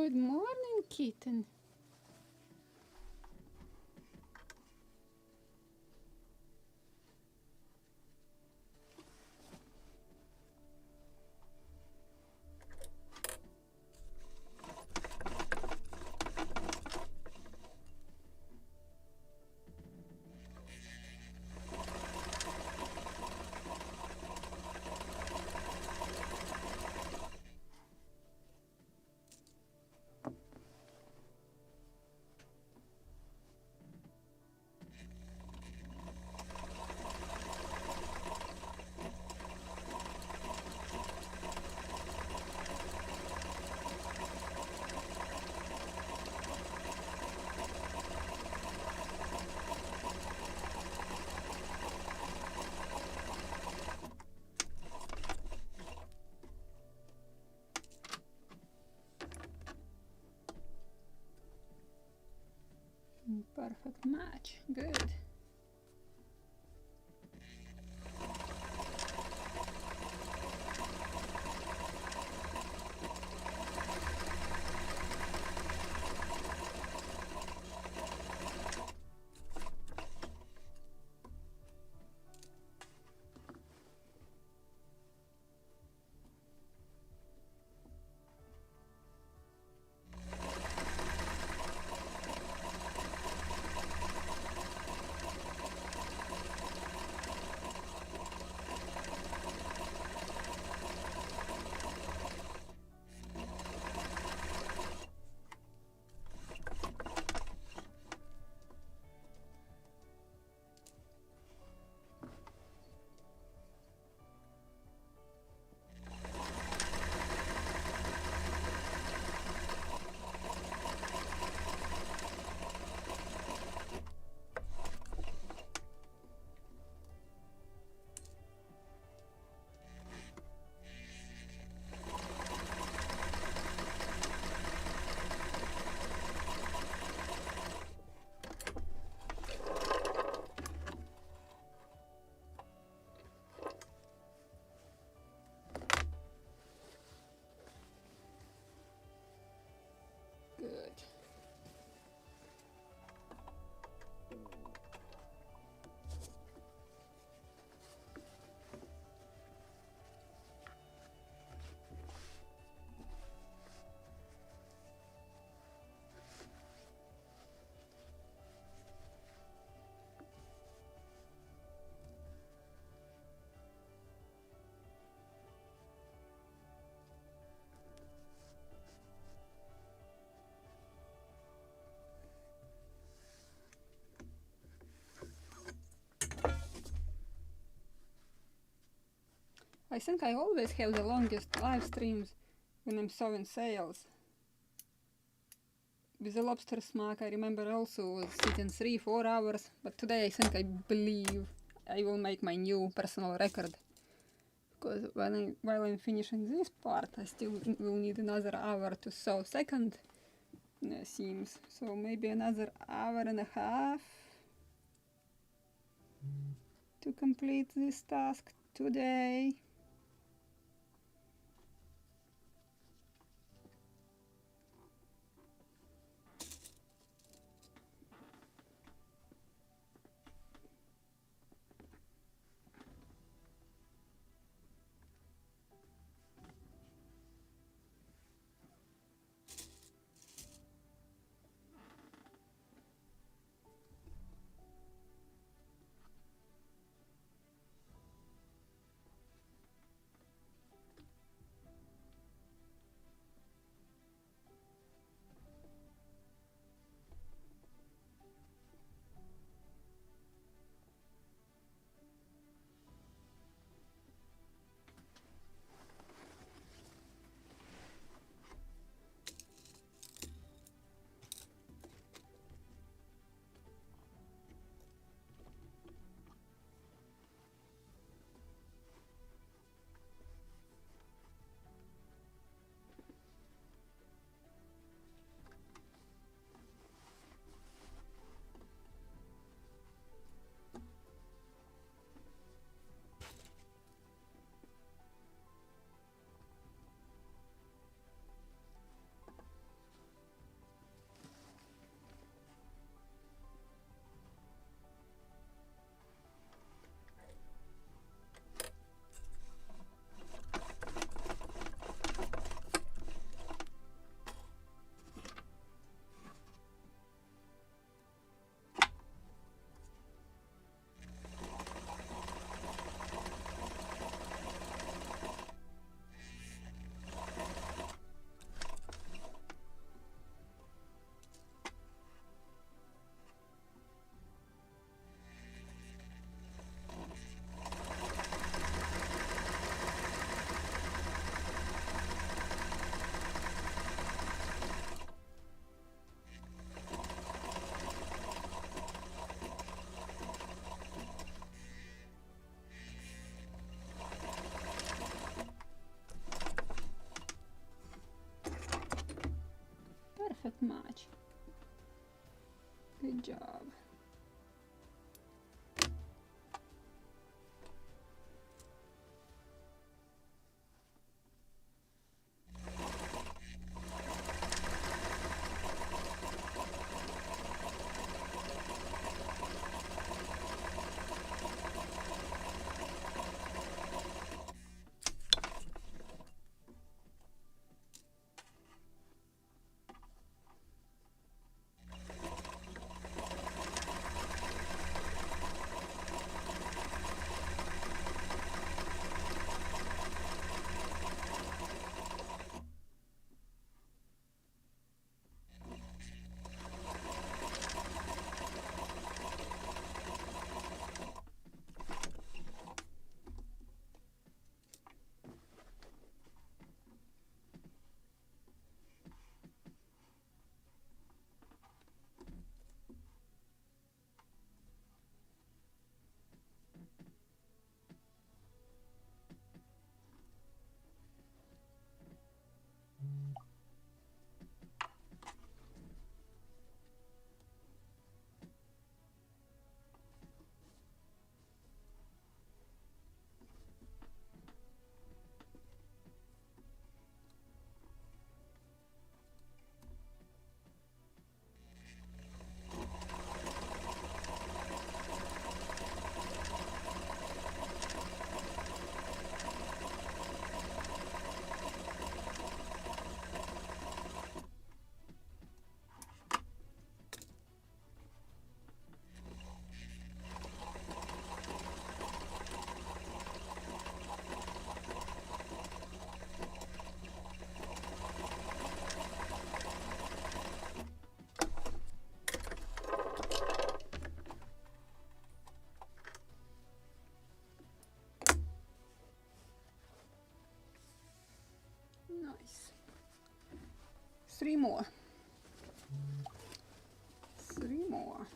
Good morning, kitten. Perfect match. Good. Good. I think I always have the longest live streams when I'm sewing sails. With the lobster smack, I remember also was sitting 3-4 hours, but today I believe I will make my new personal record. Because while I'm finishing this part, I still will need another hour to sew second seams. So maybe another hour and a half to complete this task today. perfect match. Good job. Nice. 3 more. 3 more.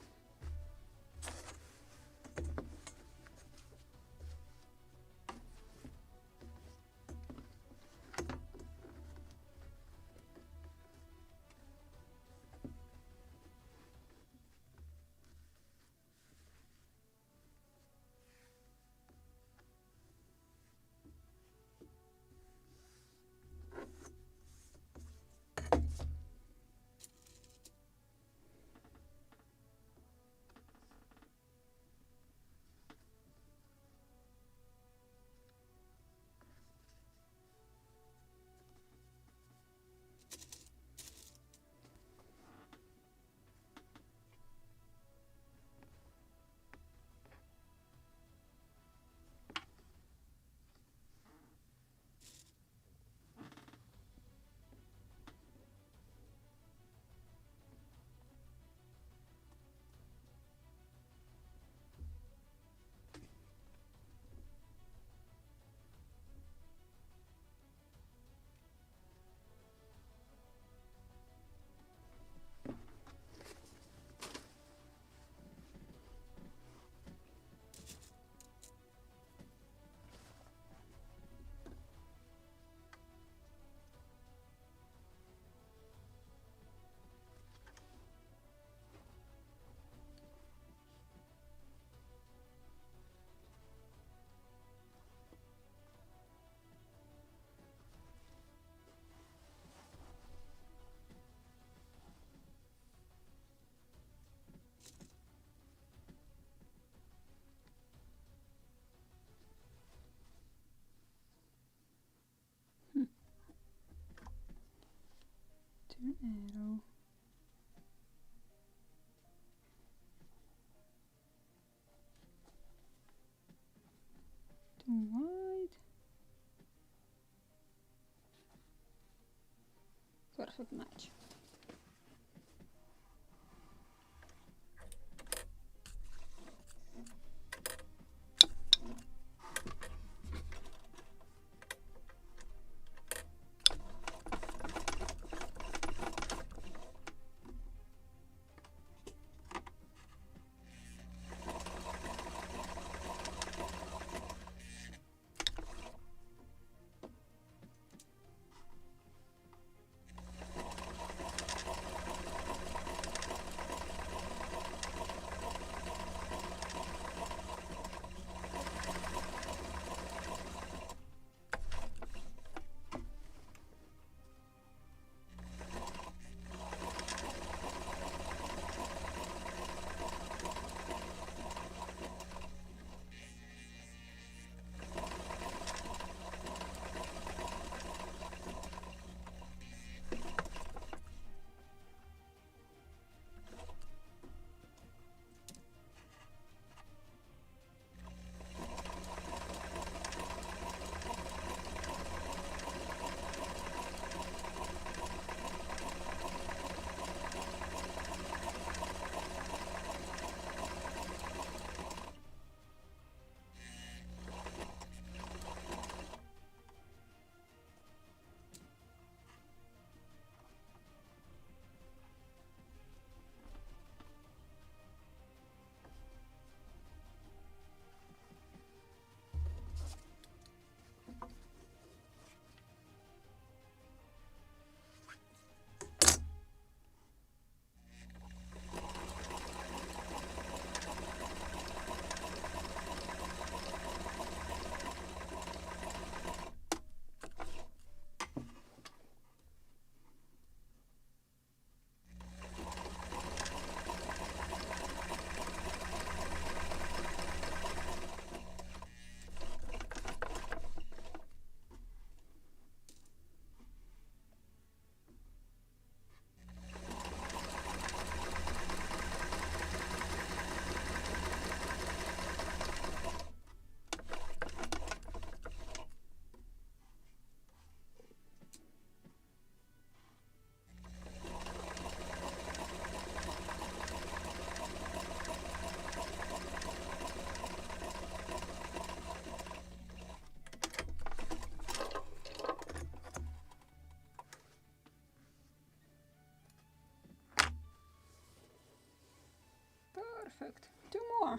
Tornado. Too wide. Perfect match. Perfect. 2 more.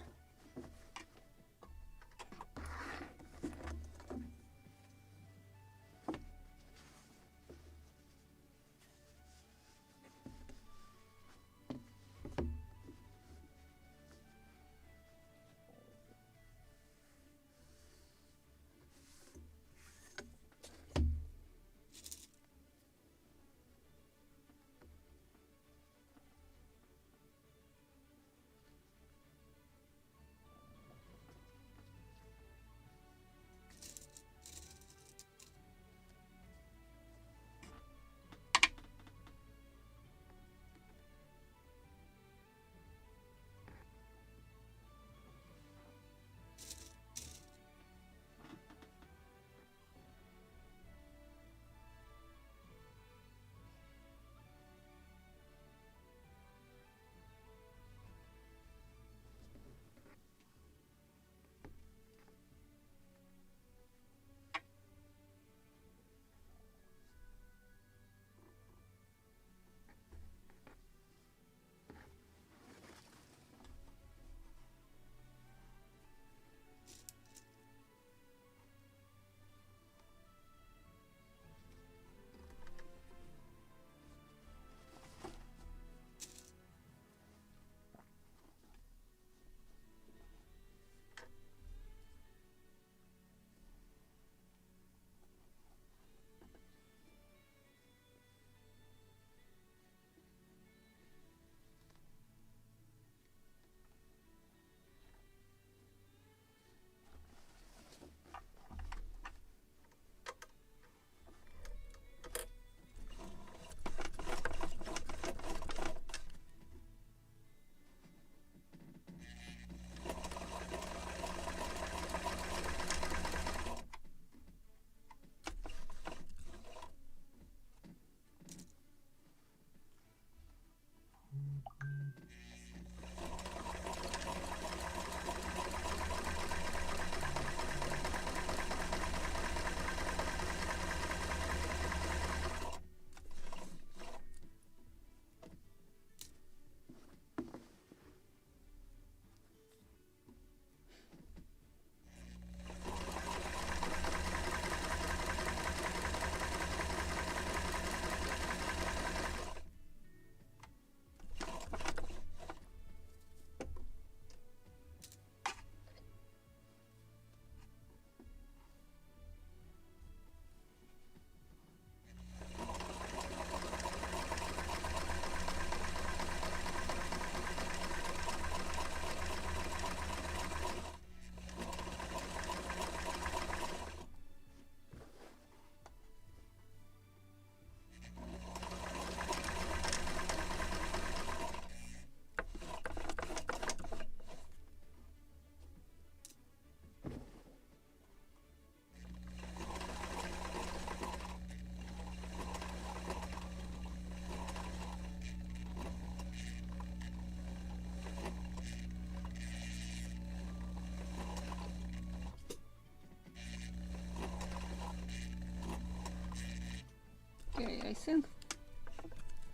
Okay, I think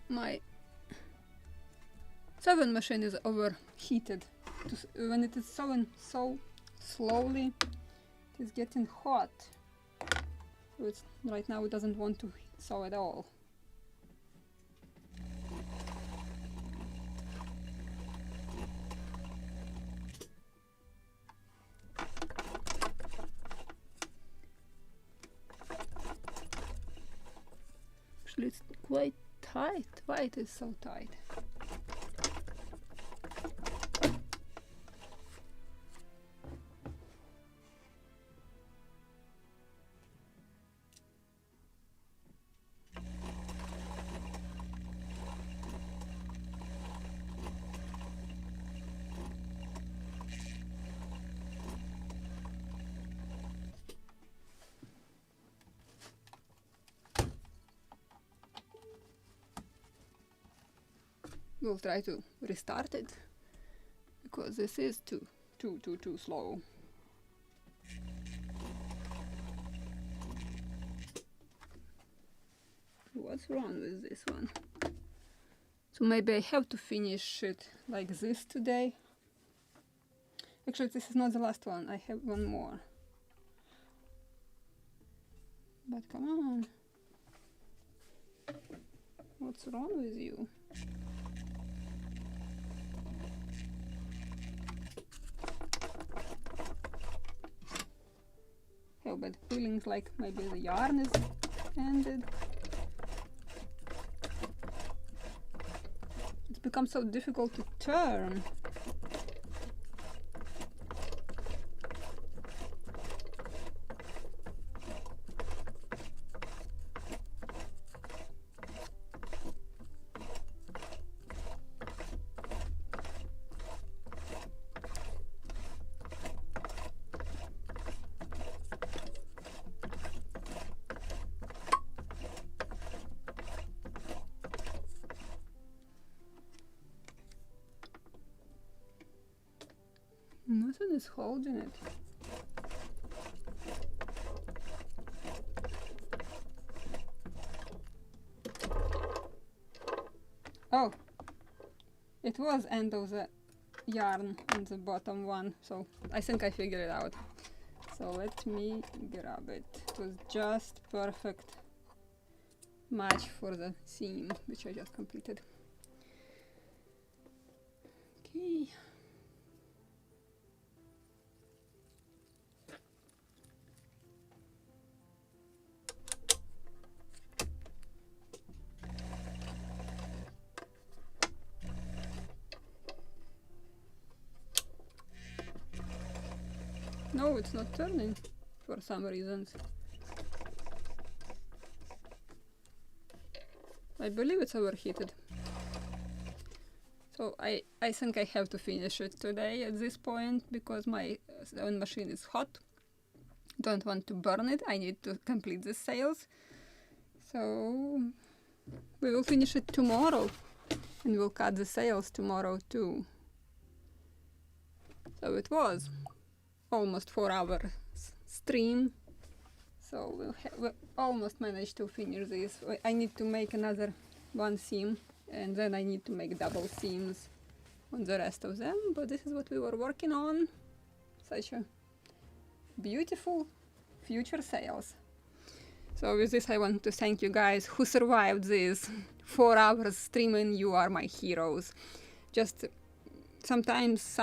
my sewing machine is overheated. When it is sewing so slowly, it is getting hot. So it's, right now it doesn't want to sew at all. Actually, it's quite tight. Why it is so tight? We'll try to restart it because this is too slow. What's wrong with this one? So maybe I have to finish it like this today. Actually, this is not the last one. I have one more. But come on. What's wrong with you? Have bad feelings like maybe the yarn is ended. It's become so difficult to turn. Nothing is holding it. Oh, it was end of the yarn on the bottom one, so I think I figured it out. So let me grab it. It was just perfect match for the seam, which I just completed. Okay. No, it's not turning for some reasons. I believe it's overheated. So I think I have to finish it today at this point because my sewing machine is hot. Don't want to burn it. I need to complete the SAILS. So we will finish it tomorrow and we'll cut the SAILS tomorrow too. So it was almost 4 hours stream. So we'll almost managed to finish this. I need to make another one seam and then I need to make double seams on the rest of them, but this is what we were working on. Such a beautiful future SAILS. So with this I want to thank you guys who survived this 4 hours streaming. You are my heroes. Just sometimes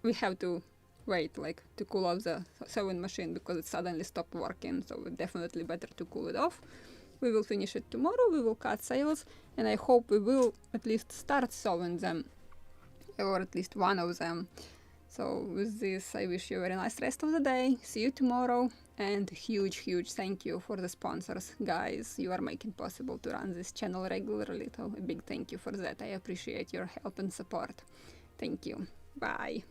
we have to wait like to cool off the sewing machine because it suddenly stopped working, so definitely better to cool it off. We will finish it tomorrow, we will cut SAILS, and I hope we will at least start sewing them, or at least one of them. So with this I wish you a very nice rest of the day. See you tomorrow, and huge thank you for the sponsors, guys. You are making possible to run this channel regularly, so a big thank you for that. I appreciate your help and support. Thank you. Bye.